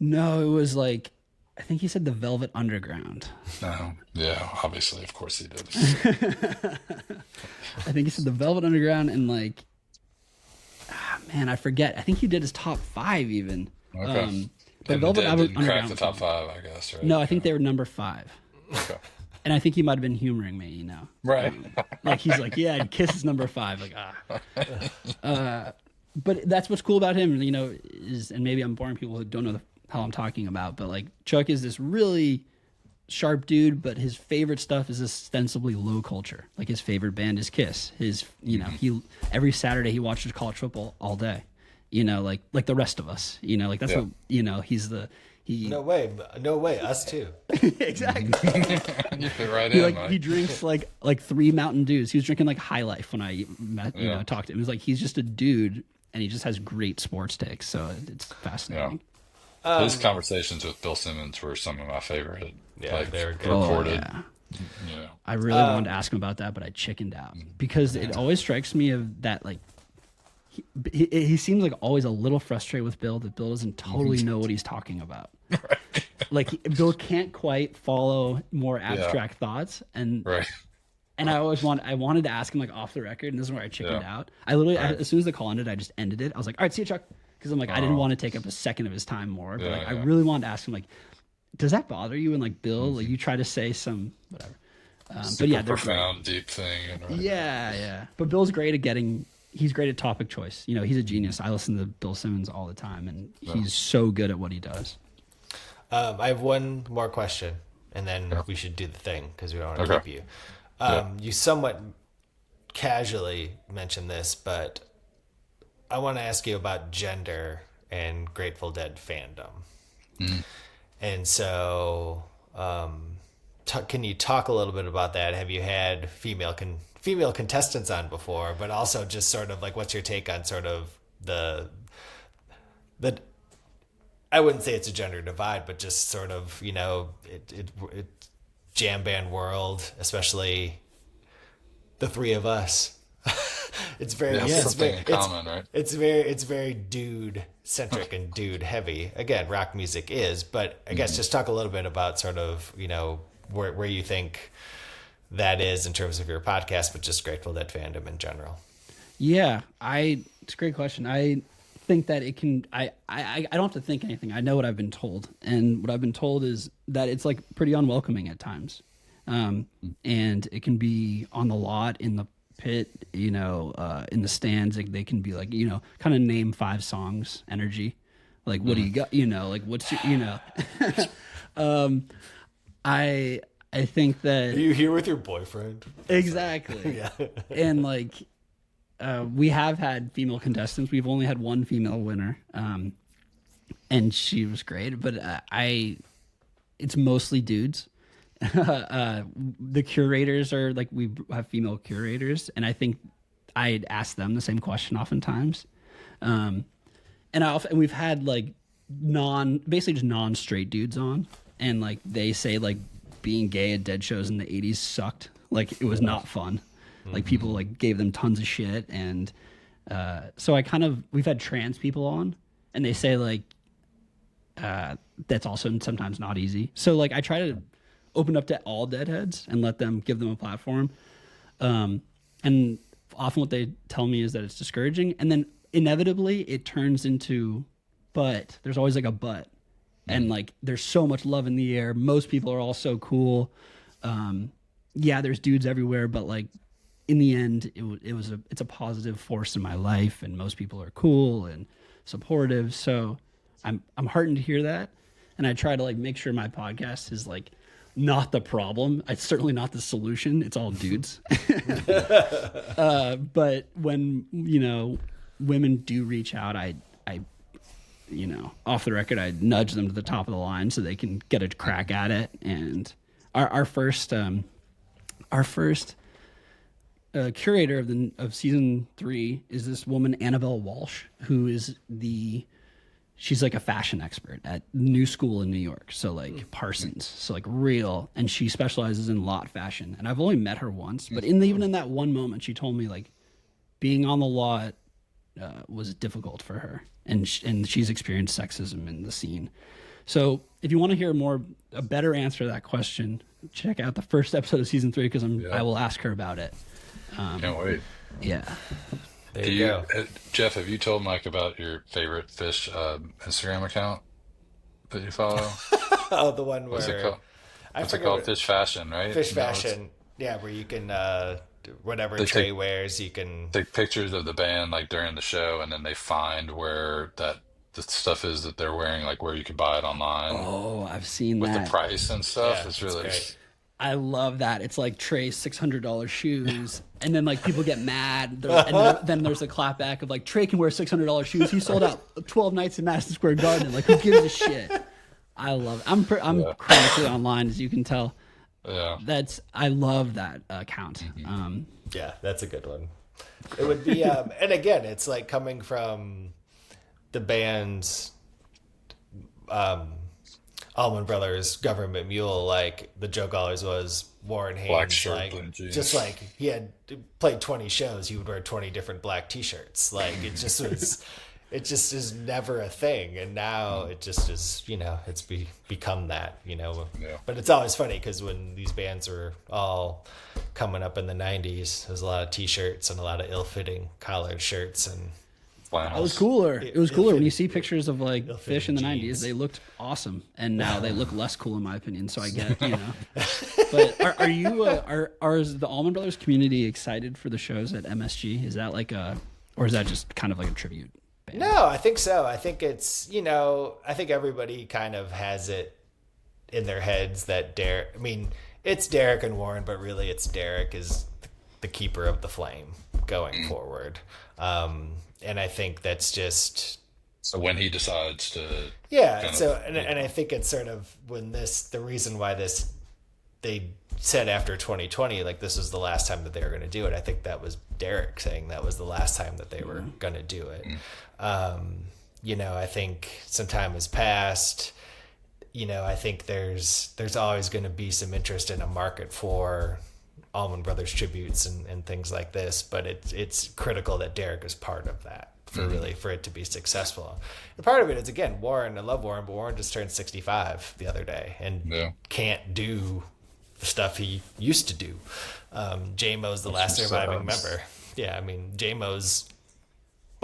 no, it was like I think he said the Velvet Underground. No. Yeah, obviously, of course he did. I think he said the Velvet Underground and like, man, I forget. I think he did his top 5 even. Okay. But And Velvet didn't crack Underground. the top 5, I guess, right? No, I think they were number 5. Okay. And I think he might have been humoring me, you know. Right. Like he's like, yeah, Kiss is number 5. Like, but that's what's cool about him, you know, is, and maybe I'm boring people who don't know the hell I'm talking about, but like Chuck is this really sharp dude, but his favorite stuff is ostensibly low culture. Like his favorite band is Kiss. His, you know, he every Saturday he watches college football all day. You know, like the rest of us. You know, like that's what, you know, he. No way, us too. Exactly. You fit right in, Mike. He drinks like 3 Mountain Dews. He was drinking like High Life when I met, you know, talked to him. It was like he's just a dude, and he just has great sports takes. So it's fascinating. His conversations with Bill Simmons were some of my favorite. Yeah, like, they were good. recorded. Yeah. You know. I really wanted to ask him about that, but I chickened out because it always strikes me of that like. He seems like always a little frustrated with Bill, that Bill doesn't totally know what he's talking about. Right. Like Bill can't quite follow more abstract thoughts, and Right. and I wanted to ask him like off the record, and this is where I chickened out. I literally as soon as the call ended, I just ended it. I was like, all right, see you, Chuck, because I'm like I didn't want to take up a second of his time more, but like I really wanted to ask him like, does that bother you? And like Bill, like you try to say some whatever, but yeah, they're profound, deep thing. And right. yeah. But Bill's great at he's great at topic choice. You know, he's a genius. I listen to Bill Simmons all the time, and he's so good at what he does. I have one more question, and then we should do the thing because we don't want to keep you. You somewhat casually mentioned this, but I want to ask you about gender and Grateful Dead fandom. And so, can you talk a little bit about that? Have you had female contestants on before, but also just sort of like, what's your take on sort of the I wouldn't say it's a gender divide, but just sort of, you know, it jam band world, especially the three of us. It's very, common, right? It's very dude centric and dude heavy. Again, rock music is, but I guess just talk a little bit about sort of, you know, where you think that is in terms of your podcast, but just Grateful Dead fandom in general. Yeah, it's a great question. I think that it can, I don't have to think anything. I know what I've been told. And what I've been told is that it's like pretty unwelcoming at times. And it can be on the lot, in the pit, you know, in the stands. They can be like, you know, kind of name 5 songs energy. Like, what do you got? You know, like what's your, you know, I think that. Are you here with your boyfriend? Exactly. Yeah. And like, we have had female contestants. We've only had one female winner, and she was great. But it's mostly dudes. The curators are like, we have female curators, and I think I'd ask them the same question oftentimes. And we've had like basically just non-straight dudes on, and like they say like being gay at Dead shows in the 80s sucked. Like it was not fun. Like people like gave them tons of shit, and so we've had trans people on, and they say like that's also sometimes not easy. So like I try to open up to all Deadheads and give them a platform, and often what they tell me is that it's discouraging, and then inevitably it turns into, but there's always like a but, and like there's so much love in the air. Most people are all so cool. Yeah, there's dudes everywhere, but like in the end, it's a positive force in my life, and most people are cool and supportive. So I'm heartened to hear that, and I try to like make sure my podcast is like not the problem. It's certainly not the solution. It's all dudes. But when, you know, women do reach out, I you know, off the record, I nudge them to the top of the line so they can get a crack at it. And our first curator of season 3 is this woman Annabelle Walsh, who is she's like a fashion expert at New School in New York, so like Parsons, so like real, and she specializes in lot fashion. And I've only met her once, but even in that one moment, she told me like being on the lot was difficult for her, and she's experienced sexism in the scene. So if you want to hear a better answer to that question, check out the first episode of season 3 because I will ask her about it. Can't wait. Yeah. There you go. Jeff, have you told Mike about your favorite fish Instagram account that you follow? Oh, the one where... What's it called? What's it called? Fish Fashion, right? Fish Fashion. Yeah, where you can, whatever Trey wears, you can... Take pictures of the band like during the show, and then they find where the stuff is that they're wearing, like where you can buy it online. Oh, I've seen with that. With the price and stuff. Yeah, it's really... great. I love that. It's like Trey's $600 shoes, and then like people get mad, and then there's a clapback of like Trey can wear $600 shoes. He sold out 12 nights in Madison Square Garden. Like who gives a shit? I love it. I'm chronically online, as you can tell. Yeah, I love that account. Yeah, that's a good one. It would be, and again, it's like coming from the band's. Allman Brothers Government Mule, like the joke always was Warren Haynes, black shirt, like just like he had played 20 shows, he would wear 20 different black t-shirts. Like it just was, it just is never a thing. And now it just is, it's become that, Yeah. But it's always funny because when these bands were all coming up in the 90s, there was a lot of t-shirts and a lot of ill-fitting collared shirts and. It was cooler. It was cooler when you see pictures of like Fish in the '90s. They looked awesome, and now they look less cool in my opinion. So I get, But are you? Is the Allman Brothers community excited for the shows at MSG? Is that like or is that just kind of like a tribute band? No, I think so. I think it's I think everybody kind of has it in their heads that Derek. I mean, it's Derek and Warren, but really it's Derek is the keeper of the flame going forward. And I think that's just... So when he decides to... Yeah, and I think it's sort of when the reason why they said after 2020, like this was the last time that they were going to do it. I think that was Derek saying that was the last time that they were going to do it. I think some time has passed. I think there's always going to be some interest in a market for Allman Brothers tributes and things like this, but it's critical that Derek is part of that for it to be successful. And part of it is, again, Warren. I love Warren, but Warren just turned 65 the other day and can't do the stuff he used to do. J-Mo's the last surviving member. Yeah, I mean, J-Mo's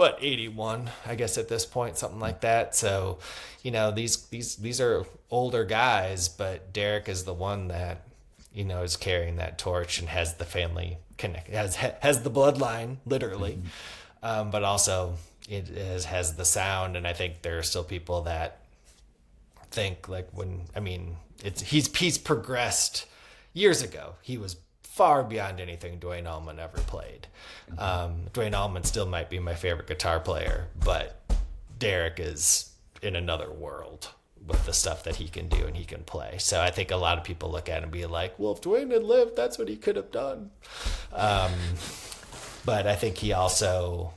81, I guess at this point, something like that. So, these are older guys, but Derek is the one that is carrying that torch and has the family connect, has the bloodline literally, but also it has the sound. And I think there are still people that think like he's progressed. Years ago, he was far beyond anything Duane Allman ever played. Duane Allman still might be my favorite guitar player, but Derek is in another world with the stuff that he can do and he can play. So I think a lot of people look at him and be like, well, if Duane had lived, that's what he could have done. But I think he also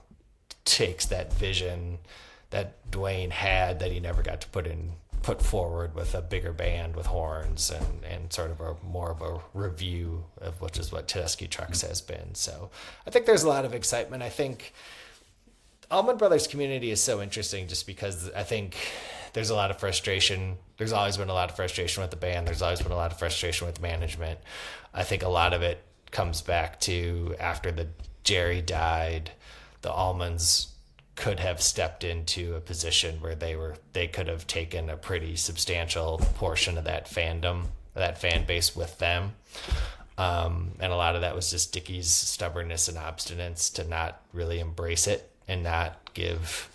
takes that vision that Duane had that he never got to put forward with a bigger band with horns and sort of more of a review of which is what Tedeschi Trucks has been. So I think there's a lot of excitement. I think Allman Brothers community is so interesting just because I think there's a lot of frustration. There's always been a lot of frustration with the band. There's always been a lot of frustration with management. I think a lot of it comes back to after Jerry died, the Allmans could have stepped into a position where they could have taken a pretty substantial portion of that fandom, that fan base with them. And a lot of that was just Dickie's stubbornness and obstinance to not really embrace it and not give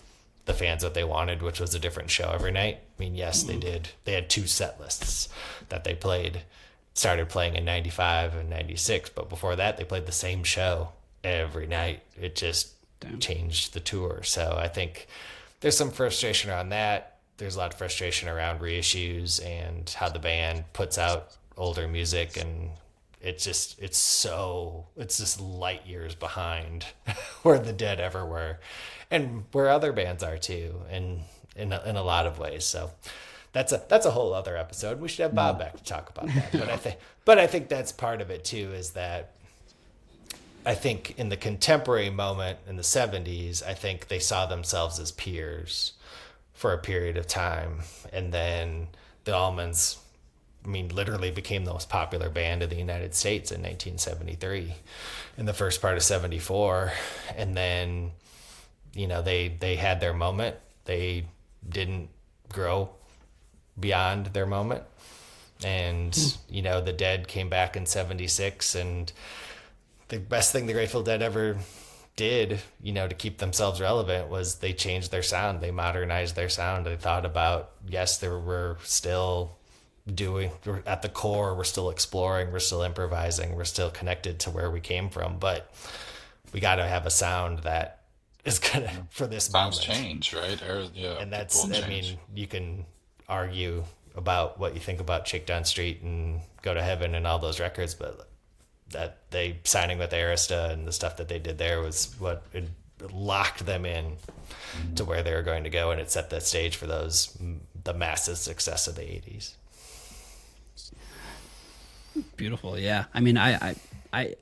the fans what they wanted, which was a different show every night. I mean, yes, they did. They had 2 set lists that they started playing in 95 and 96, but before that they played the same show every night. It just changed the tour. So I think there's some frustration around that. There's a lot of frustration around reissues and how the band puts out older music and it's just light years behind where the Dead ever were, and where other bands are too, and in a lot of ways. So that's a whole other episode. We should have Bob back to talk about that. But I think that's part of it too, is that I think in the contemporary moment in the 70s, I think they saw themselves as peers for a period of time. And then the Allmans, literally became the most popular band in the United States in 1973, in the first part of 74. And then, they had their moment. They didn't grow beyond their moment. And, the Dead came back in 76, and the best thing the Grateful Dead ever did, to keep themselves relevant, was they changed their sound. They modernized their sound. They thought about, yes, we're still we're at the core, we're still exploring, we're still improvising, we're still connected to where we came from, but we got to have a sound that is gonna, for this moment. Sounds change, right? Yeah, and that's, you can argue about what you think about Shake Down Street and Go to Heaven and all those records, but that they signing with Arista and the stuff that they did there was what it locked them in to where they were going to go, and it set the stage for the massive success of the 80s. Beautiful. Yeah. I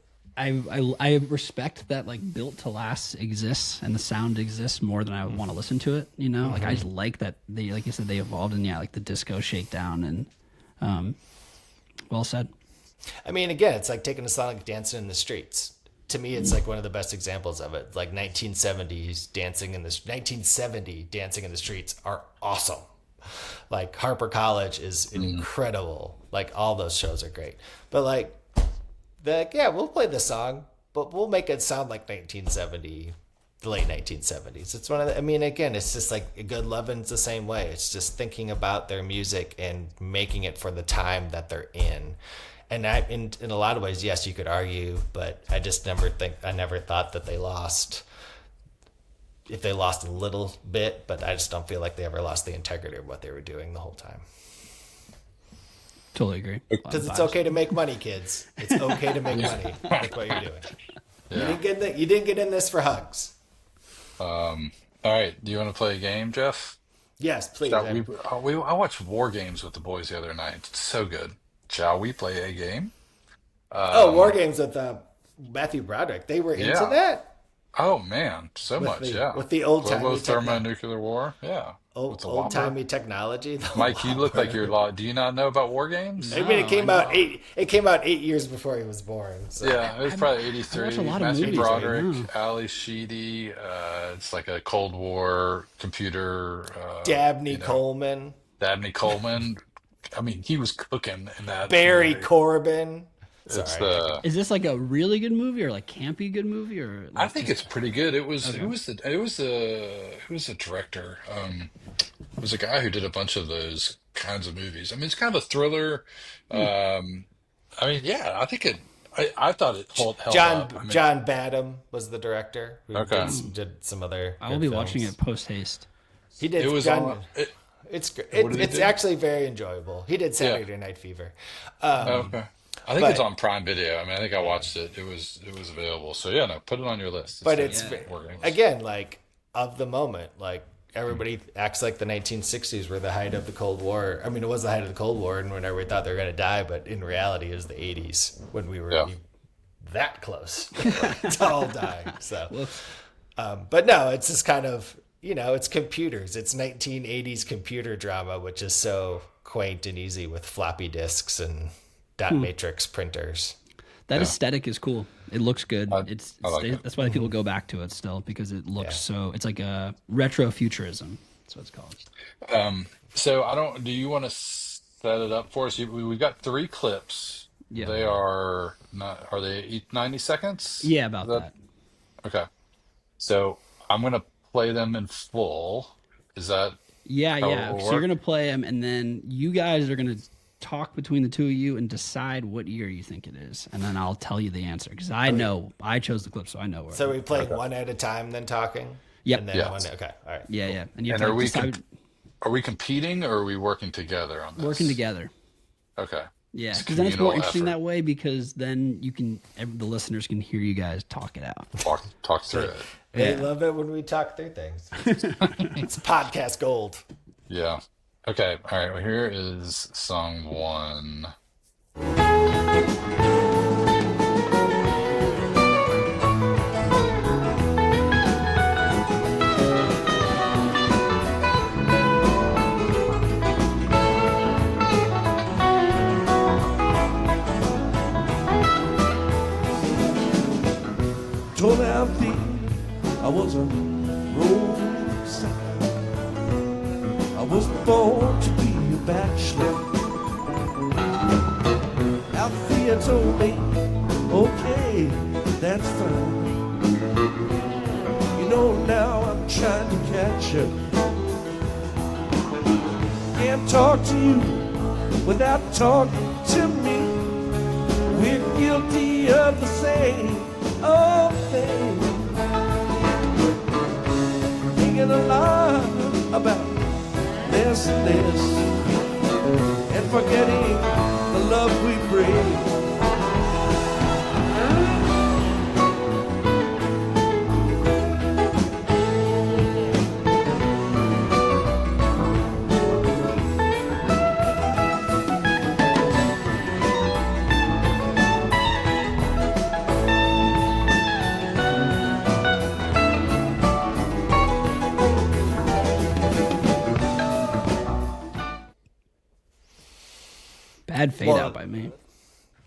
respect that, like, Built to Last exists and the sound exists more than I want to listen to it. Like, I just like that they, like you said, they evolved, and like the disco shakedown, and well said. Again, it's like taking a song like Dancing in the Streets. To me, it's like one of the best examples of it. Like 1970 Dancing in the Streets are awesome. Like Harper College is incredible. Like all those shows are great. But we'll play this song, but we'll make it sound like 1970, the late 1970s. It's one of the, again, it's just like A Good Lovin's the same way. It's just thinking about their music and making it for the time that they're in. And in a lot of ways, yes, you could argue, but I just never thought that they lost. If they lost a little bit, but I just don't feel like they ever lost the integrity of what they were doing the whole time. Totally agree. Because it's okay to make money, kids. It's okay to make money with what you're doing. Yeah. You didn't get in this for hugs. All right. Do you want to play a game, Jeff? Yes, please. I watched War Games with the boys the other night. It's so good. Shall we play a game? War Games with Matthew Broderick. They were into that? Oh, man. So much, With the old-timey thermonuclear war, yeah. Old-timey technology. Mike, you look like you're do you not know about War Games? It came out 8 years before he was born. So. Yeah, it was probably 83. I watch a lot of Matthew movies Broderick, right now. Ali Sheedy. It's like a Cold War computer. Dabney Coleman. Dabney Coleman. He was cooking in that. Barry Corbin. Is this like a really good movie or like campy good movie, or? Like I think it's pretty good. Who was the director? It was a guy who did a bunch of those kinds of movies. It's kind of a thriller. I think it. I thought it held up. John Badham was the director. Who did some other. I will be watching it post haste. He did. It was it's great. It's actually very enjoyable. He did Saturday Night Fever. Okay. I think it's on Prime Video. I think I watched it. It was available. So put it on your list. But again, like, of the moment, like, everybody acts like the 1960s were the height of the Cold War. It was the height of the Cold War, and whenever we thought they were going to die, but in reality, it was the 80s when we were that close to all dying. So, but no, it's just kind of, it's computers. It's 1980s computer drama, which is so quaint and easy with floppy disks and dot matrix printers. That aesthetic is cool. It looks good. I like it. That's why people go back to it still, because it looks so. It's like a retro futurism. That's what it's called. So do you want to set it up for us? We've got 3 clips. Yeah. They are not. Are they 90 seconds? Yeah, about that. Okay. So I'm gonna play them in full. Is that? Yeah. So you're gonna play them, and then you guys are gonna talk between the two of you and decide what year you think it is, and then I'll tell you the answer, because I know I chose the clip, so I know where. So we play one at a time, then talking. Yep. And then okay. All right. Yeah. And you have to decide. Are we competing or are we working together on this? Working together. Okay. Yeah, It's because then it's more communal interesting effort. that way, because then the listeners can hear you guys talk it out. Talk through it. They Yeah. love it when we talk through things. It's podcast gold. Yeah. Okay. All right. Well, here is song 1. Told Alfie I was a road side. I was born to be a bachelor. Alfie told me, okay, that's fine. You know now I'm trying to catch up. Can't talk to you without talking to me. We're guilty of the same old thing. Thinking a lot about this and this, and forgetting the love we bring. Bad fade out by me.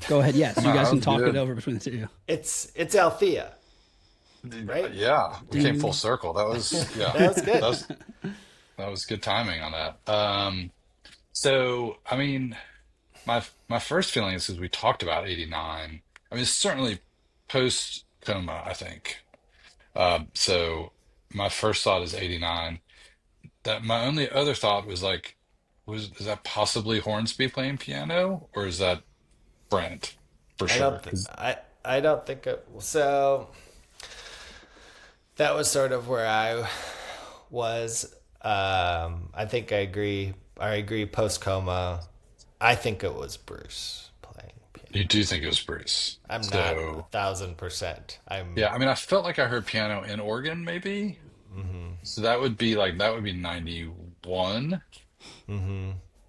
Go ahead. Yes, you No, guys that can was talk good. it over between the two of you. It's Althea. Right? Yeah. We came full circle. That was, yeah. That was good. That was good timing on that. So, I mean, my first feeling is because we talked about 89. I mean, it's certainly post coma, I think. So my first thought is 89. That my only other thought was like, is that possibly Hornsby playing piano, or is that Brent for sure? I don't think it, so. That was sort of where I was. I think I agree. I agree. Post coma, I think it was Bruce playing piano. You do think it was Bruce? I'm So, not 1,000%. yeah. I mean, I felt like I heard piano in organ, maybe. So that would be 91,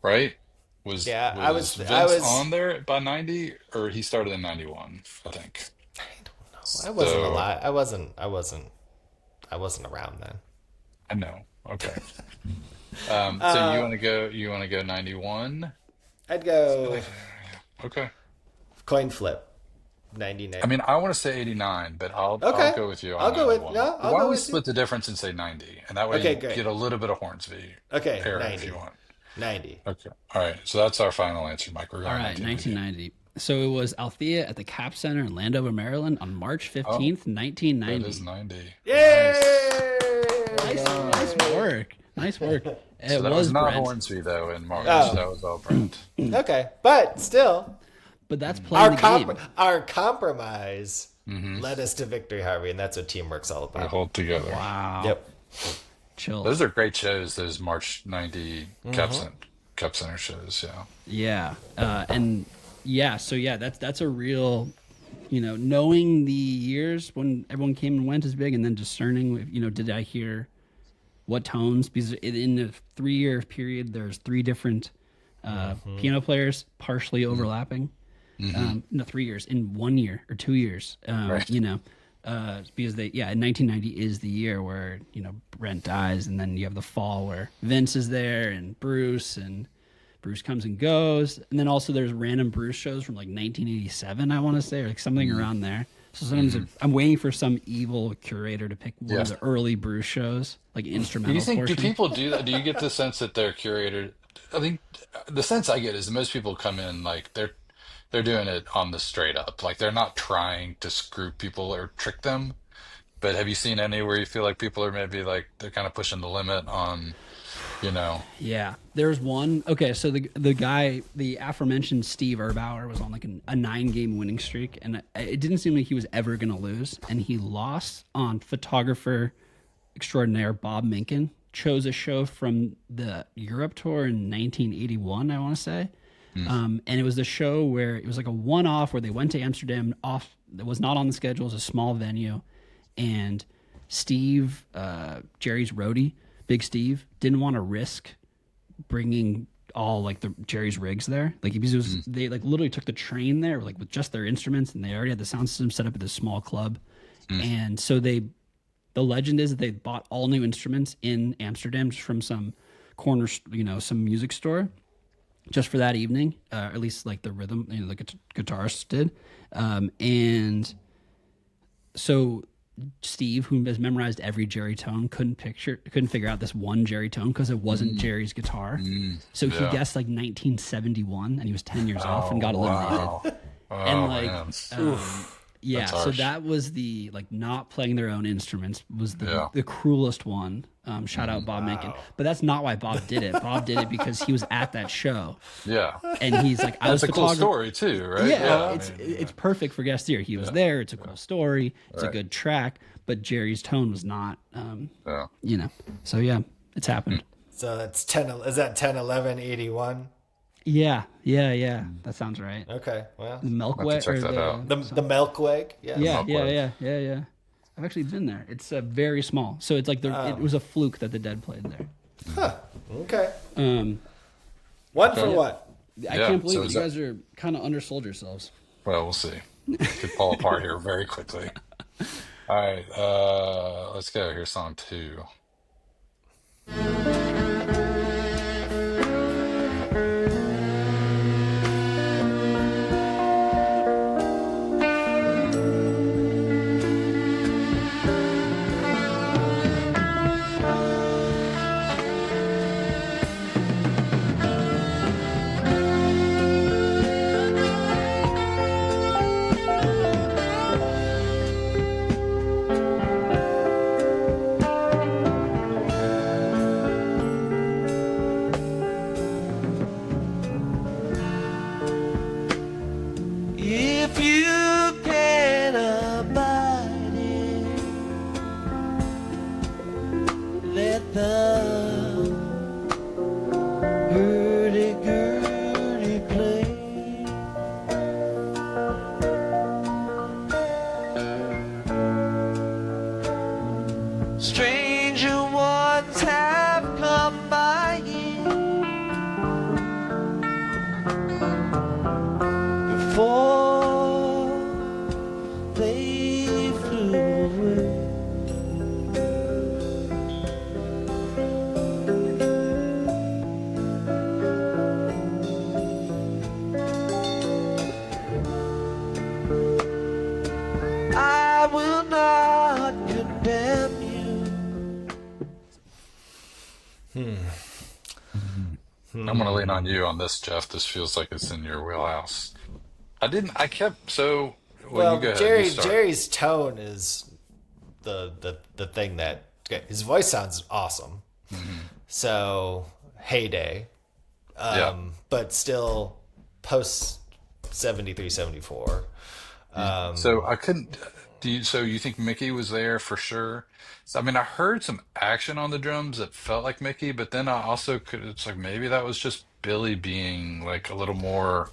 right? Was Yeah, was I Vince was. on there by 90, or he started in 91? I think. I wasn't So alive. I wasn't around then. I know. Okay. So you want to go? You want to go 91? I'd go Okay. coin flip, 99. I mean, I want to say 89, but I'll go with you. I'll On go with 91. no. I'll Why go don't we with you. split the difference and say 90, and that way Okay, you great. get a little bit of Hornsby Okay, era 90. if you want. 90. Okay. All right. So that's our final answer, Mike. We're going All right, 1990. So it was Althea at the Cap Center in Landover, Maryland on March 15th, That 1990. is 90. Yay! Nice work. Nice work. So It that was was not Brent, Hornsby though in March. Oh. That was all Brent. Okay, but still, but that's playing the game. our compromise led us to victory, Harvey, and that's what teamwork's all We about. hold together. Wow. Yep. Chill. Those are great shows. Those March 90 Cup Center shows. Yeah. Yeah. And yeah, so yeah, that's a real, knowing the years when everyone came and went is big, and then discerning, did I hear what tones? Because in a 3-year period, there's 3 different piano players partially overlapping. No, 3 years, in 1 year or 2 years, Right. because in 1990 is the year where, Brent dies, and then you have the fall where Vince is there and Bruce comes and goes. And then also there's random Bruce shows from 1987, I want to say, or something around there. So sometimes I'm waiting for some evil curator to pick one of the early Bruce shows, like instrumental Do you think, portion. do people do that? Do you get the sense that they're curated? I think the sense I get is that most people come in they're doing it on the straight up. Like they're not trying to screw people or trick them. But have you seen any where you feel like people are maybe they're kind of pushing the limit on, Yeah, there's one. Okay, so the guy, the aforementioned Steve Erbauer, was on a 9-game winning streak, and it didn't seem like he was ever going to lose, and he lost on photographer extraordinaire Bob Minkin. Chose a show from the Europe tour in 1981, I want to say, And it was the show where it was like a one-off where they went to Amsterdam off. That was not on the schedule. It was a small venue, and Steve, Jerry's roadie, Big Steve, didn't want to risk bringing all like Jerry's rigs there. Like they like literally took the train there, like with just their instruments, and they already had the sound system set up at this small club. And so the legend is that they bought all new instruments in Amsterdam just from some corner, some music store, just for that evening, or at least like the rhythm, the guitarist did. And so Steve, who has memorized every Jerry tone, couldn't figure out this one Jerry tone because it wasn't Jerry's guitar. So he guessed like 1971, and he was 10 years off and got eliminated. Yeah, so that was the not playing their own instruments was the cruelest one. Shout out Bob Mencken. But that's not why Bob did it. Bob did it because he was at that show. Yeah. And he's like, That's a cool story too, right? Yeah, it's perfect for guest ear. He was there. It's a cool story. It's a good track. But Jerry's tone was not, So yeah, it's happened. So that's 10. Is that 10, 11, 81? Yeah. That sounds right. Okay, well, the Milkweg or the Milkweg. Yeah. I've actually been there. It's very small, so it's like it was a fluke that the Dead played there. Huh. Okay. One for what? I can't believe you guys are kind of undersold yourselves. Well, we'll see. It could fall apart here very quickly. All right, let's go. Here's song 2. I'm going to lean on you on this, Jeff. This feels like it's in your wheelhouse. Jerry's tone is the thing that, his voice sounds awesome. So heyday, but still post 73, 74. So I couldn't. So you think Mickey was there for sure? I mean, I heard some action on the drums that felt like Mickey, but then I also it's like maybe that was just Billy being like a little more,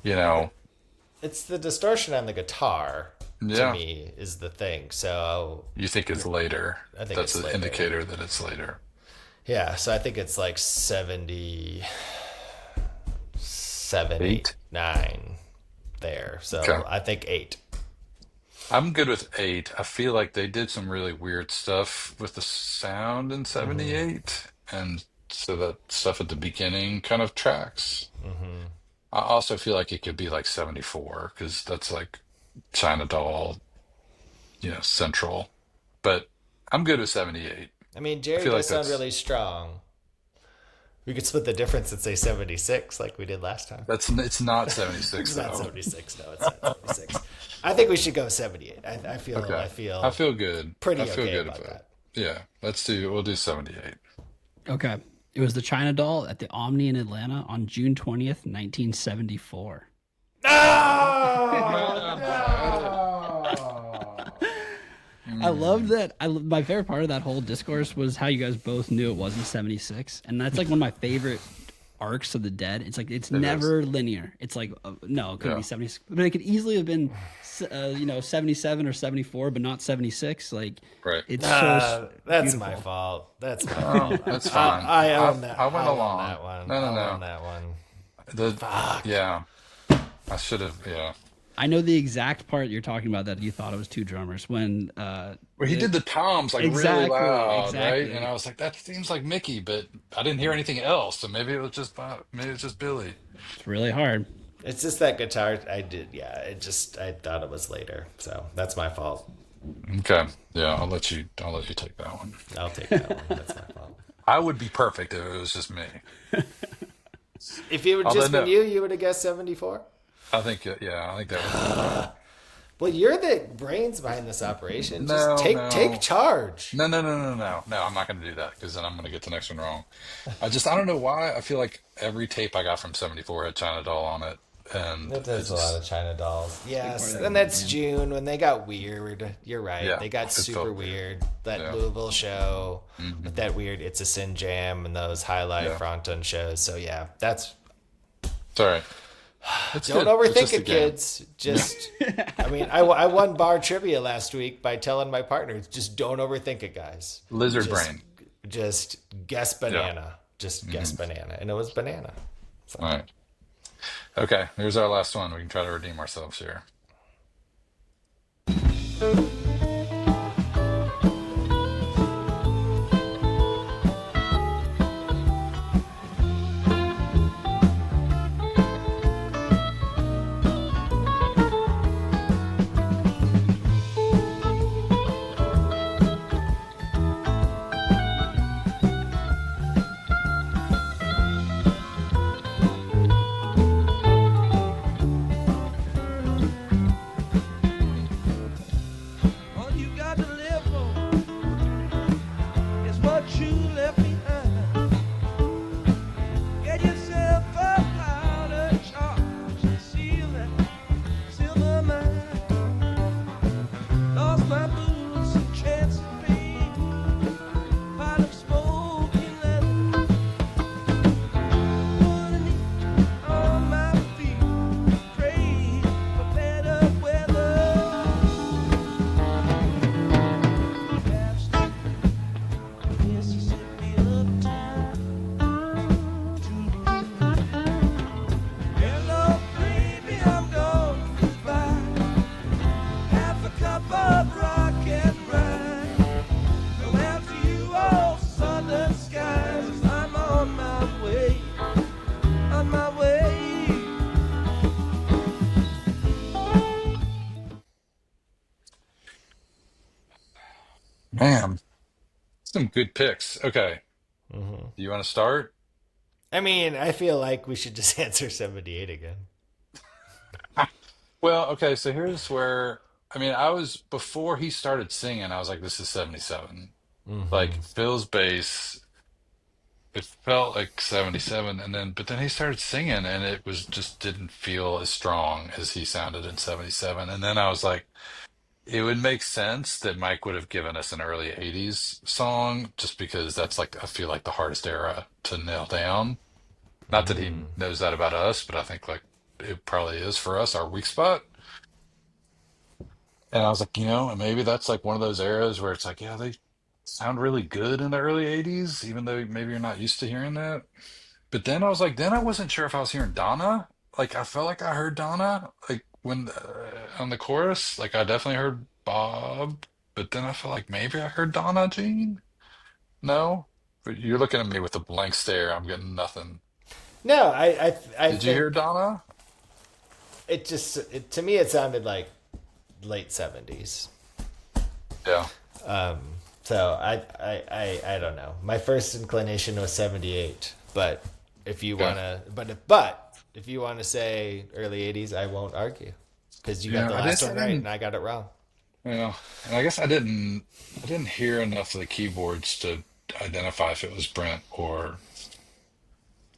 It's the distortion on the guitar, to me, is the thing. So you think it's later? I think that's an indicator that it's later. Yeah, so I think it's like 77, 8, 9 there. So I think 8. I'm good with 8. I feel like they did some really weird stuff with the sound in 78, and so that stuff at the beginning kind of tracks. I also feel like it could be like 74, because that's like China Doll, central. But I'm good with 78. I mean, Jerry does sound really strong. We could split the difference and say 76 like we did last time. It's not 76. It's not 76. No, it's not 76. I think we should go 78. I feel good. Pretty okay about that. Yeah, we'll do 78. Okay. It was the China Doll at the Omni in Atlanta on June 20th, 1974. I love that. My favorite part of that whole discourse was how you guys both knew it wasn't 76, and that's like one of my favorite arcs of the Dead. It's like it's It never linear. It's like no, it couldn't be 70, but it could easily have been 77 or 74, but not 76. Like it's so that's beautiful. my fault. That's my fault. That's fine. I own that. I went along. That one. No. I own that one. Fuck. Yeah. I should have. Yeah. I know the exact part you're talking about that you thought it was two drummers when Well, he did the toms like Exactly, really loud, exactly. right? And I was like, that seems like Mickey, but I didn't hear anything else. So maybe it was just Billy. it's really hard. It's just that guitar. I thought it was later, so that's my fault. Okay. Yeah, I'll let you take that one. I'll take that one. That's my fault. I would be perfect if it was just me. If it would just been you would have guessed 74. I think that was. Well, you're the brains behind this operation. No, Just take charge. No, I'm not going to do that because then I'm going to get the next one wrong. I don't know why. I feel like every tape I got from 74 had China Doll on it. And There's a lot of China Dolls. Yes, and that's June when they got weird. You're right. Yeah, they got it super felt weird. That Louisville show with that weird It's a Sin Jam and those highlight Fronton shows. So yeah, that's... Sorry. Don't overthink it, kids. Just, I mean, I won bar trivia last week by telling my partners, just don't overthink it, guys. Lizard brain. Just guess banana. Just guess banana. And it was banana. So. All right. Okay, here's our last one. We can try to redeem ourselves here. All you got to live for is what you left behind. Get yourself a powder charge and seal that silver mine. Lost my boots and chance of pain, pot of smoking leather. Put a knee on my feet, pray for better weather. Mississippi uptown. Hello, baby, I'm going goodbye. Half a cup of rock and rye. Go out to you, all southern skies. I'm on my way, on my way. Man, some good picks. Okay. Do you want to start? I mean, I feel like we should just answer 78 again. Well, okay, so here's where before he started singing, I was like, this is 77. Like Phil's bass, it felt like 77, but then he started singing and it was just didn't feel as strong as he sounded in 77. And then I was like, it would make sense that Mike would have given us an early 80s song just because that's like, I feel like the hardest era to nail down. Not that he knows that about us, but I think like it probably is for us, our weak spot. And I was like, maybe that's like one of those eras where it's like, yeah, they sound really good in the early 80s, even though maybe you're not used to hearing that. But then I was like, then I wasn't sure if I was hearing Donna. Like, I felt like I heard Donna, like when on the chorus, like I definitely heard Bob, but then I felt like maybe I heard Donna Jean. No, but you're looking at me with a blank stare. I'm getting nothing. No, I Did you hear Donna? To me, it sounded like late 70s. Yeah. So I don't know. My first inclination was 78, but if you wanna, but if you want to say early 80s, I won't argue because you got the last one right and I got it wrong. Yeah, and I guess I didn't hear enough of the keyboards to identify if it was Brent or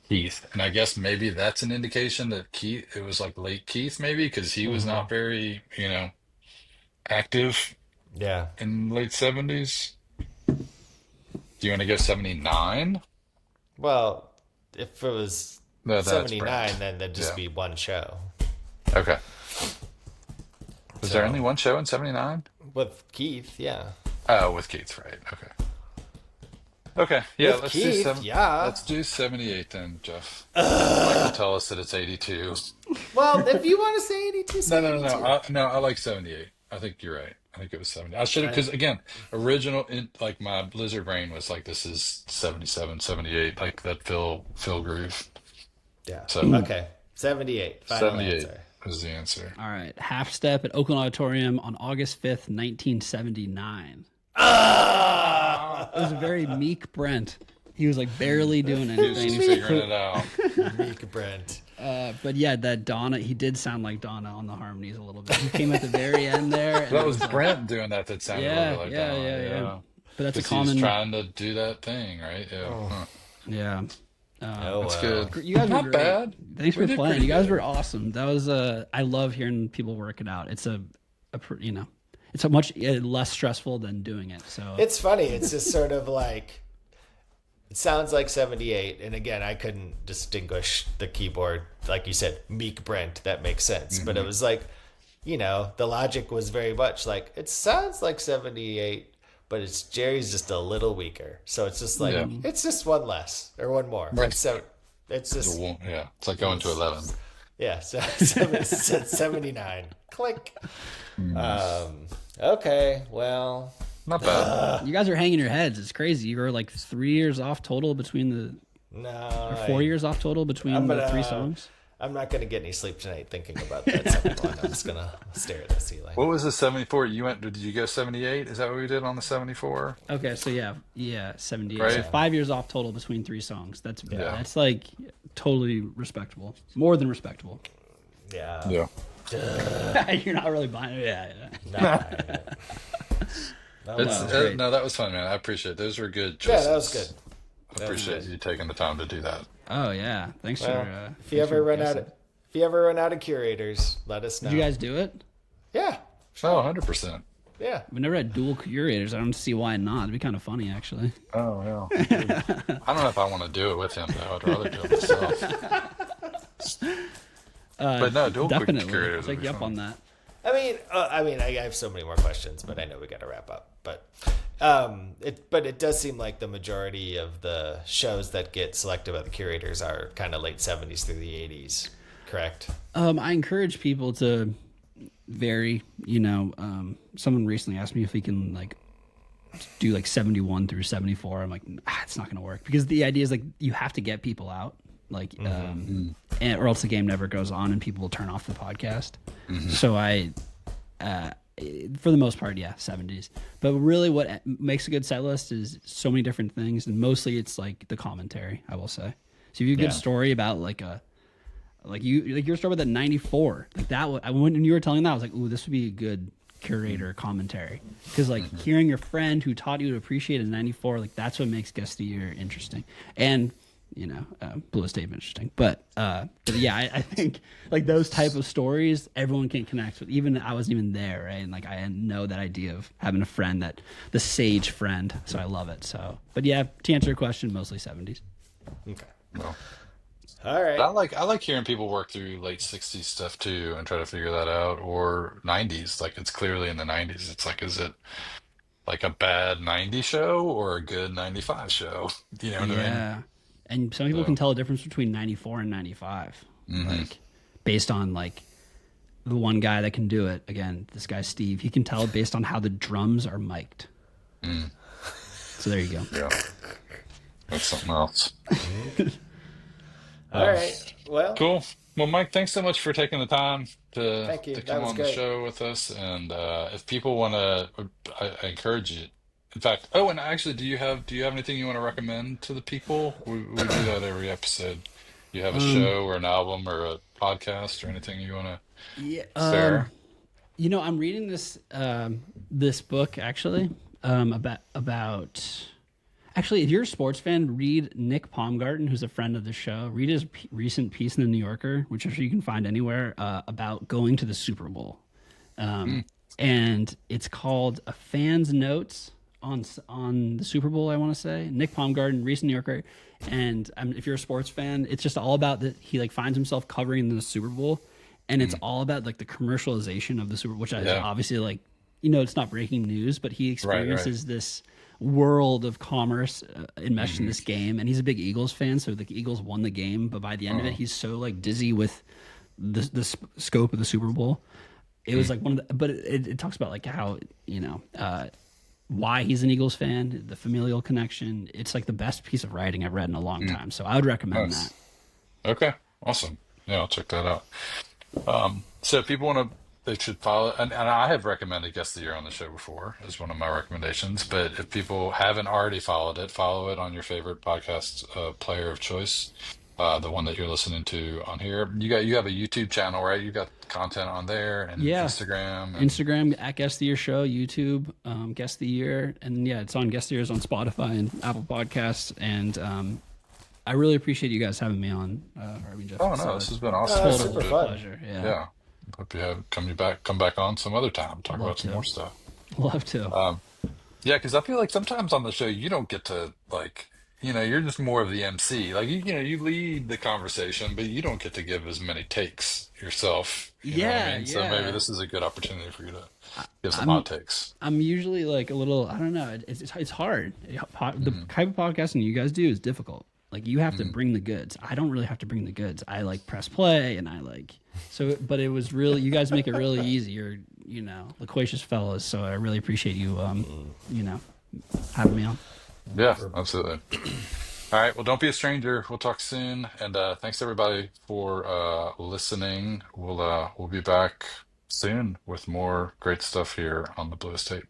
Keith. And I guess maybe that's an indication that Keith, it was like late Keith maybe because he was not very, active Yeah. in late 70s. Do you want to go 79? Well, If it was No, that's 79, Brent. then there'd just be one show. Okay. Was there only one show in 79? With Keith, yeah. Oh, with Keith, right. Okay. Okay, yeah, With Keith, let's do 78 then, Jeff. Mike will tell us that it's 82. Well, if you want to say 82, No, I like 78. I think you're right. I think it was 70. I should have, because again, like my Blizzard brain was like, this is 77, 78, like that Phil groove. Yeah. So okay, 78. Final 78 answer. is the answer. All right. Half Step at Oakland Auditorium on August 5th, 1979. It was a very meek Brent. He was like barely doing He was anything. just figuring it out. Meek Brent. But yeah, that Donna, he did sound like Donna on the harmonies a little bit. He came at the very end there. And That was Brent doing that sounded a little bit like that. yeah. But that's a 'Cause common. he's trying to do that thing, right? Yeah. Huh. Yeah. That's good. You guys were Not great. bad. Thanks We for did playing. pretty You guys good. were awesome. That was I love hearing people work it out. It's it's a much less stressful than doing it. So It's funny. It's just sort of like, it sounds like 78. And again, I couldn't distinguish the keyboard. Like you said, Meek Brent, that makes sense. But it was like, the logic was very much like, it sounds like 78, but it's Jerry's just a little weaker. So it's just like, it's just one less or one more. Right. So it's just, Yeah, it's like going to 11. yeah, so 79. Click. Okay, well, Not bad. you guys are hanging your heads. It's crazy. You were like 3 years off total between the no. 4 years off total between the three songs. I'm not going to get any sleep tonight thinking about that second one. I'm just going to stare at the ceiling. What was the 74? Did you go 78? Is that what we did on the 74? Okay, so yeah, 78. Right. So 5 years off total between three songs. That's like totally respectable. More than respectable. Yeah. Yeah. You're not really buying it. Yeah. No, great. No, that was fun, man. I appreciate it. Those were good yeah, choices. that was good. I appreciate you taking the time to do that. Oh yeah. Thanks Well, for. if you ever run out of curators, let us know. Did you guys do it? Yeah. Oh, 100%. Yeah. We never had dual curators. I don't see why not. It'd be kind of funny, actually. Oh, yeah. I don't know if I want to do it with him, though. I'd rather do it myself. But no, dual Definitely. curators I'll take you up on that. I mean, I have so many more questions, but I know we got to wrap up. But it does seem like the majority of the shows that get selected by the curators are kind of late 70s through the 80s, correct? I encourage people to vary. Someone recently asked me if we can like do like 71 through 74. I'm like, it's not going to work because the idea is like you have to get people out. Like, or else the game never goes on and people will turn off the podcast. So for the most part, 70s. But really what makes a good set list is so many different things. And mostly it's like the commentary, I will say. So if you have a good story about like your story about that 94, like that, when you were telling that, I was like, ooh, this would be a good curator commentary. Because like hearing your friend who taught you to appreciate a 94, like that's what makes Guest of the Year interesting. And Bluest Tape interesting, but yeah, I think like those type of stories everyone can connect with. Even I wasn't even there, right? And like I know that idea of having a friend, that the sage friend, so I love it. So, but yeah, to answer your question, mostly 70s. Okay. Well, All right. I like hearing people work through late 60s stuff, too, and try to figure that out. Or 90s, like it's clearly in the 90s. It's like, is it like a bad 90s show or a good 95 show? You know what I mean? Yeah. And some people can tell the difference between 94 and 95, like based on like the one guy that can do it. Again, this guy Steve, he can tell based on how the drums are mic'd. So there you go. Yeah, that's something else. All right. Well, Cool. Well, Mike, thanks so much for taking the time to Thank you. to That come was on the great. show with us. And if people want to, I encourage you. In fact, and actually, do you have anything you want to recommend to the people? We do that every episode. You have a show or an album or a podcast or anything you want to share? I'm reading this book actually about actually, if you're a sports fan, read Nick Baumgarten, who's a friend of the show. Read his recent piece in the New Yorker, which I'm sure you can find anywhere, about going to the Super Bowl, and it's called "A Fan's Notes on the Super Bowl, I want to say. Nick Baumgarten, recent New Yorker, and if you're a sports fan, it's just all about that. He like finds himself covering the Super Bowl, and it's all about like the commercialization of the Super Bowl, which I obviously like. It's not breaking news, but he experiences this world of commerce enmeshed in this game, and he's a big Eagles fan, so the Eagles won the game, but by the end of it, he's so like dizzy with the scope of the Super Bowl. It was like but it talks about like how why he's an Eagles fan, the familial connection. It's like the best piece of writing I've read in a long time, so I would recommend that. Okay, awesome. Yeah, I'll check that out. So if people want to, they should follow, and I have recommended Guest of the Year on the show before as one of my recommendations, but if people haven't already followed it, follow it on your favorite podcast player of choice, the one that you're listening to on here. You have a YouTube channel, right? You got content on there, and Instagram. Instagram at Guest of the Year Show, YouTube, Guest of the Year, and it's on Guest of the Year's on Spotify and Apple Podcasts, and I really appreciate you guys having me on, Harvey and Jeff. Oh no, this has been awesome. Super fun. Pleasure. Yeah. Hope you come back on some other time, talk about some more stuff. Love to. Yeah, because I feel like sometimes on the show you don't get to like, you're just more of the MC. Like you lead the conversation, but you don't get to give as many takes yourself. You know what I mean? So maybe this is a good opportunity for you to give some hot takes. I'm usually like a little, I don't know, it's hard. The type of podcasting you guys do is difficult. Like you have to bring the goods. I don't really have to bring the goods. I like press play and I like but it was really, you guys make it really easy. You're loquacious fellows, so I really appreciate you having me on. Yeah, absolutely. All right, well, don't be a stranger. We'll talk soon, and thanks everybody for listening. We'll be back soon with more great stuff here on the Bluest Tape.